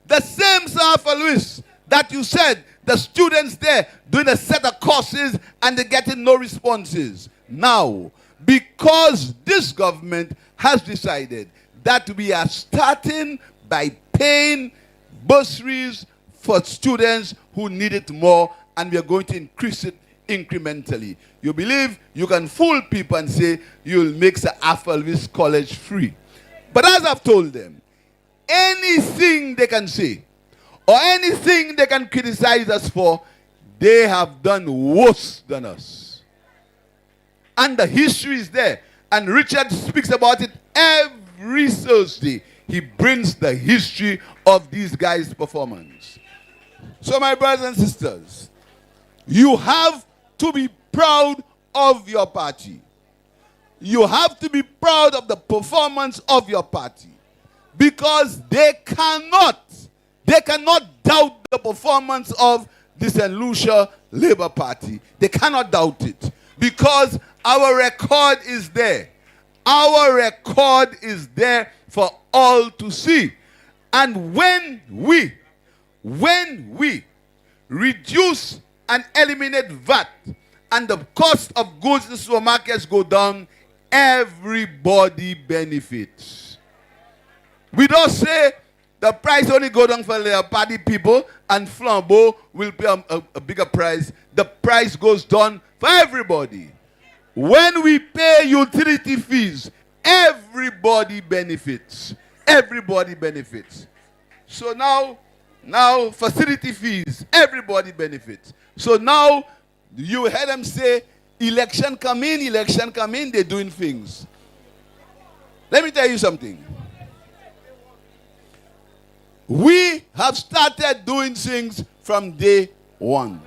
the same Sir Arthur Lewis that you said the students there doing a set of courses and they're getting no responses. Now, because this government has decided that we are starting by paying bursaries for students who need it more, and we are going to increase it incrementally. You believe you can fool people and say you'll make Sir Arthur Lewis College free. But as I've told them, anything they can say or anything they can criticize us for, they have done worse than us. And the history is there. And Richard speaks about it every Thursday. He brings the history of these guys' performance. So my brothers and sisters, you have to be proud of your party. You have to be proud of the performance of your party. Because they cannot doubt the performance of the St. Lucia Labour Party. They cannot doubt it. Because our record is there. Our record is there for all to see. And when we reduce and eliminate VAT and the cost of goods in the supermarkets go down, everybody benefits. We don't say the price only go down for the party people and Flambeau will pay a bigger price. The price goes down for everybody. When we pay utility fees, everybody benefits. Everybody benefits. So now facility fees, everybody benefits. So now you heard them say, election come in, they're doing things. Let me tell you something. We have started doing things from day one.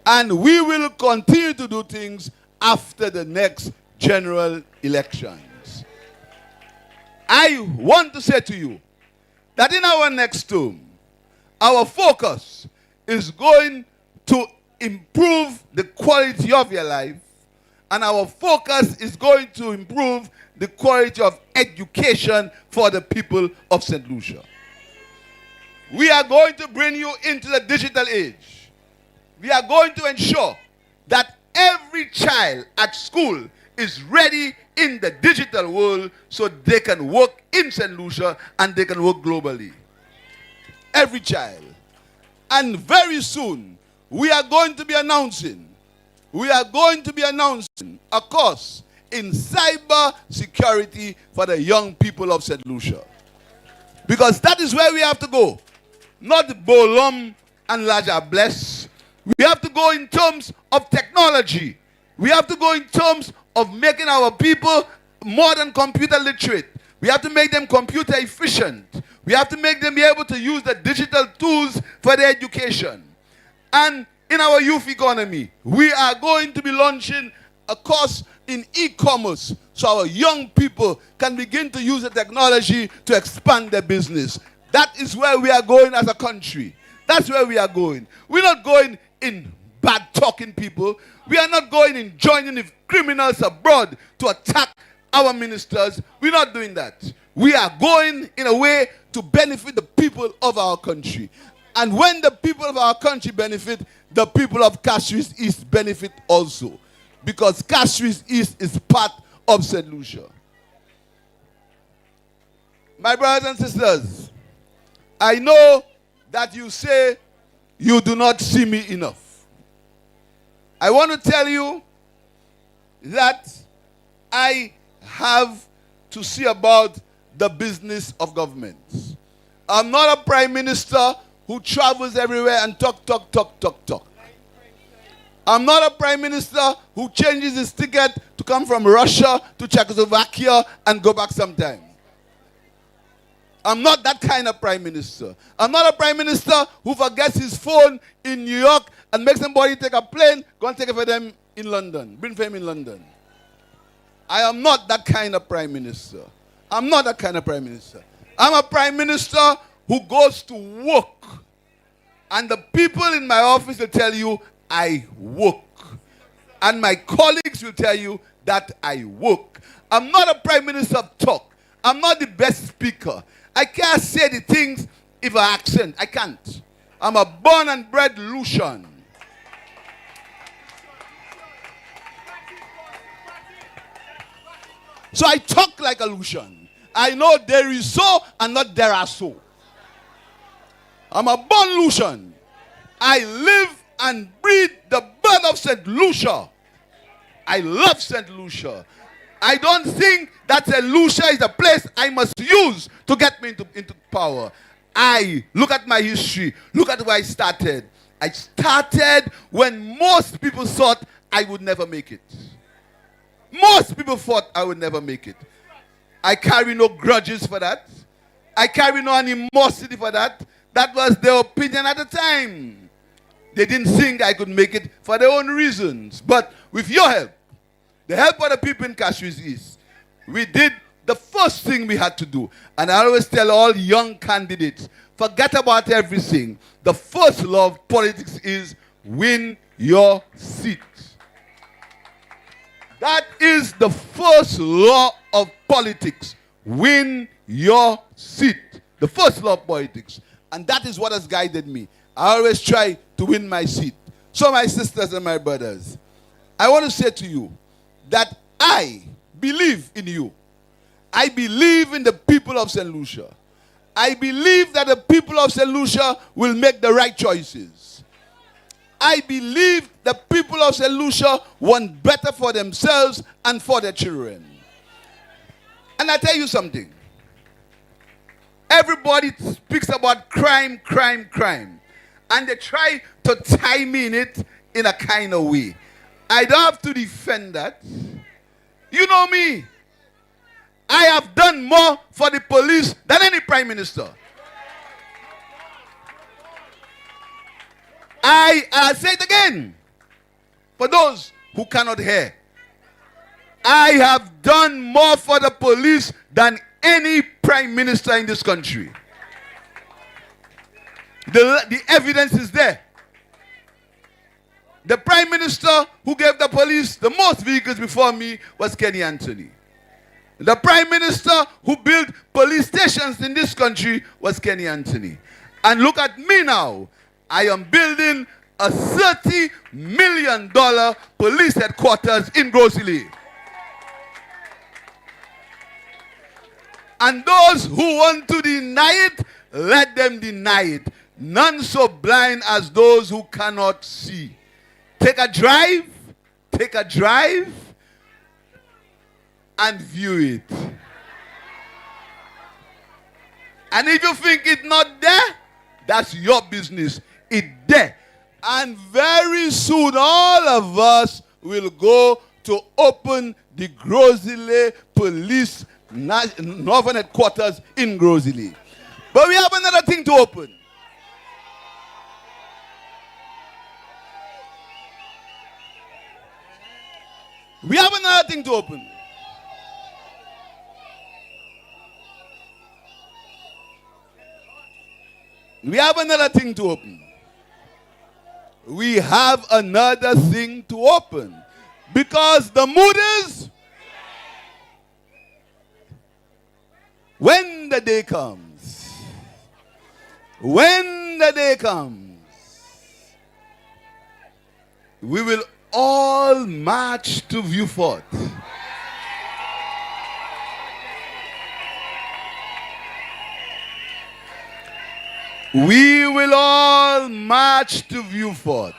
And we will continue to do things after the next general elections. I want to say to you that in our next term, our focus is going to improve the quality of your life, and our focus is going to improve the quality of education for the people of St. Lucia. We are going to bring you into the digital age. We are going to ensure that every child at school is ready in the digital world so they can work in St. Lucia and they can work globally. Every child. And very soon, we are going to be announcing a course in cyber security for the young people of St. Lucia. Because that is where we have to go. not Bolum and Laja Bless. We have to go in terms of technology. We have to go in terms of making our people more than computer literate. We have to make them computer efficient. We have to make them be able to use the digital tools for their education. And in our youth economy, we are going to be launching a course in e-commerce so our young people can begin to use the technology to expand their business. That is where we are going as a country. That's where we are going. We're not going in bad talking people. We are not going in joining with criminals abroad to attack our ministers. We're not doing that. We are going in a way to benefit the people of our country. And when the people of our country benefit, the people of Castries East benefit also. Because Castries East is part of St. Lucia. My brothers and sisters, I know that you say you do not see me enough. I want to tell you that I have to see about the business of government. I'm not a prime minister who travels everywhere and talk. I'm not a prime minister who changes his ticket to come from Russia to Czechoslovakia and go back sometime. I'm not that kind of prime minister. I'm not a prime minister who forgets his phone in New York and makes somebody take a plane, go and take it for them in London, bring for him in London. I am not that kind of prime minister. I'm not that kind of prime minister. I'm a prime minister who goes to work. And the people in my office will tell you, I work. And my colleagues will tell you that I work. I'm not a prime minister of talk. I'm not the best speaker. I can't say the things if I accent. I can't. I'm a born and bred Lucian. So I talk like a Lucian. I know there is so and not there are so. I'm a born Lucian. I live and breathe the blood of St. Lucia. I love St. Lucia. I don't think that St. Lucia is a place I must use to get me into power. I look at my history. Look at where I started. I started when most people thought I would never make it. Most people thought I would never make it. I carry no grudges for that. I carry no animosity for that. That was their opinion at the time. They didn't think I could make it for their own reasons. But with your help, the help of the people in Castries East, we did the first thing we had to do. And I always tell all young candidates, forget about everything. The first law of politics is win your seat. That is the first law of politics. Win your seat. The first law of politics. And that is what has guided me. I always try to win my seat. So my sisters and my brothers, I want to say to you that I believe in you. I believe in the people of St. Lucia. I believe that the people of St. Lucia will make the right choices. I believe the people of St. Lucia want better for themselves and for their children. And I tell you something. Everybody speaks about crime. And they try to tie me in it in a kind of way. I don't have to defend that. You know me. I have done more for the police than any prime minister. I'll say it again. For those who cannot hear. I have done more for the police than any prime minister in this country. The evidence is there. The prime minister who gave the police the most vehicles before me was Kenny Anthony. The prime minister who built police stations in this country was Kenny Anthony. And look at me now. I am building a $30 million police headquarters in Grosley. And those who want to deny it, let them deny it. None so blind as those who cannot see. Take a drive and view it. And if you think it's not there, That's your business. It's there. And very soon, all of us will go to open the Grosile Police Northern Headquarters in Grosile. But we have another thing to open. We have another thing to open. We have another thing to open. We have another thing to open. Because the mood is, when the day comes, we will all march to Vieux-Fort. We will all march to Vieux-Fort.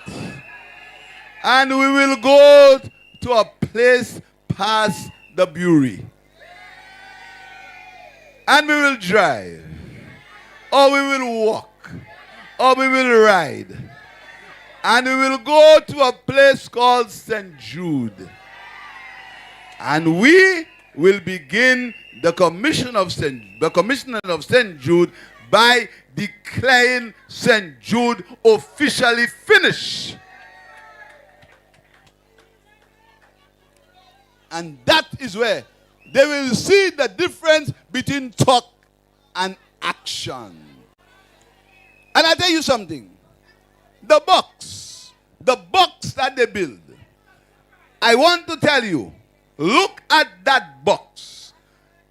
And we will go to a place past the brewery. And we will drive. Or we will walk. Or we will ride. And we will go to a place called St. Jude. And we will begin the commissioning of St. Jude by declaring St. Jude officially finished. And that is where they will see the difference between talk and action. And I tell you something. The box that they build, I want to tell you, look at that box.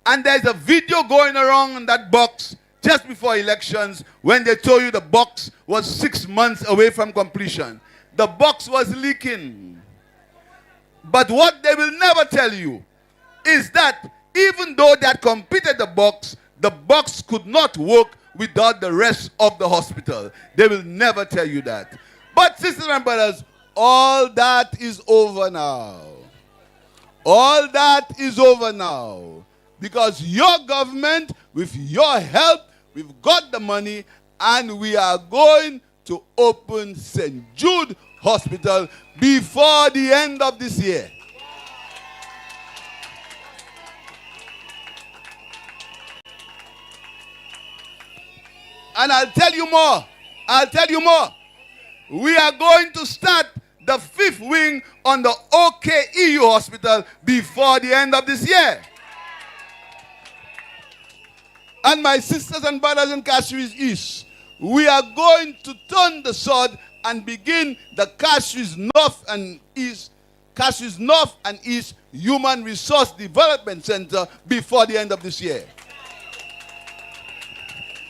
And there's a video going around in that box just before elections when they told you the box was 6 months away from completion. The box was leaking. But what they will never tell you is that even though they had completed the box could not work without the rest of the hospital. They will never tell you that. But sisters and brothers, all that is over now. All that is over now. Because your government, with your help, we've got the money, and we are going to open St. Jude Hospital before the end of this year. And I'll tell you more. We are going to start the 5th wing on the OKEU Hospital before the end of this year. And my sisters and brothers in Castries East, we are going to turn the sword and begin the Castries North and East Human Resource Development Center before the end of this year.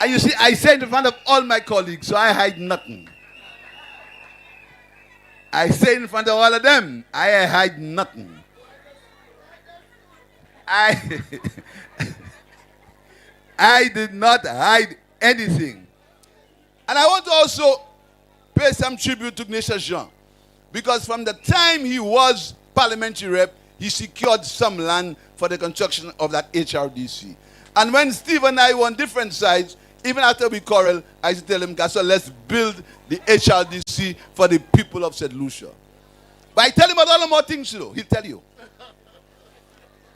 And you see, I say it in front of all my colleagues, so I hide nothing. I say in front of all of them, I hide nothing. I did not hide anything. And I want to also pay some tribute to Ignatius Jean. Because from the time he was parliamentary rep, he secured some land for the construction of that HRDC. And when Steve and I were on different sides, even after we quarreled, I used to tell him, so let's build the HRDC for the people of St. Lucia. But I tell him about all more things, he'll tell you.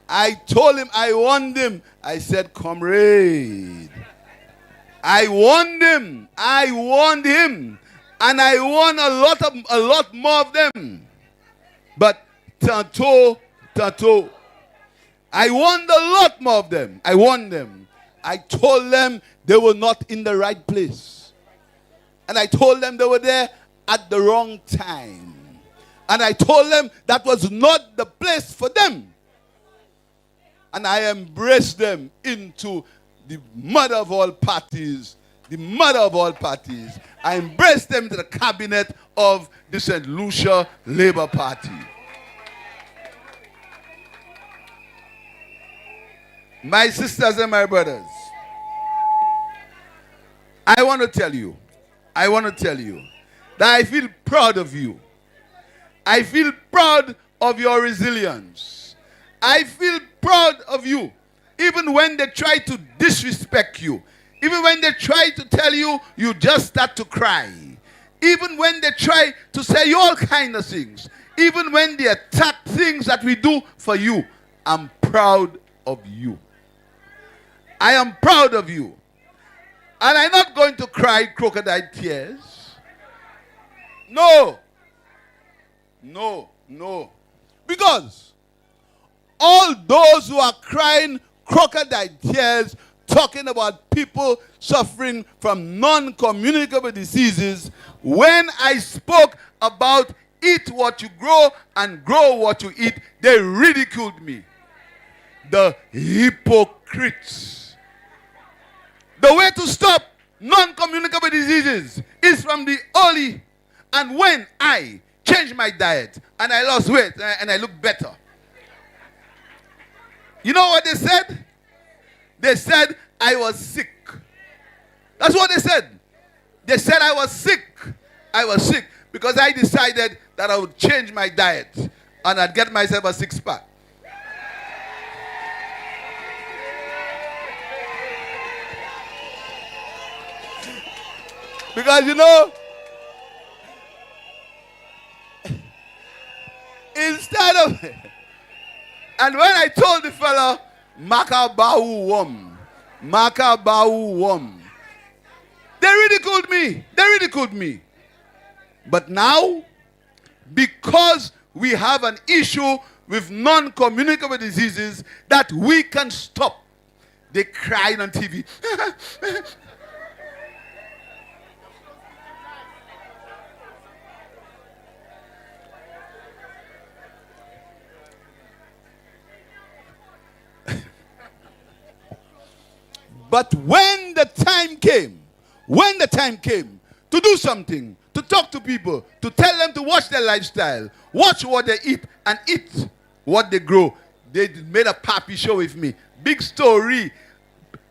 I told him, I warned him. I said, comrade, I warned him. And I warned a lot more of them. But Tanto, I warned a lot more of them. I warned them. I told them they were not in the right place. And I told them they were there at the wrong time. And I told them that was not the place for them. And I embraced them into the mother of all parties. The mother of all parties. I embraced them into the cabinet of the St. Lucia Labour Party. My sisters and my brothers, I want to tell you that I feel proud of you. I feel proud of your resilience. I feel proud of you. Even when they try to disrespect you, Even when they try to tell you, you just start to cry. Even when they try to say all kind of things. Even when they attack things that we do for you. I'm proud of you. I am proud of you. And I'm not going to cry crocodile tears. No. No, no. Because all those who are crying crocodile tears, talking about people suffering from non-communicable diseases, when I spoke about eat what you grow and grow what you eat, they ridiculed me. The hypocrites. The way to stop non-communicable diseases is from the early. And when I changed my diet and I lost weight and I look better, you know what they said? They said I was sick. That's what they said. They said I was sick. I was sick because I decided that I would change my diet and I'd get myself a six-pack. Because you know, instead of, and when I told the fellow, Makabau Wom, they ridiculed me. They ridiculed me. But now, because we have an issue with non-communicable diseases that we can stop, they cried on TV. But when the time came to do something, to talk to people, to tell them to watch their lifestyle, watch what they eat, and eat what they grow, they made a pappy show with me. Big story.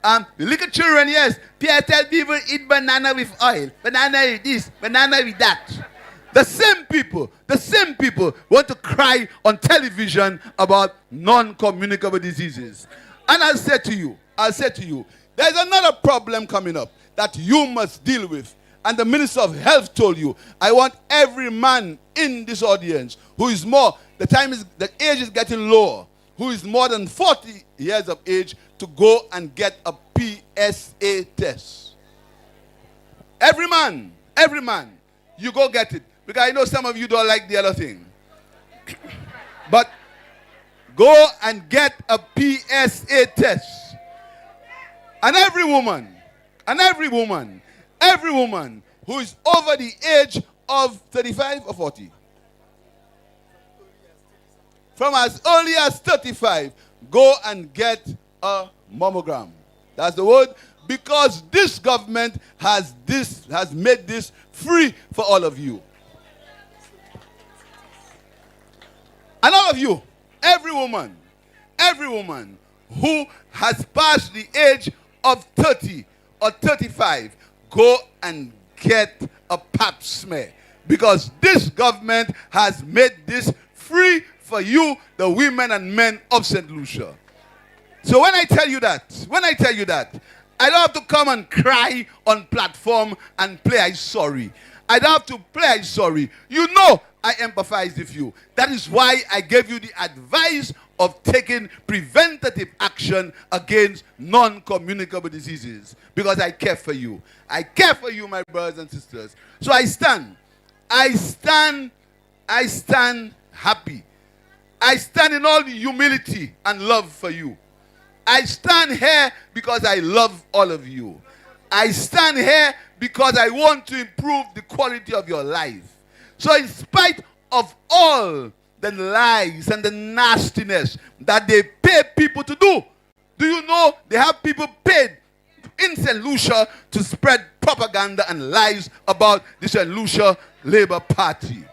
The little children, yes, Pierre tell people eat banana with oil, banana with this, banana with that. The same people want to cry on television about non-communicable diseases. And I'll say to you, there's another problem coming up that you must deal with. And the Minister of Health told you, I want every man in this audience who is more, the age is getting lower, who is more than 40 years of age to go and get a PSA test. Every man, you go get it. Because I know some of you don't like the other thing. But go and get a PSA test. And every woman who is over the age of 35 or 40, from as early as 35, go and get a mammogram. That's the word. Because this government has made this free for all of you. And all of you, every woman who has passed the age of 30 or 35, go and get a pap smear. Because this government has made this free for you, the women and men of St. Lucia. So when I tell you that, I don't have to come and cry on platform and play I sorry. I don't have to play I sorry. You know I empathize with you. That is why I gave you the advice of taking preventative action against non-communicable diseases. Because I care for you. I care for you, my brothers and sisters. So I stand happy. I stand in all the humility and love for you. I stand here because I love all of you. I stand here because I want to improve the quality of your life. So in spite of all the lies and the nastiness that they pay people to do you know they have people paid in St. Lucia to spread propaganda and lies about the St. Lucia Labour Party?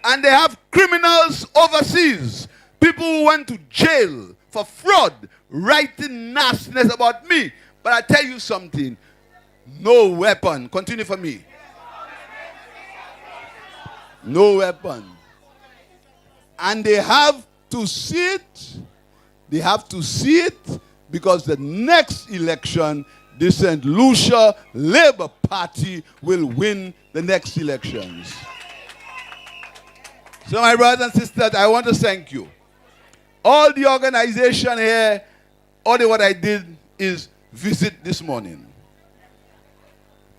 And they have criminals overseas, people who went to jail for fraud, writing nastiness about me. But I tell you something, no weapon, continue for me, no weapon. And they have to see it, because the next election, the St. Lucia Labour Party will win the next elections. So my brothers and sisters, I want to thank you. All the organization here, all what I did is visit this morning.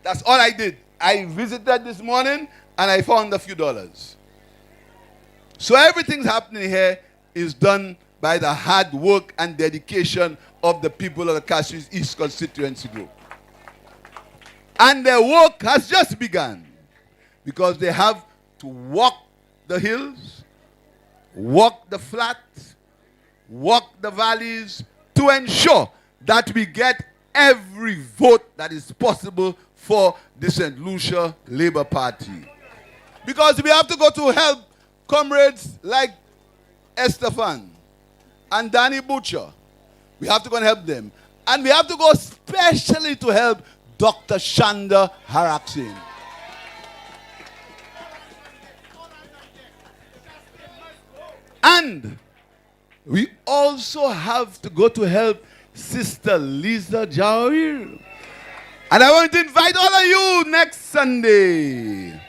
That's all I did. I visited this morning and I found a few dollars. So everything's happening here is done by the hard work and dedication of the people of the Castries East Constituency Group. And their work has just begun because they have to walk the hills, walk the flats, walk the valleys to ensure that we get every vote that is possible for the St. Lucia Labour Party. Because we have to go to help comrades like Estefan and Danny Butcher. We have to go and help them. And we have to go especially to help Dr. Shanda Haraksin. And we also have to go to help Sister Lisa Jawir. And I want to invite all of you next Sunday.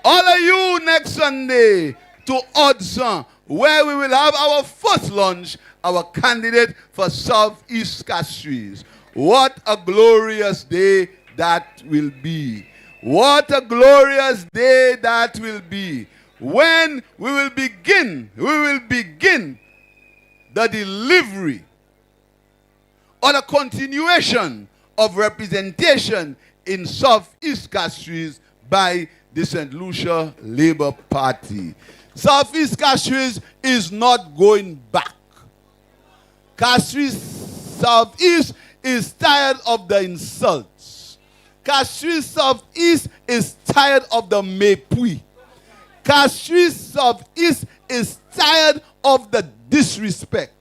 All of you next Sunday to Hudson, where we will have our first lunch, our candidate for Southeast Castries. What a glorious day that will be. What a glorious day that will be. When we will begin the delivery or the continuation of representation in Southeast Castries by the St. Lucia Labour Party. Southeast Castries is not going back. Castries Southeast is tired of the insults. Castries Southeast is tired of the mépris. Castries Southeast is tired of the disrespect.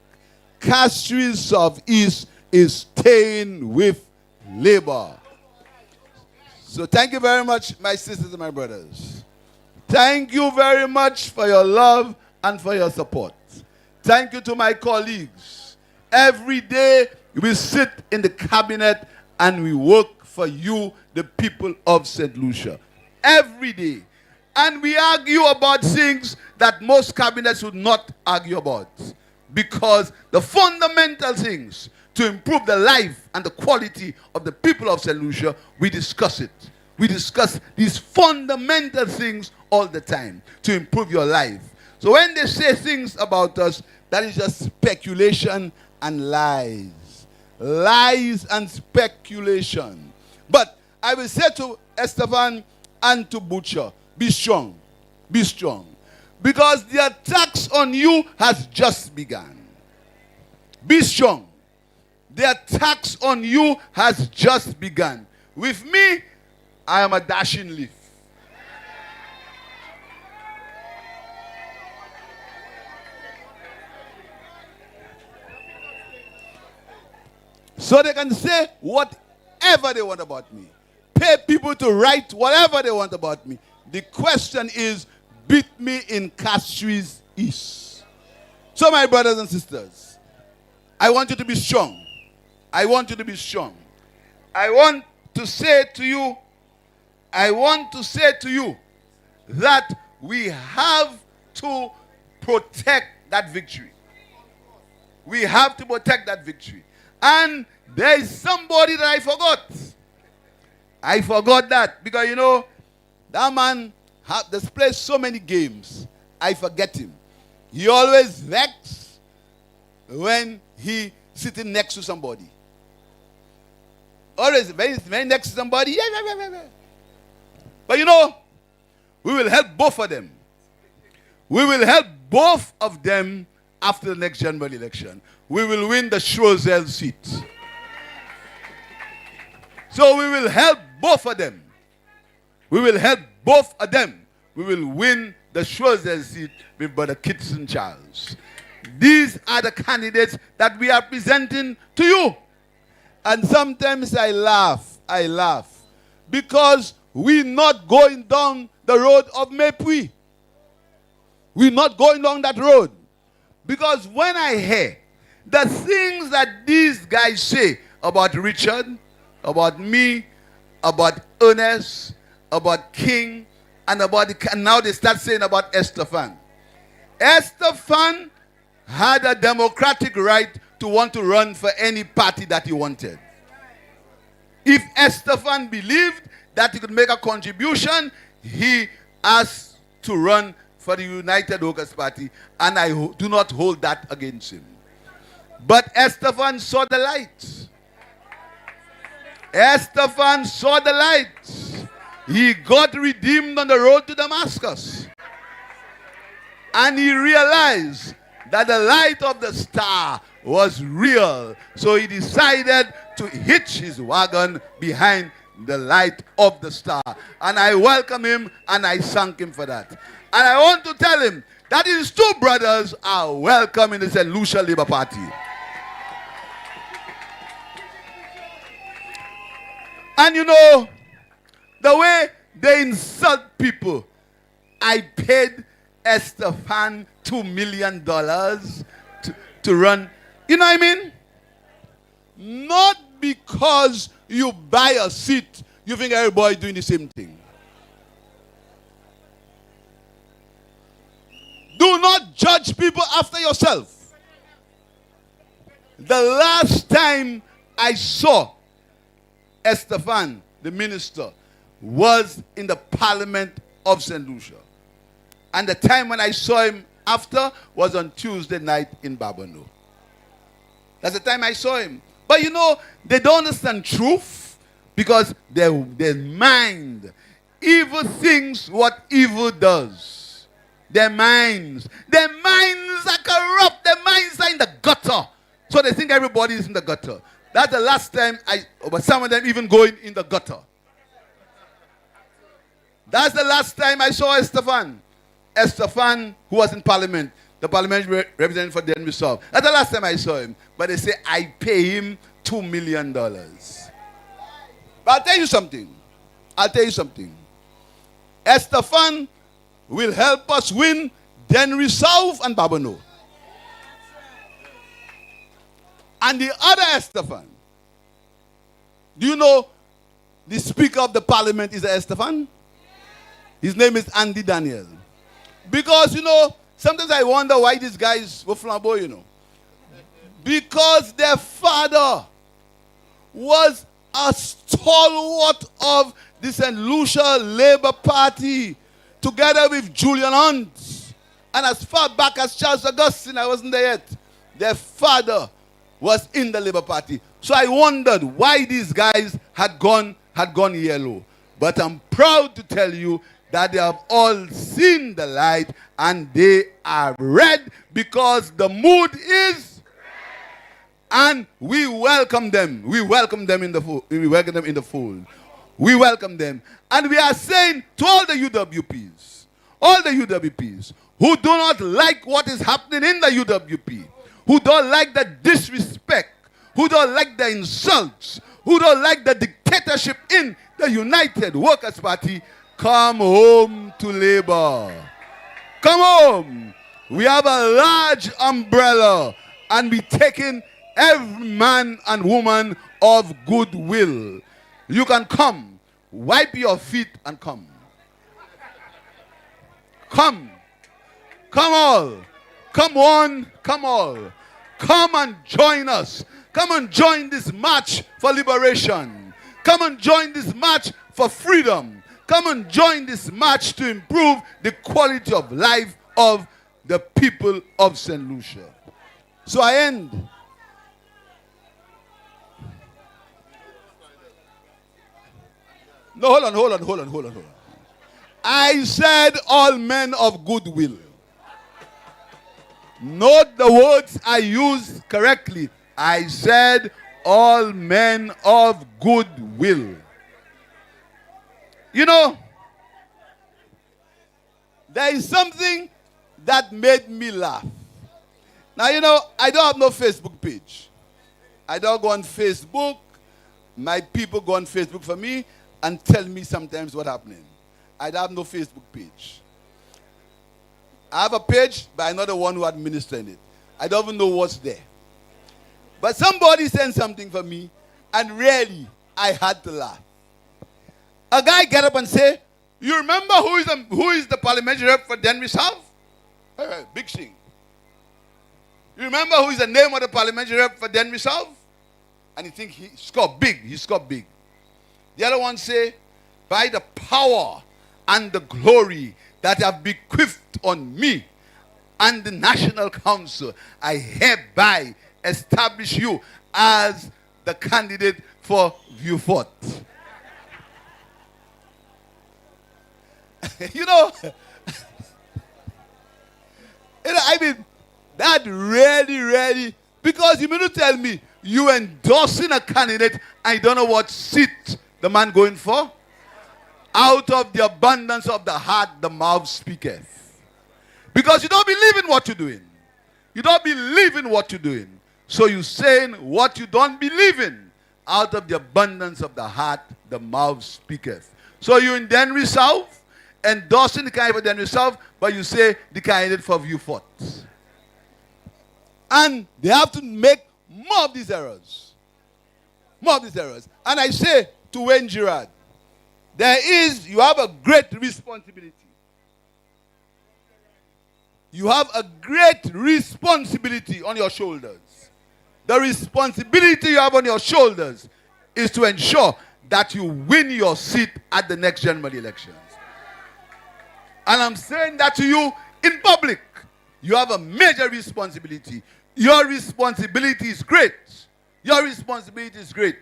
Castries Southeast is staying with Labour. So thank you very much, my sisters and my brothers. Thank you very much for your love and for your support. Thank you to my colleagues. Every day we sit in the cabinet and we work for you, the people of St. Lucia. Every day. And we argue about things that most cabinets would not argue about. Because the fundamental things to improve the life and the quality of the people of St. Lucia, we discuss it. We discuss these fundamental things all the time to improve your life. So when they say things about us, that is just speculation and lies. Lies and speculation. But I will say to Esteban and to Butcher, be strong. Be strong. Because the attacks on you has just begun. Be strong. The attacks on you has just begun. With me, I am a dashing leaf. So they can say whatever they want about me. Pay people to write whatever they want about me. The question is, beat me in Castries East. So my brothers and sisters, I want you to be strong. I want you to be strong. I want to say to you that we have to protect that victory. We have to protect that victory. And there is somebody that I forgot. I forgot that because, you know, that man has played so many games. I forget him. He always vexed when he sitting next to somebody. Always very next to somebody. Yeah. But you know, we will help both of them. We will help both of them after the next general election. We will win the Choiseul seat. So we will help both of them. We will help both of them. We will win the Choiseul seat with Brother Kitson Charles. These are the candidates that we are presenting to you. And sometimes I laugh. Because we're not going down the road of mépris. We're not going down that road. Because when I hear the things that these guys say about Richard, about me, about Ernest, about King, and and now they start saying about Estefan. Estefan had a democratic right to want to run for any party that he wanted. If Estefan believed that he could make a contribution, he asked to run for the United Workers' Party, and I do not hold that against him. But Estefan saw the light. Estefan saw the light. He got redeemed on the road to Damascus. And he realized that the light of the star was real. So he decided to hitch his wagon behind the light of the star. And I welcome him and I thank him for that. And I want to tell him that his two brothers are welcome in the St. Lucia Labour Party. And you know, the way they insult people, I paid Estefan $2 million to run. You know what I mean? Not because you buy a seat, you think everybody doing the same thing. Do not judge people after yourself. The last time I saw Estefan, the minister, was in the Parliament of St. Lucia. And the time when I saw him after was on Tuesday night in Babano. That's the time I saw him. But you know, they don't understand truth because their mind, evil thinks what evil does. Their minds are corrupt. Their minds are in the gutter. So they think everybody is in the gutter. That's the last time but some of them even going in the gutter. That's the last time I saw Estefan. Estefan, who was in Parliament, the parliamentary representative for Denver South. That's the last time I saw him. But they say, I pay him $2 million. But I'll tell you something. Estefan will help us win Denver South and Babano. And the other Estefan, do you know the Speaker of the Parliament is Estefan? His name is Andy Daniel. Because, you know, sometimes I wonder why these guys were flambeau, you know. Because their father was a stalwart of the St. Lucia Labour Party together with Julian Hunt. And as far back as Charles Augustine, I wasn't there yet, their father was in the Labour Party. So I wondered why these guys had gone yellow. But I'm proud to tell you that they have all seen the light and they are red because the mood is red. And we welcome them. We welcome them in the fold. We welcome them in the fold. We welcome them. And we are saying to all the UWPs who do not like what is happening in the UWP, who don't like the disrespect, who don't like the insults, who don't like the dictatorship in the United Workers' Party, come home to Labour. Come home. We have a large umbrella and we taking every man and woman of goodwill. You can come. Wipe your feet and come. Come. Come all. Come one, come all. Come and join us. Come and join this march for liberation. Come and join this march for freedom. Come and join this march to improve the quality of life of the people of St. Lucia. So I end. No, hold on. I said all men of goodwill. Note the words I used correctly. I said all men of goodwill. You know, there is something that made me laugh. Now, you know, I don't have no Facebook page. I don't go on Facebook. My people go on Facebook for me and tell me sometimes what's happening. I don't have no Facebook page. I have a page, but I'm not the one who administers it. I don't even know what's there. But somebody sent something for me, and really, I had to laugh. A guy get up and say, you remember who is the parliamentary rep for Denver South? Hey, big thing. You remember who is the name of the parliamentary rep for Denver South? And he think he scored big. He scored big. The other one say, by the power and the glory that have bequeathed on me and the National Council, I hereby establish you as the candidate for Vieux-Fort. You know, I mean, that really, because you mean to tell me you endorsing a candidate and you don't know what seat the man going for? Out of the abundance of the heart, the mouth speaketh. Because you don't believe in what you're doing. You don't believe in what you're doing. So you're saying what you don't believe in. Out of the abundance of the heart, the mouth speaketh. So you're in Denver South, endorsing the candidate for Denver South, but you say the candidate for Vieux-Fort. And they have to make more of these errors. More of these errors. And I say to Wayne Girard, you have a great responsibility. You have a great responsibility on your shoulders. The responsibility you have on your shoulders is to ensure that you win your seat at the next general elections. And I'm saying that to you in public. You have a major responsibility. Your responsibility is great. Your responsibility is great.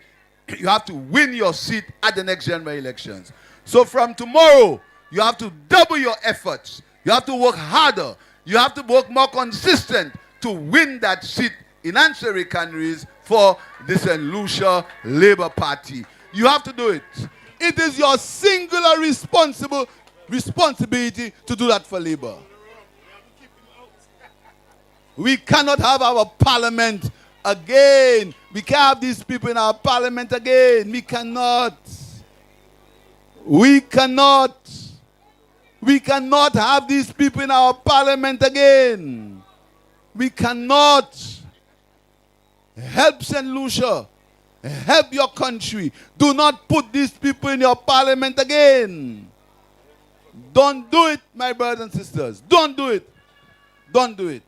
You have to win your seat at the next general elections. So from tomorrow, you have to double your efforts. You have to work harder. You have to work more consistent to win that seat in ancillary countries for the St. Lucia Labour Party. You have to do it. It is your singular responsibility to do that for Labour. We cannot have our parliament again. We can't have these people in our parliament again. We cannot. We cannot. We cannot have these people in our parliament again. We cannot. Help St. Lucia. Help your country. Do not put these people in your parliament again. Don't do it, my brothers and sisters. Don't do it. Don't do it.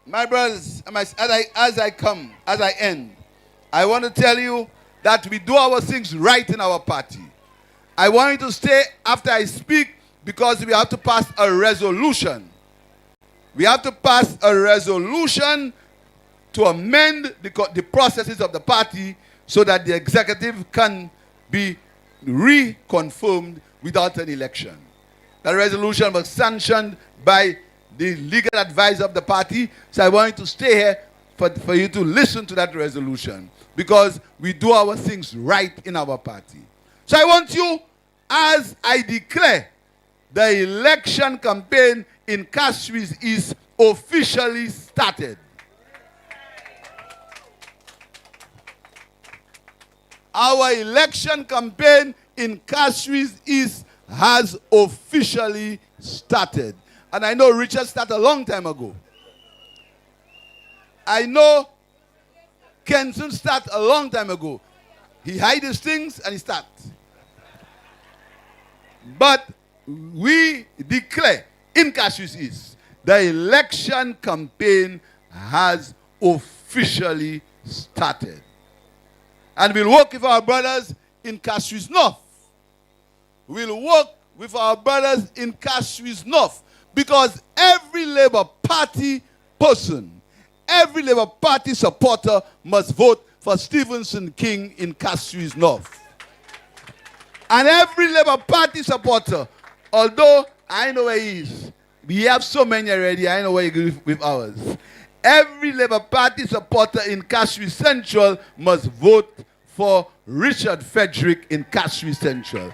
My brothers, as I end, I want to tell you that we do our things right in our party. I want you to stay after I speak because we have to pass a resolution. We have to pass a resolution to amend the processes of the party so that the executive can be reconfirmed without an election. The resolution was sanctioned by the legal advisor of the party. So I want you to stay here for you to listen to that resolution because we do our things right in our party. So I want you, as I declare the election campaign in Castries is officially started. Our election campaign in Castries East has officially started. And I know Richard started a long time ago. I know Kenson started a long time ago. He hid his things and he started. But we declare in Castries East, the election campaign has officially started. And we'll work with our brothers in Castries North. We'll work with our brothers in Castries North because every Labour Party person, every Labour Party supporter must vote for Stevenson King in Castries North. And every Labour Party supporter, although I know where he is, we have so many already, I know where he goes with ours. Every Labour Party supporter in Castries Central must vote for Richard Frederick in Castries Central.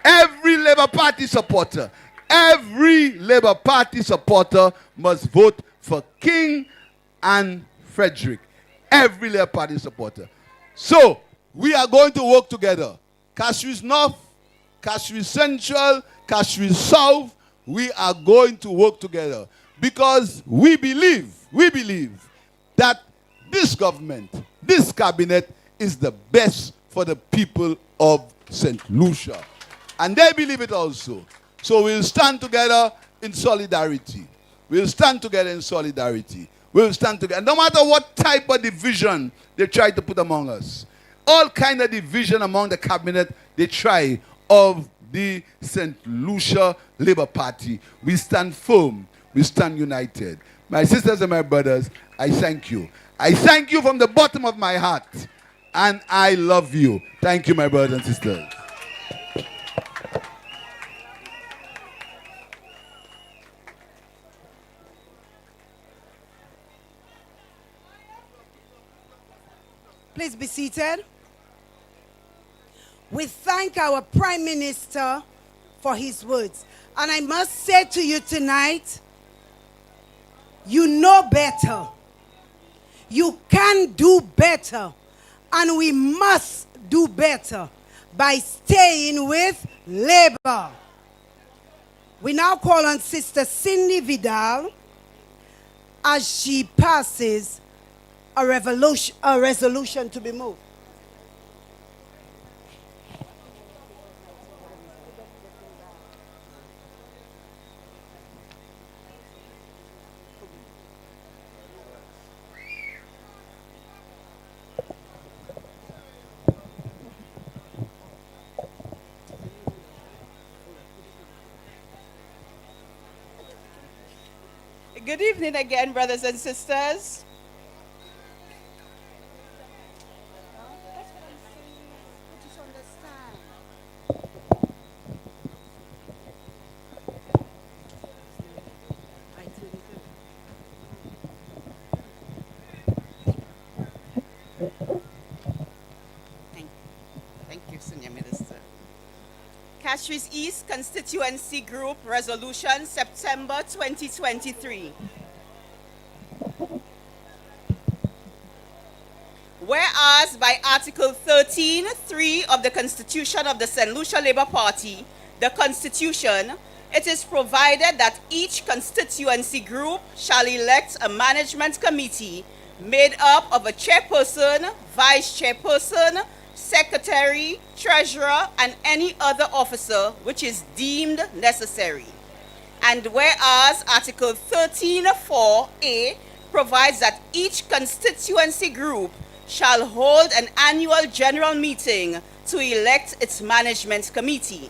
Every Labour Party supporter must vote for King and Frederick. Every Labour Party supporter. So, we are going to work together. Castries North, Castries Central, Castries South, we are going to work together. Because we believe that this government, this cabinet is the best for the people of St. Lucia. And they believe it also. So we'll stand together in solidarity. We'll stand together in solidarity. We'll stand together. No matter what type of division they try to put among us. All kind of division among the cabinet they try of the St. Lucia Labour Party. We stand firm. We stand united. My sisters and my brothers, I thank you. I thank you from the bottom of my heart. And I love you. Thank you, my brothers and sisters. Please be seated. We thank our Prime Minister for his words. And I must say to you tonight, you know better. You can do better. And we must do better by staying with Labour. We now call on Sister Cindy Vidal as she passes a resolution to be moved. Good evening again, brothers and sisters. Thank you, Senior Minister. Castries East Constituency Group Resolution, September 2023. Whereas by Article 13(3) of the Constitution of the St. Lucia Labour Party, the Constitution, it is provided that each constituency group shall elect a management committee made up of a chairperson, vice chairperson, secretary, treasurer, and any other officer which is deemed necessary. And whereas Article 13(4)(a) provides that each constituency group shall hold an annual general meeting to elect its management committee.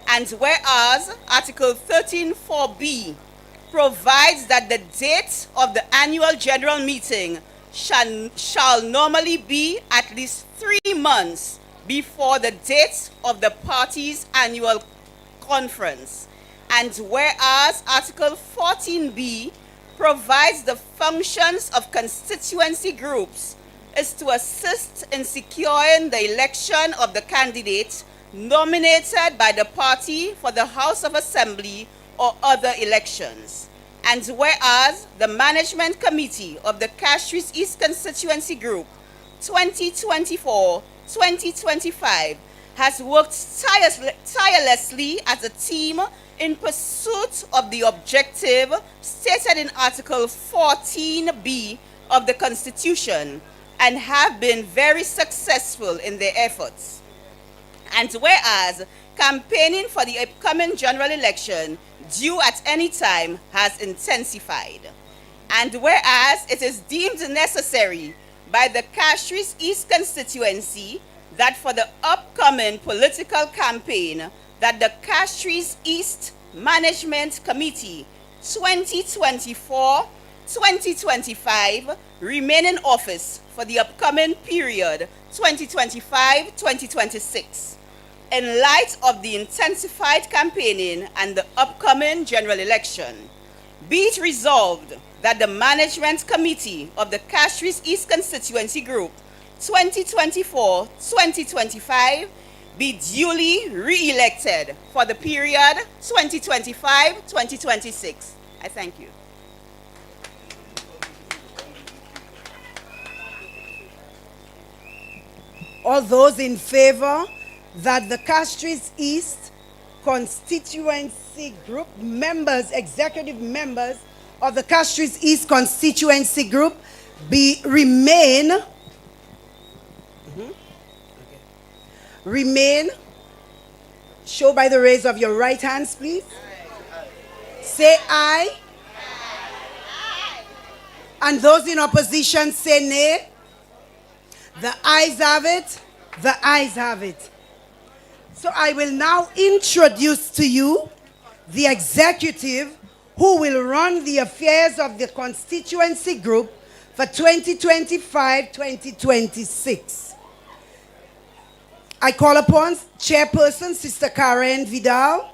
And whereas Article 13(4)(b) provides that the date of the annual general meeting shall normally be at least 3 months before the date of the party's annual conference. And whereas Article 14(b) provides the functions of constituency groups is to assist in securing the election of the candidate nominated by the party for the House of Assembly or other elections. And whereas the Management Committee of the Castries East Constituency Group 2024-2025 has worked tirelessly as a team in pursuit of the objective stated in Article 14(b) of the Constitution and have been very successful in their efforts. And whereas campaigning for the upcoming general election due at any time has intensified. And whereas it is deemed necessary by the Castries East constituency that for the upcoming political campaign that the Castries East Management Committee 2024-2025 remain in office for the upcoming period 2025-2026. In light of the intensified campaigning and the upcoming general election, be it resolved that the Management Committee of the Castries East Constituency Group 2024-2025 be duly re-elected for the period 2025-2026. I thank you. All those in favor that the Castries East Constituency Group members, executive members of the Castries East Constituency Group remain remain. Show by the raise of your right hands, please. Say aye. And those in opposition say nay. The ayes have it. The ayes have it. So I will now introduce to you the executive who will run the affairs of the constituency group for 2025-2026. I call upon Chairperson Sister Karen Vidal,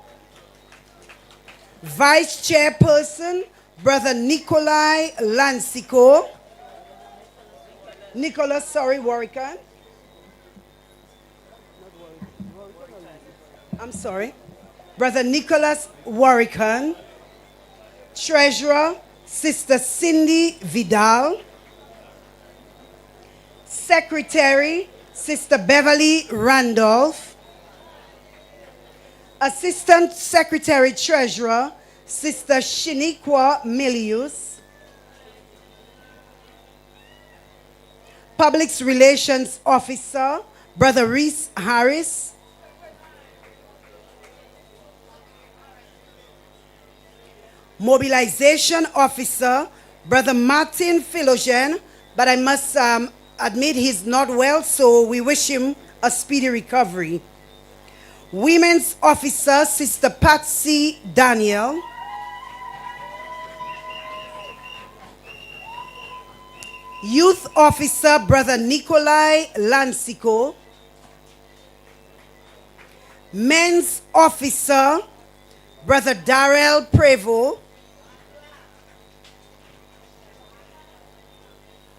Vice Chairperson Brother Nikolai Lansiko, Warwican. I'm sorry. Brother Nicholas Warwican, Treasurer Sister Cindy Vidal, Secretary Sister Beverly Randolph, Assistant Secretary Treasurer Sister Shiniqua Milius, Public Relations Officer Brother Reese Harris, Mobilization Officer Brother Martin Philogen, but I must admit he's not well, so we wish him a speedy recovery. Women's Officer Sister Patsy Daniel, Youth Officer Brother Nikolai Lansiko, Men's Officer Brother Darrell Prevo,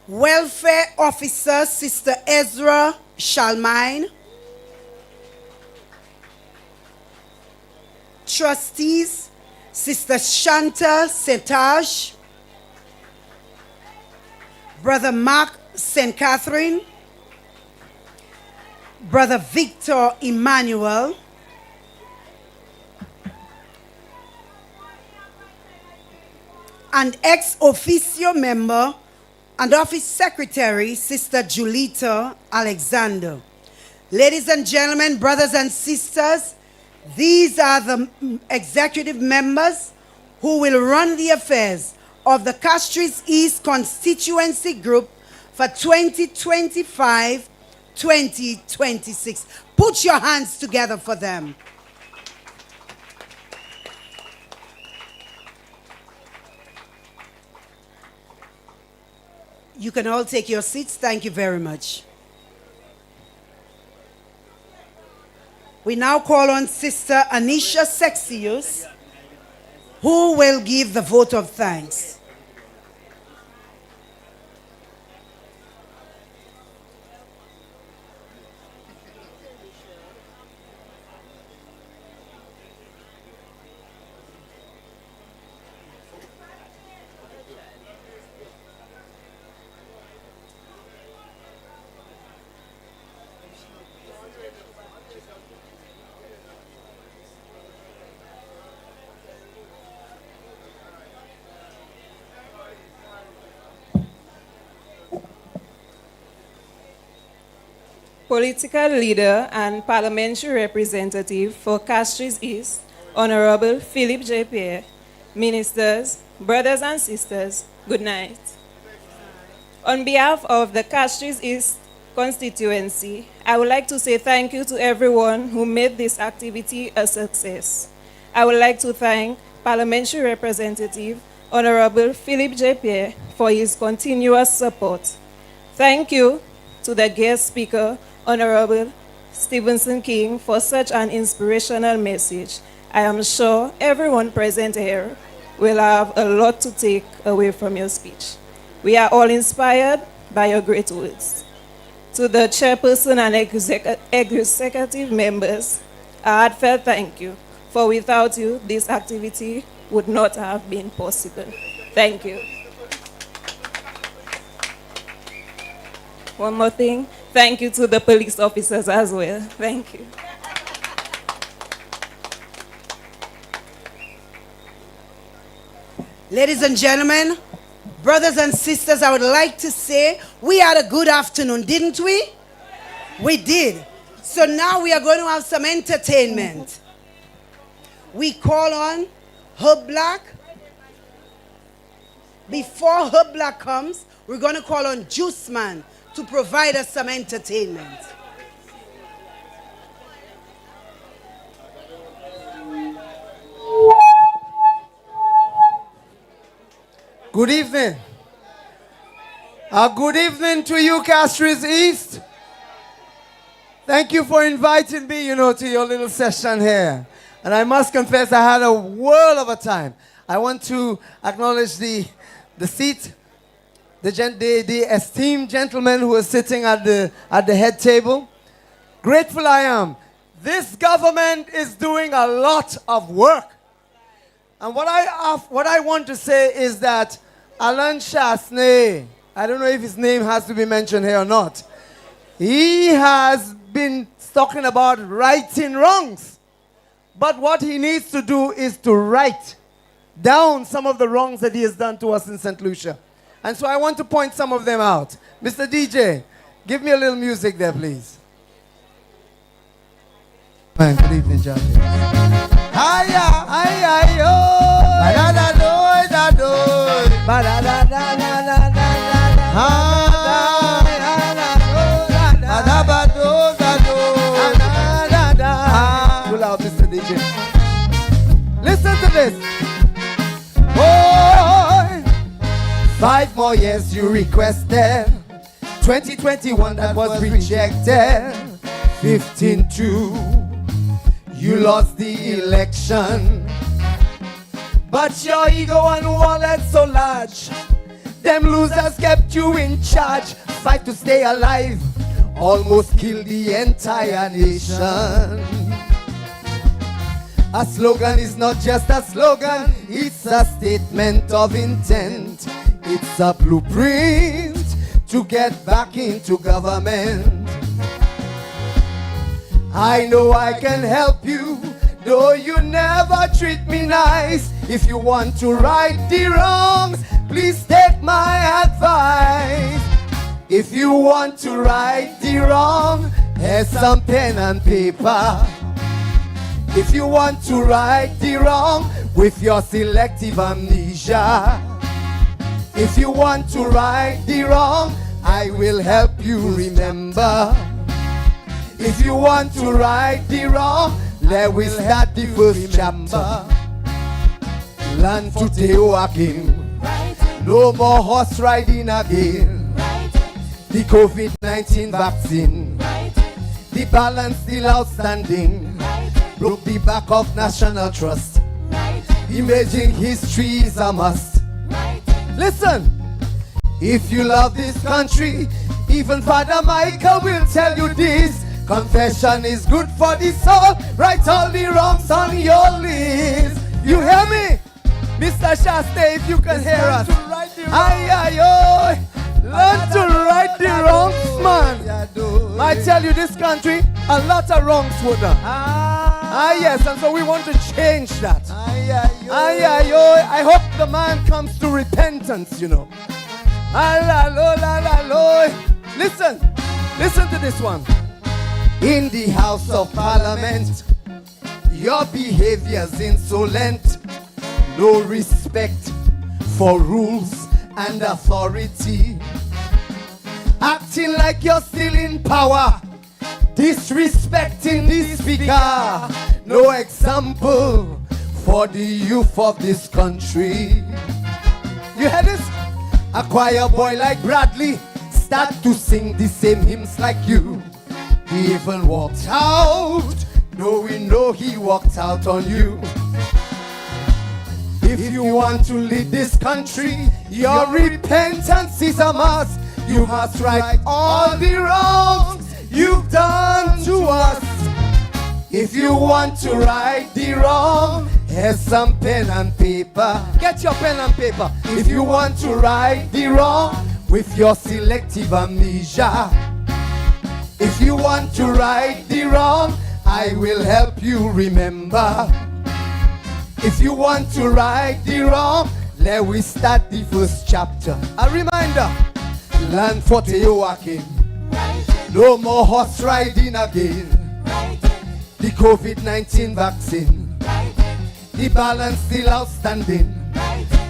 Welfare Officer Sister Ezra Shalmine, Trustees Sister Shanta Setaj, Brother Mark St. Catherine, Brother Victor Emmanuel, and ex officio member and office secretary, Sister Julita Alexander. Ladies and gentlemen, brothers and sisters, these are the executive members who will run the affairs of the Castries East Constituency Group for 2025-2026. Put your hands together for them. You can all take your seats. Thank you very much. We now call on Sister Anisha Sexius, who will give the vote of thanks. Political leader and parliamentary representative for Castries East, Honorable Philip J. Pierre, ministers, brothers and sisters, good night. On behalf of the Castries East constituency, I would like to say thank you to everyone who made this activity a success. I would like to thank Parliamentary Representative Honorable Philip J. Pierre for his continuous support. Thank you to the guest speaker, Honorable Stevenson King, for such an inspirational message. I am sure everyone present here will have a lot to take away from your speech. We are all inspired by your great words. To the chairperson and executive members, a heartfelt thank you, for without you, this activity would not have been possible. Thank you. One more thing, thank you to the police officers as well. Thank you. Ladies and gentlemen, brothers and sisters, I would like to say we had a good afternoon, didn't we? We did. So now we are going to have some entertainment. We call on Herb Black. Before Herb Black comes, we're going to call on Juice Man to provide us some entertainment. Good evening. Good evening to you, Castries East. Thank you for inviting me, to your little session here. And I must confess, I had a world of a time. I want to acknowledge the seat, the esteemed gentleman who is sitting at the head table. Grateful I am. This government is doing a lot of work. And what I want to say is that Alan Chasney, I don't know if his name has to be mentioned here or not, he has been talking about righting wrongs. But what he needs to do is to write down some of the wrongs that he has done to us in St. Lucia. And so I want to point some of them out. Mr. DJ, give me a little music there, please. Fine, good evening, judges. Hiya, hiya, yo. Ba-da-da-do, da-do. Ba-da-da-da-da-da-da-da. Too loud, Mr. DJ. Listen to this. Boy, 5 more years you requested. 2021 that was rejected. 15-2, you lost the election. But your ego and wallet so large, them losers kept you in charge. Fight to stay alive, almost killed the entire nation. A slogan is not just a slogan, it's a statement of intent. It's a blueprint to get back into government. I know I can help you, though you never treat me nice. If you want to right the wrongs, please take my advice. If you want to right the wrong, here's some pen and paper. If you want to right the wrong with your selective amnesia. If you want to right the wrong, I will help you remember. If you want to right the wrong, let we start the first chapter. Land to Teoakim, no more horse riding again. The COVID-19 vaccine, the balance still outstanding. Broke the back of national trust. Imaging history is a must. Listen, if you love this country, even Father Michael will tell you this. Confession is good for the soul. Write all the wrongs on your list. You hear me? Mr. Shasta, if you can hear us. Aye, aye, oh. Learn to right the wrongs, man. I tell you, this country, a lot of wrongs were done. Ah, yes, and so we want to change that. Aye, aye, oh. I hope the man comes to repentance, Listen to this one. In the House of Parliament, your behavior's insolent. No respect for rules and authority. Acting like you're still in power. Disrespecting the speaker. No example for the youth of this country. You heard this? A choir boy like Bradley start to sing the same hymns like you. He even walked out, though we know he walked out on you. If you want to lead this country, your repentance is a must. You must right all the wrongs you've done to us. If you want to right the wrong, here's some pen and paper. Get your pen and paper. If you want to right the wrong with your selective amnesia. If you want to right the wrong, I will help you remember. If you want to right the wrong, let we start the first chapter. A reminder, land for Teoakim, no more horse riding again. the COVID-19 vaccine. The balance still outstanding.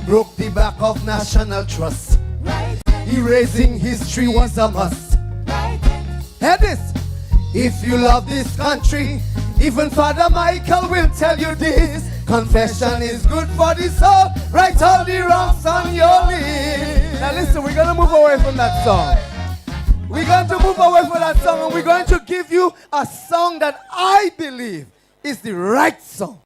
Broke the back of national trust. Erasing history was a must. Hear this. If you love this country, even Father Michael will tell you this. Confession is good for the soul. Right all the wrongs on your list. Now listen, we're going to move away from that song. We're going to move away from that song, and we're going to give you a song that I believe is the right song.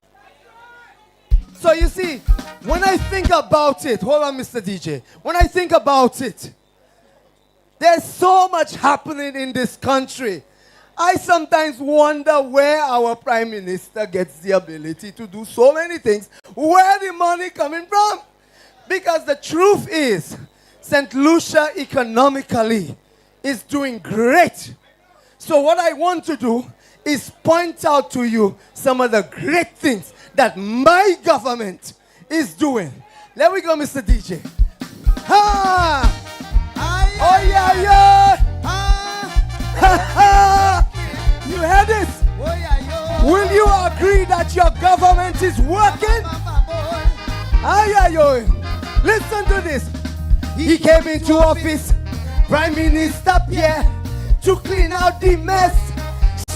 So you see, when I think about it, hold on, Mr. DJ. When I think about it, there's so much happening in this country. I sometimes wonder where our Prime Minister gets the ability to do so many things. Where the money coming from? Because the truth is, St. Lucia economically is doing great. So what I want to do is point out to you some of the great things that my government is doing. There we go, Mr. DJ. Ha! Oh, yeah, yeah! Ha, ha! You heard this? Will you agree that your government is working? Listen to this. He came into office, Prime Minister Pierre, to clean out the mess.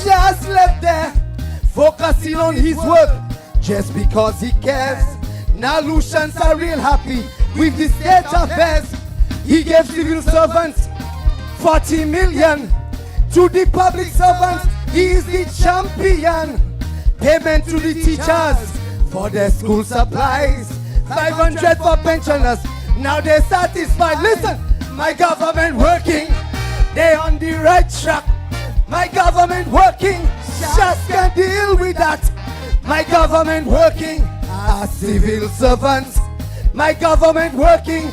Just left there, focusing on his work, just because he cares. Now Lucians are real happy with the state affairs. He gave civil servants 40 million. To the public servants, he is the champion. Payment to the teachers for their school supplies. 500 for pensioners, now they're satisfied. Listen, my government working, they on the right track. My government working, just can't deal with that. My government working, as civil servants. My government working,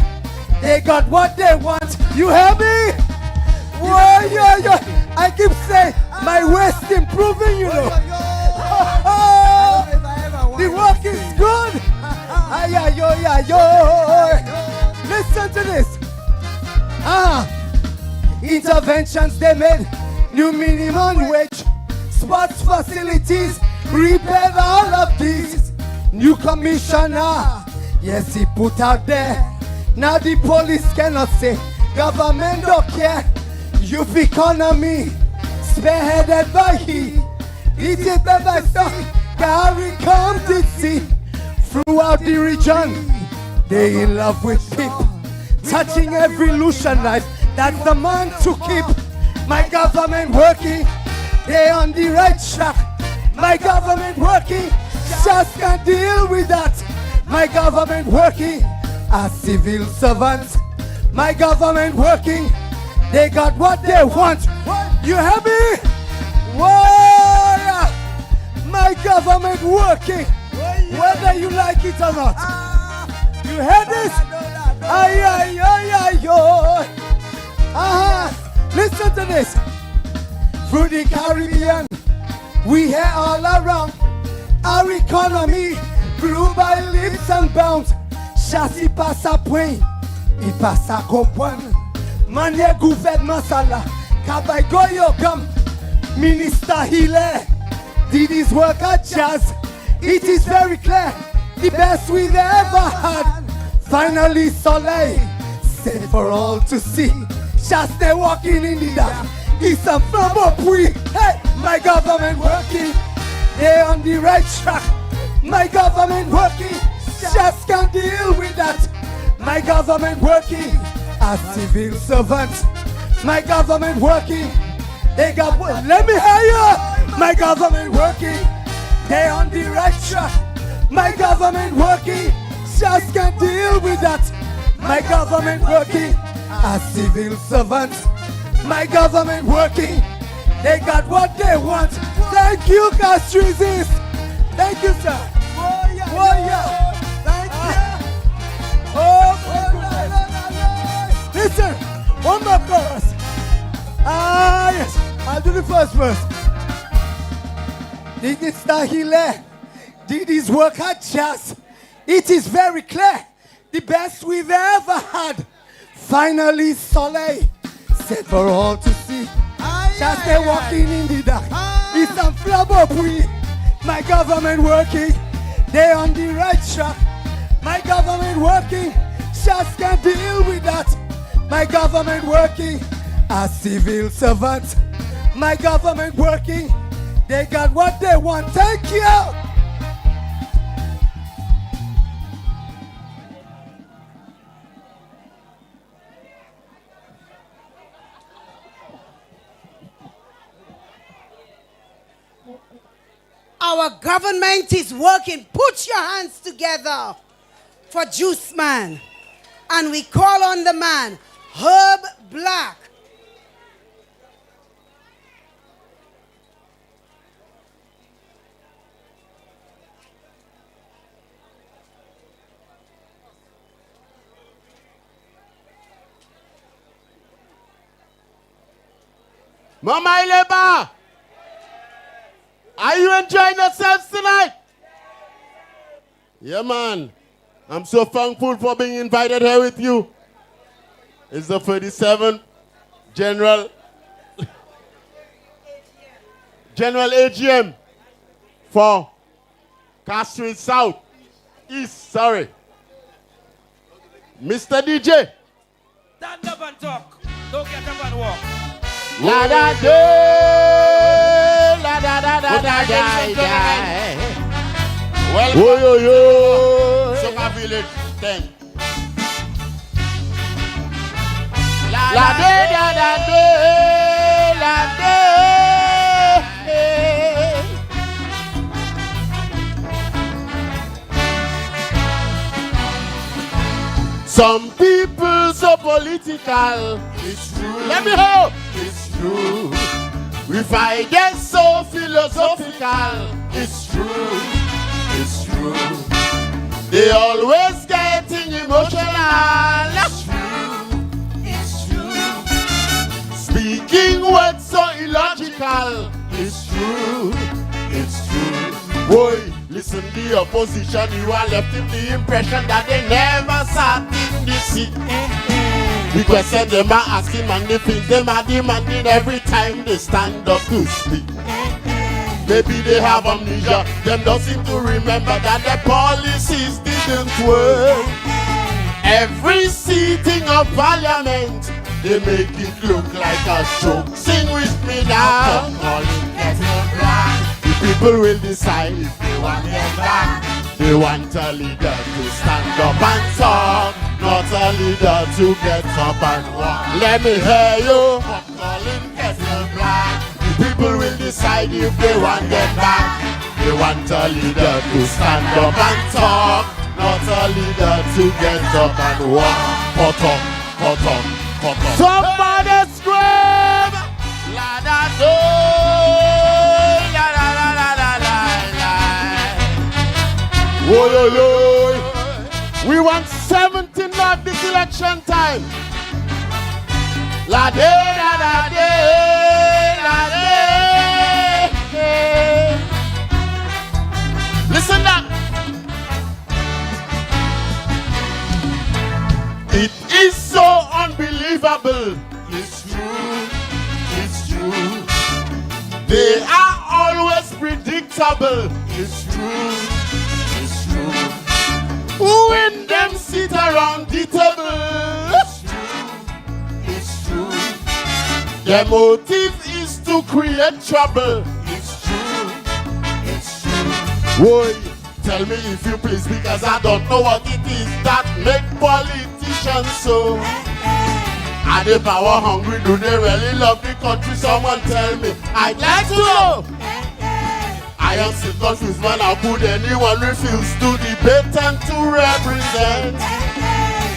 they got what they want. You hear me? Whoa, yeah. I keep saying, my waist improving, you know. The work is good. Listen to this. Interventions they made. New minimum wage. Sports facilities. Repaired all of these. New commissioner. Yes, he put out there. Now the police cannot say government don't care. Youth economy, spearheaded by he. It is by stuff, carry competency throughout the region. They in love with people, touching every Lucian life. That's the man to keep. My government working, they on the right track. My government working, just can't deal with that. My government working, as civil servants. My government working, they got what they want. You hear me? Whoa! My government working, whether you like it or not. You hear this? Listen to this. Through the Caribbean, we hear all around. Our economy grew by leaps and bounds. Chassis passe à point, il passe à comprendre. Manye gouvernement sala, kabay goyo gum. Minister Hile did his work at jazz. It is very clear, the best we've ever had. Finally Soleil, said for all to see. Just they walking in the dark. It's a from up we. Hey, my government working, they on the right track. My government working, just can't deal with that. My government working, as civil servants. My government working, they got what? Let me hear you. My government working, they on the right track. My government working, just can't deal with that. My government working, as civil servants. My government working, they got what they want. Thank you, Castries. Thank you, sir. Thank you. Listen, one more chorus. Yes, I'll do the first verse. Minister Hile did his work at jazz. It is very clear, the best we've ever had. Finally, Soleil said for all to see. Just they walking in the dark. It's some flab up we. My government working. They on the right track. My government working. Shots can deal with that. My government working. A civil servant. My government working. They got what they want. Thank you. Our government is working. Put your hands together for Juice Man. And we call on the man, Herb Black. Mama Ileba, are you enjoying yourselves tonight? Yeah, man. I'm so thankful for being invited here with you. It's the 37th General AGM for Castries South. East, sorry. Mr. DJ. Stand up and talk. Don't get up and walk. La da do, la da da da da da. Welcome. Yo yo yo. Soka Village 10. La de da da de, la de. Some people so political. It's true. Let me hear. It's true. If I get so philosophical, it's true. It's true. They always getting emotional. It's true. It's true. Speaking words so illogical. It's true. It's true. Boy, listen to the opposition. You are left with the impression that they never sat in the seat. The question them are asking and the things them are demanding every time they stand up to speak. Maybe they have amnesia. Them don't seem to remember that their policies didn't work. Every sitting of parliament, they make it look like a joke. Sing with me now. The people will decide if they want them back. They want a leader to stand up and talk, not a leader to get up and walk. Let me hear you. Calling Kettle Black. The people will decide if they want them back. They want a leader to stand up and talk, not a leader to get up and walk. Cut up, cut up, cut up. Somebody scream! La da do, la la la la la la. Whoa, yo, yo. We want 17 not this election time. La de la da de la de. Listen now. It is so unbelievable. It's true. It's true. They are always predictable. It's true. It's true. When them sit around the table. It's true. It's true. Their motive is to create trouble. It's true. It's true. Boy, tell me if you please, because I don't know what it is that make politicians so. Are they power hungry? Do they really love the country? Someone tell me. I'd like to know. I am still confused, man. How could anyone refuse to debate and to represent?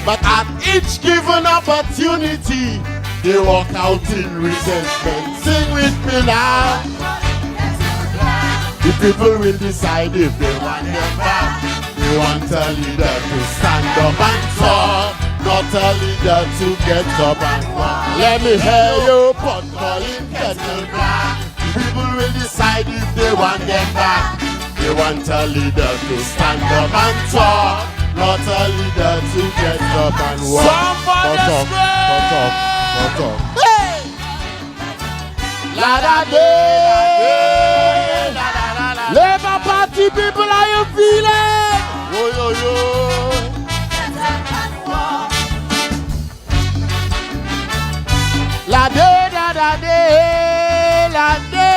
But at each given opportunity, they walk out in resentment. Sing with me now. The people will decide if they want them back. They want a leader to stand up and talk, not a leader to get up and walk. Let me hear you pot calling Kettle Black. People will decide if they want them back. They want a leader to stand up and talk, not a leader to get up and walk. Somebody scream! Hey! La da day! party people, are you feeling? Yo, yo, yo. La de da da de, la de.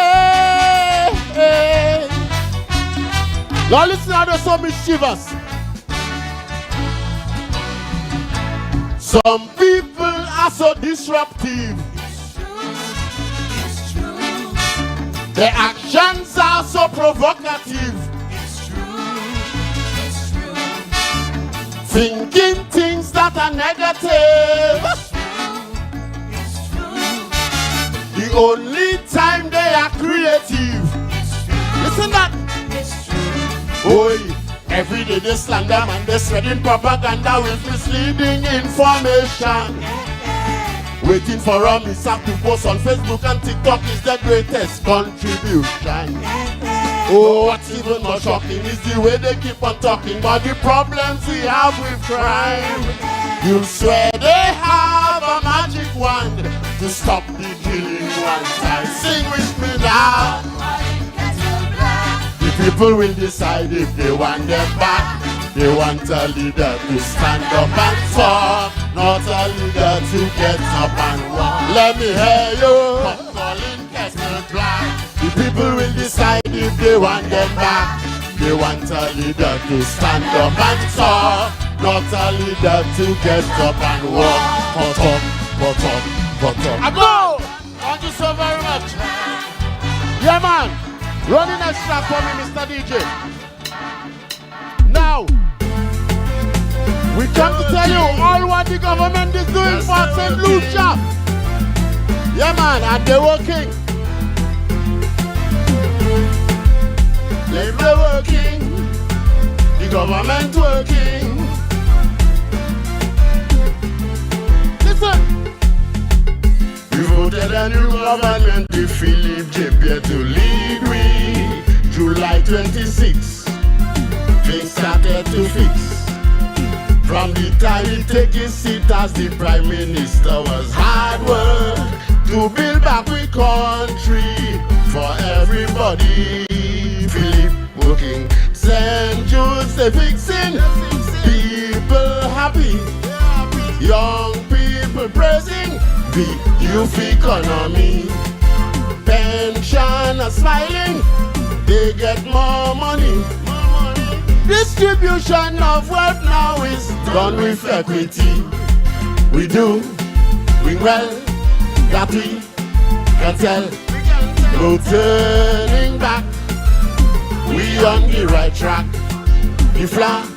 Now listen how they're so mischievous. Some people are so disruptive. It's true. Their actions are so provocative. It's true. Thinking things that are negative. It's true. The only time they are creative. Listen that. It's true. Oi, every day they slander and they spreading propaganda with misleading information. Waiting for a mishap to post on Facebook and TikTok is the greatest contribution. Oh, what's even more shocking is the way they keep on talking about the problems we have with crime. You'll swear they have a magic wand to stop the killing one time. Sing with me now. The people will decide if they want them back. They want a leader to stand up and talk, not a leader to get up and walk. Let me hear you calling kettle black. The people will decide if they want them back. They want a leader to stand up and talk, not a leader to get up and walk. But I go! Thank you so very much. Yeah, man. Running a strap for me, Mr. DJ. Now, we come to tell you all what the government is doing for St. Lucia. Yeah, man, and they're working. They're working. The government working. Listen. We voted a new government to Philip JP to lead we. July 26. Things started to fix. From the time he took his seat as the Prime Minister was hard work to build back we country for everybody. Philip working, St. Jude's they fixing, people happy, young people praising the youth economy. Pension are smiling, they get more money. Distribution of wealth now is done with equity. We do, we well, that we can tell. No turning back, we on the right track. The flag,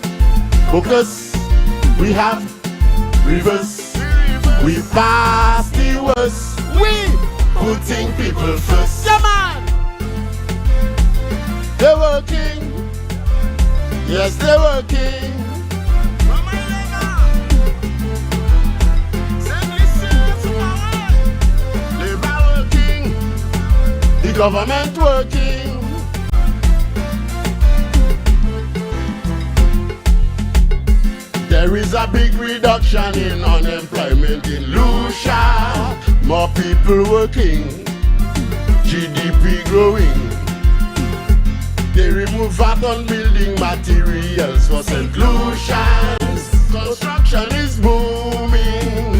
focus, we have reverse. We pass the worst, we putting people first. Yeah, man, they're working. Yes, they're working. Labor working. The government working. There is a big reduction in unemployment in Lucia. More people working. GDP growing. They remove VAT on building materials for St. Lucians. Construction is booming.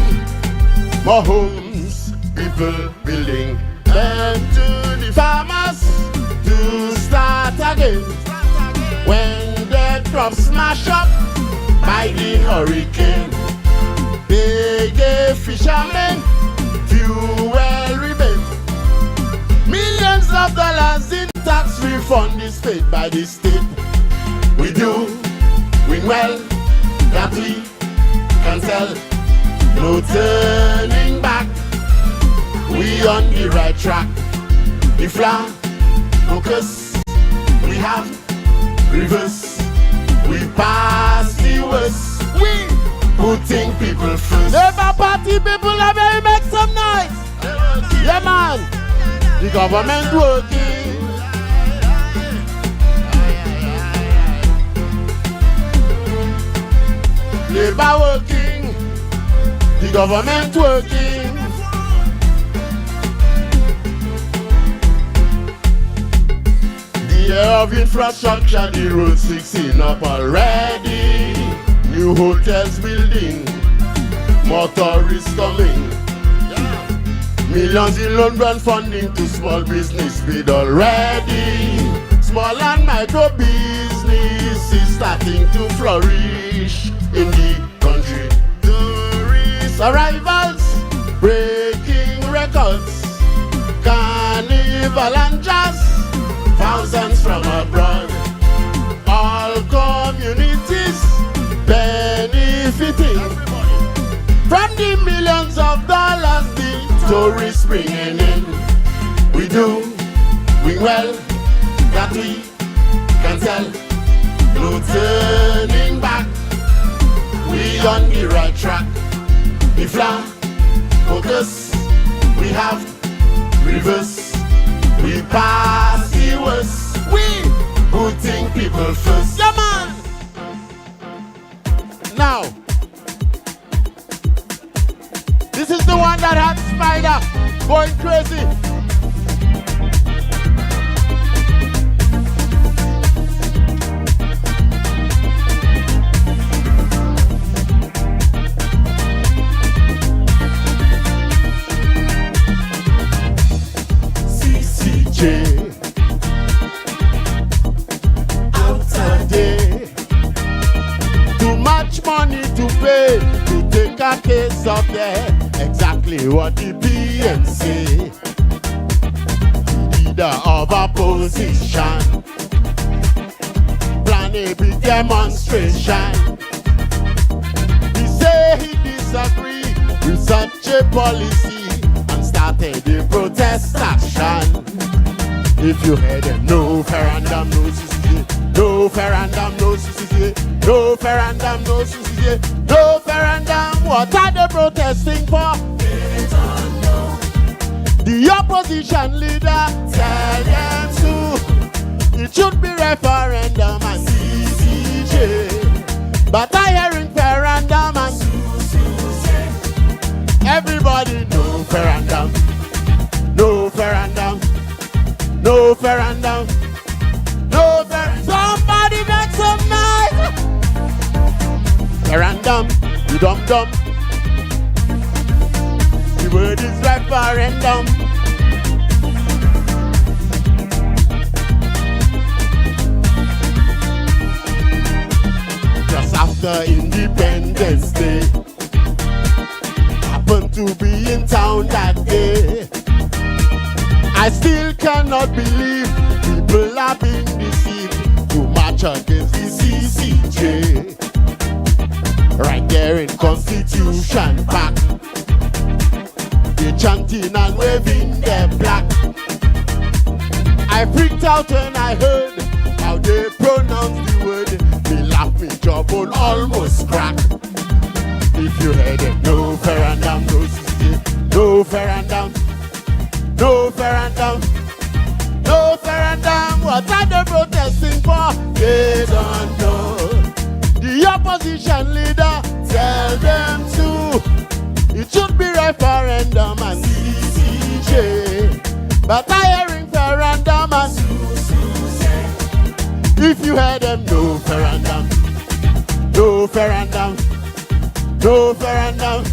More homes, people building. Then to the farmers to start again. When their crops smash up by the hurricane, they gave fishermen fuel rebate. Millions of dollars in tax refund is paid by the state. We do, we well, that we can tell. No turning back, we on the right track. The flag, focus, we have reverse. We pass the worst, we putting people first. Labour Party people, let me make some noise. Yeah, man. The government working. Labour working. The government working. The year of infrastructure, the road's fixing up already. New hotels building, more tourists coming. Millions in London funding to small business paid already. Small and micro business is starting to flourish in the country. Tourist arrivals breaking records. Carnival and jazz, thousands from abroad. All communities benefiting from the millions of dollars the tourists bringing in. We doing well, that we can tell. No turning back, we on the right track. The flag, focus, we have reverse. We pass the worst, we putting people first. Yeah, man! Now, this is the one that had Spider going crazy. Out today. Too much money to pay to take a case up there. Exactly what the PM say. Leader of opposition plan a big demonstration. He say he disagree with such a policy and started a protest action. If you heard them, no referendum, no CCA, no referendum, no CCA, no referendum, no CCA, no referendum. What are they protesting for? They don't know. The opposition leader tell them to. It should be referendum and CCJ, but I hearing referendum and everybody no referendum, no referendum. No referendum, no referendum. Somebody make some noise. Referendum, you dumb dumb. The word is referendum. Just after Independence Day, happened to be in town that day. I still cannot believe people are being deceived to march against the CCJ. Right there in Constitution Park, they chanting and waving their black. I freaked out when I heard how they pronounce the word. They laughed me jawbone almost crack. If you heard it, no referendum, no CCJ, no referendum. No referendum, no referendum. What are they protesting for? They don't know. The opposition leader tell them to. It should be referendum and CCJ, but I hearing referendum and if you heard them, no referendum, no referendum, no referendum,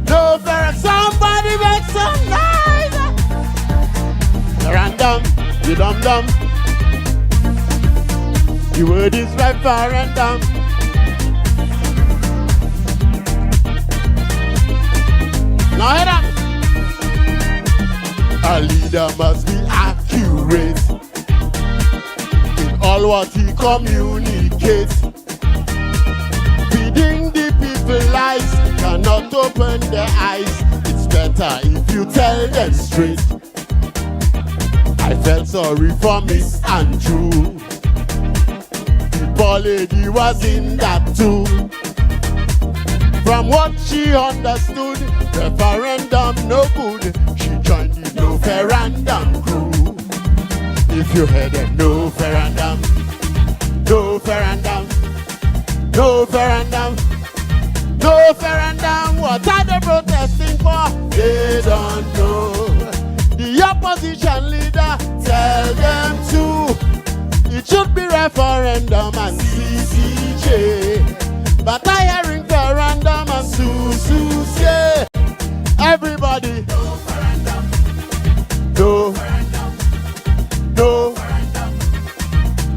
no referendum. Somebody make some noise. Referendum, you dum dum. The word is referendum. Now head up. A leader must be accurate in all what he communicates. Feeding the people lies cannot open their eyes. It's better if you tell them straight. I felt sorry for Miss Andrew. The poor lady was in that too. From what she understood, referendum no good. She joined the no referendum crew. If you heard it, no referendum, no referendum, no referendum, no referendum. What are they protesting for? They don't know. The opposition leader tell them to. should be referendum and CCJ. But I hearing referendum and Susus, yeah. Everybody. No. No.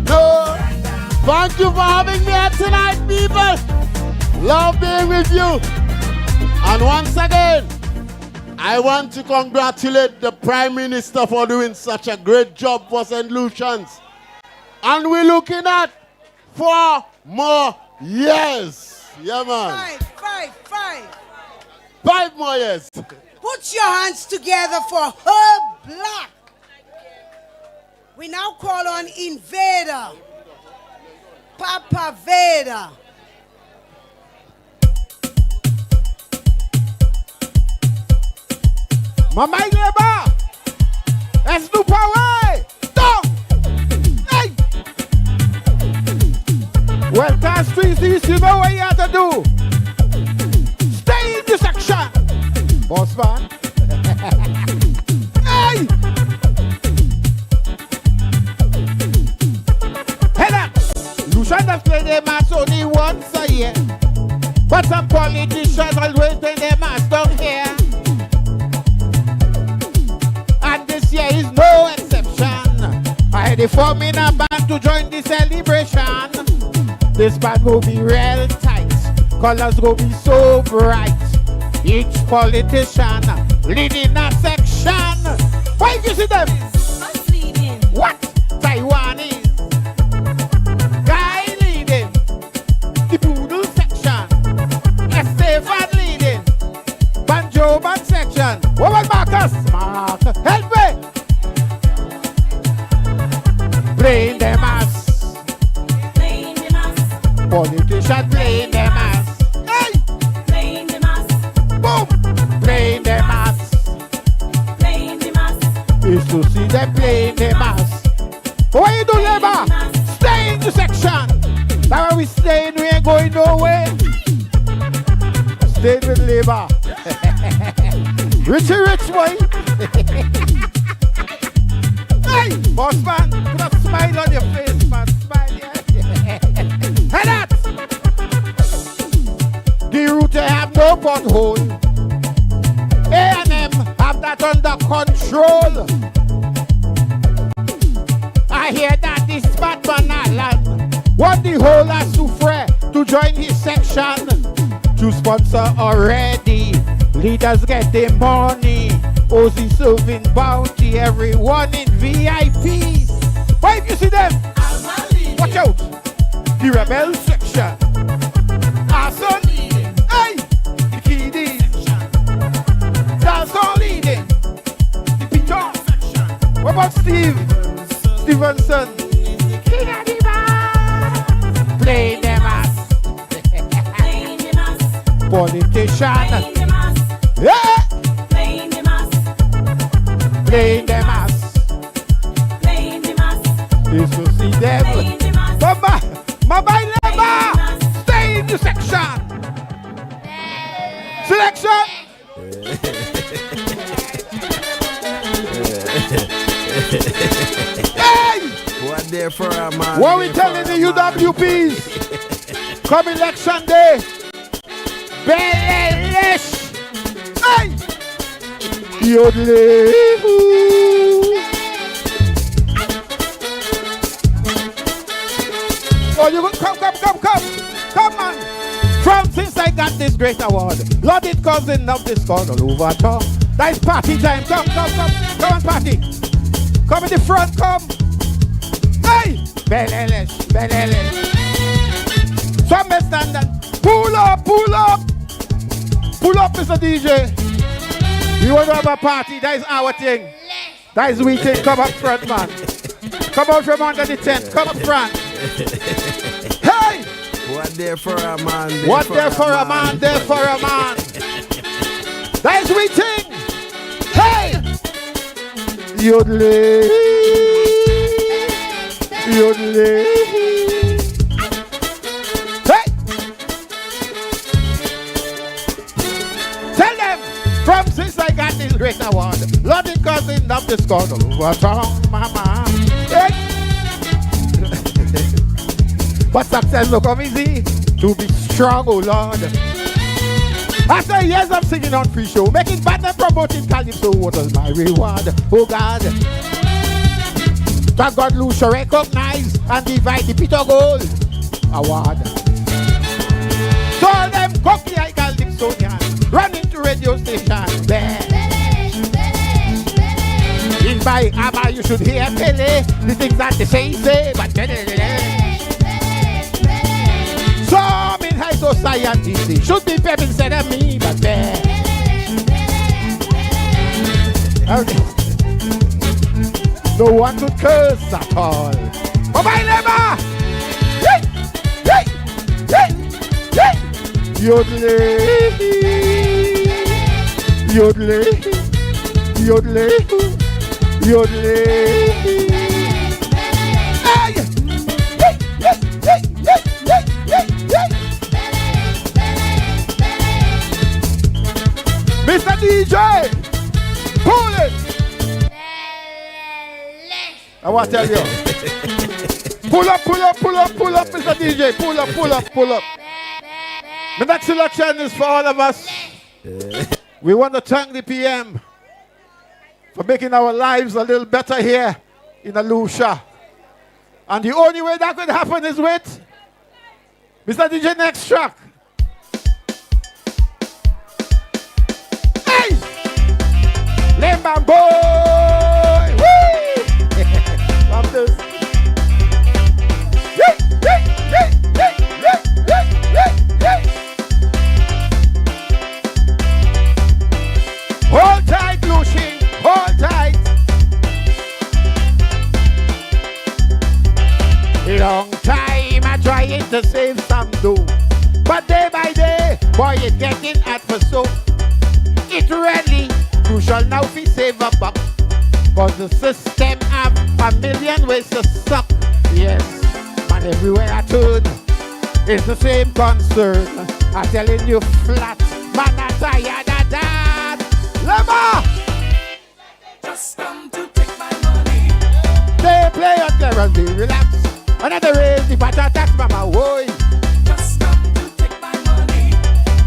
No. Thank you for having me here tonight, people. Love being with you. And once again, I want to congratulate the Prime Minister for doing such a great job for St. Lucians. And we're looking at 4 more years. Yeah, man. 5 more years. Put your hands together for Herb Black. We now call on Invader. Papa Vader. Mama neighbor, let's do power. Down. Hey. Well, Castries, you know what you have to do. Stay in the section. Boss man. Hey. Head up. Lucia does play their mass only once a year. But some politicians always play their mass down here. And this year is no exception. I had form in a band to join the celebration. This band will be real tight. Colors will be so bright. Each politician leading a section. Why do you see them? What? Taiwanese guy leading the poodle section. Estefan leading banjo band section. What about Marcus? Mark, help me. Playing them ass. Politician playing them ass. Hey. Playing them ass. Boom. Playing them ass. Is to see them playing them ass. What you do, Labour? Stay in the section. That's why we staying. We ain't going nowhere. Stay with Labour. Richie Rich boy. Hey, boss man, put a smile on your face, man. Smile, yeah. Head out. The route have no pothole. A&M have that under control. I hear that this Batman Alan want the whole Asufre to join his section. To sponsor already. Leaders getting money. Ozzy serving bounty. Everyone in VIP. Why if you see them? Watch out. The rebel section. Arson. Hey. The kiddies. Dalson leading. The Peter section. What about Steve? Stevenson. Play them ass. Politician. Yeah. Playing them ass. Playing them ass. Playing them ass. Is to see them. Mama, Labour. Stay in the section. Selection. Hey. What there for a man? What we telling the UWPs? Come election day. Bellish. Hey! Yodeling. Oh, you go, come on. From since I got this great award, Lord, it cousin of this called all over town. That is party time. Come on, party. Come in the front, come. Hey! Bellish. Some standard. Pull up. Pull up, Mr. DJ. We want to have a party. That is our thing. That is we thing. Come up front, man. Come out from under the tent. Come up front. Hey! What there for a man? What there for a man? There for a man. That is we thing. Hey! Yodeling. Hey! Tell them, from since I got this great award, Lord, it cousin of the scandal over town, mama. Hey! But success no come easy. To be strong, oh Lord. After years of singing on free show, making bad and promoting calypso, what was my reward? Oh God. Thank God Lucia recognize and divide the Peter Gold Award. So all them cocky I call Dixonian, running to radio station. In by Abba you should hear Pele, the things that they say, but some in high society should be pep instead of me, but no one to curse at all. But my neighbor! Yodeling, yodeling, yodeling, yodeling. Mr. DJ, pull it. I want to tell you. Pull up, pull up, pull up, pull up, Mr. DJ. Pull up, pull up, pull up. The next selection is for all of us. We want to thank the PM for making our lives a little better here in Lucia. And the only way that could happen is with Mr. DJ next track. Hey! Lemban boy! Woo! Love this. Hold tight, Lucia. Hold tight. A long time I trying to save some dough, but day by day, boy, it's getting hard for so. It really crucial now we save a buck, cause the system have a million ways to suck. Yes, and everywhere I turn, it's the same concern. I'm telling you flat, man, I'm tired of that. Lema! Just come to take my money. They play on there and they relax. Another raise the butter tax, mama, woy. Just come to take my money.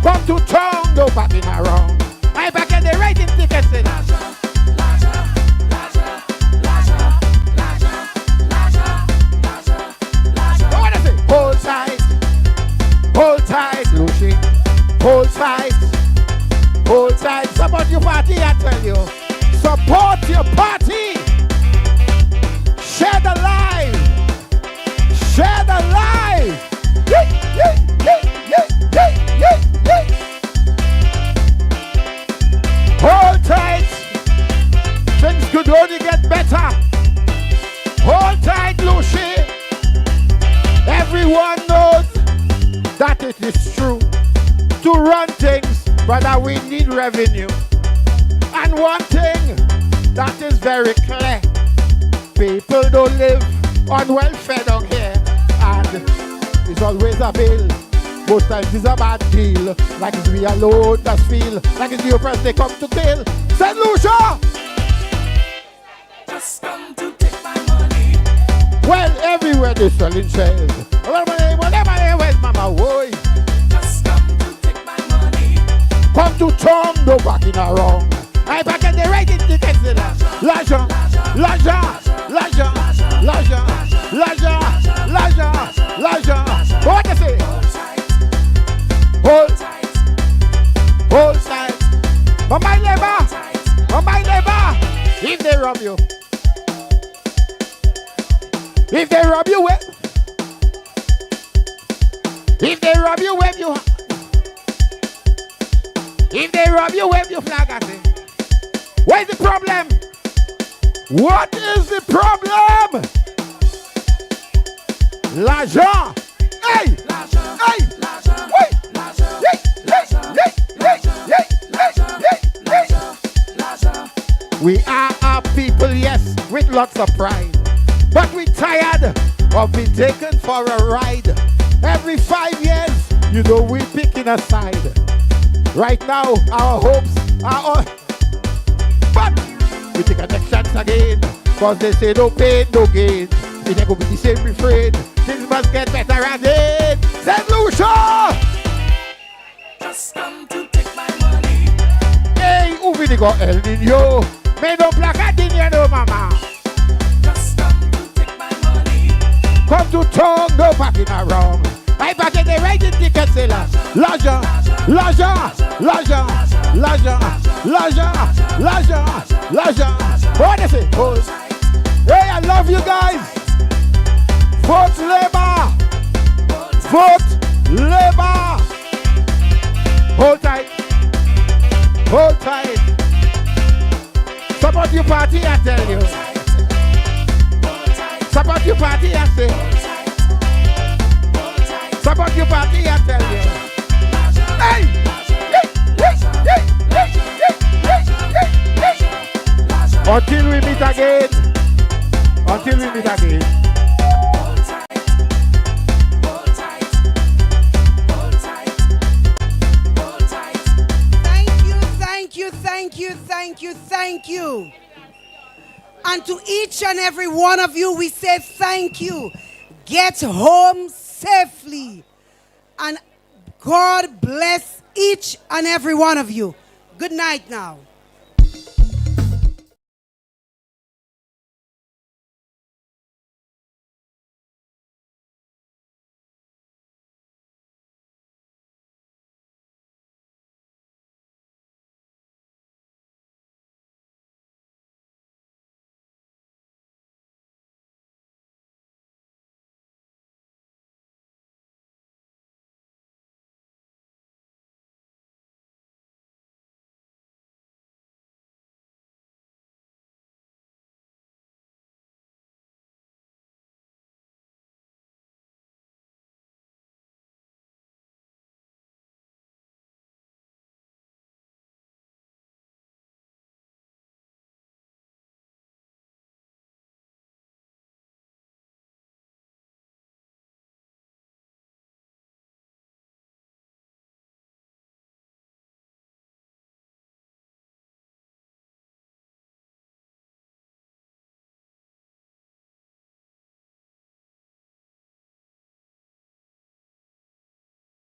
Come to town, no backing around. I back at the writing tickets in Laja, Laja, Laja, Laja, Laja, Laja, Laja, Laja. What I say? Hold tight, Lucia. Hold tight. Hold tight. Support your party, I tell you. Support your party. Share the live. Share the live. Hold tight. Things could only get better. Hold tight, Lucia. Everyone knows that it is true. To run things, brother, we need revenue. And one thing that is very clear, people don't live on welfare down here. And it's always a bill. Most times it's a bad deal. Like it's we alone that feel. Like it's the oppressed they come to kill. St. Lucia! Just come to take my money. Well, everywhere they're selling shares. Whatever, where's mama, woy? Just come to take my money. Come to town, no backing around. I back at the writing tickets in Laja, Laja, Laja, Laja, Laja, Laja, Laja. What I say? Hold tight. Hold tight. But my neighbor, if they rob you, if they rob you, if they rob you, wave you. If they rob you, wave your flag at it. What is the problem? What is the problem? Laja. Hey! Laja. Hey! Laja. Wait! Laja. We are a people, yes, with lots of pride. But we're tired of being taken for a ride. Every 5 years, you know we're picking a side. Right now, our hopes are on. But we take a next chance again. Cause they say no pain, no gain. It ain't gonna be the same refrain. things must get better again. St. Lucia! Just come to take my money. Hey, who will go El Nino? Me no placardinho no mama. Just come to take my money. Come to town, no parking around. I park in the right in ticket seller. Laja, Laja, Laja, Laja, Laja, Laja, Laja. What is it? Hey, I love you guys. Vote Labour. Vote Labour. Hold tight. Hold tight. Support your party, I tell you. Support your party, I say. Support your party, I tell you. Hey! Until we meet again. Until we meet again. Thank you. And to each and every one of you, we say thank you. Get home safely. And God bless each and every one of you. Good night now.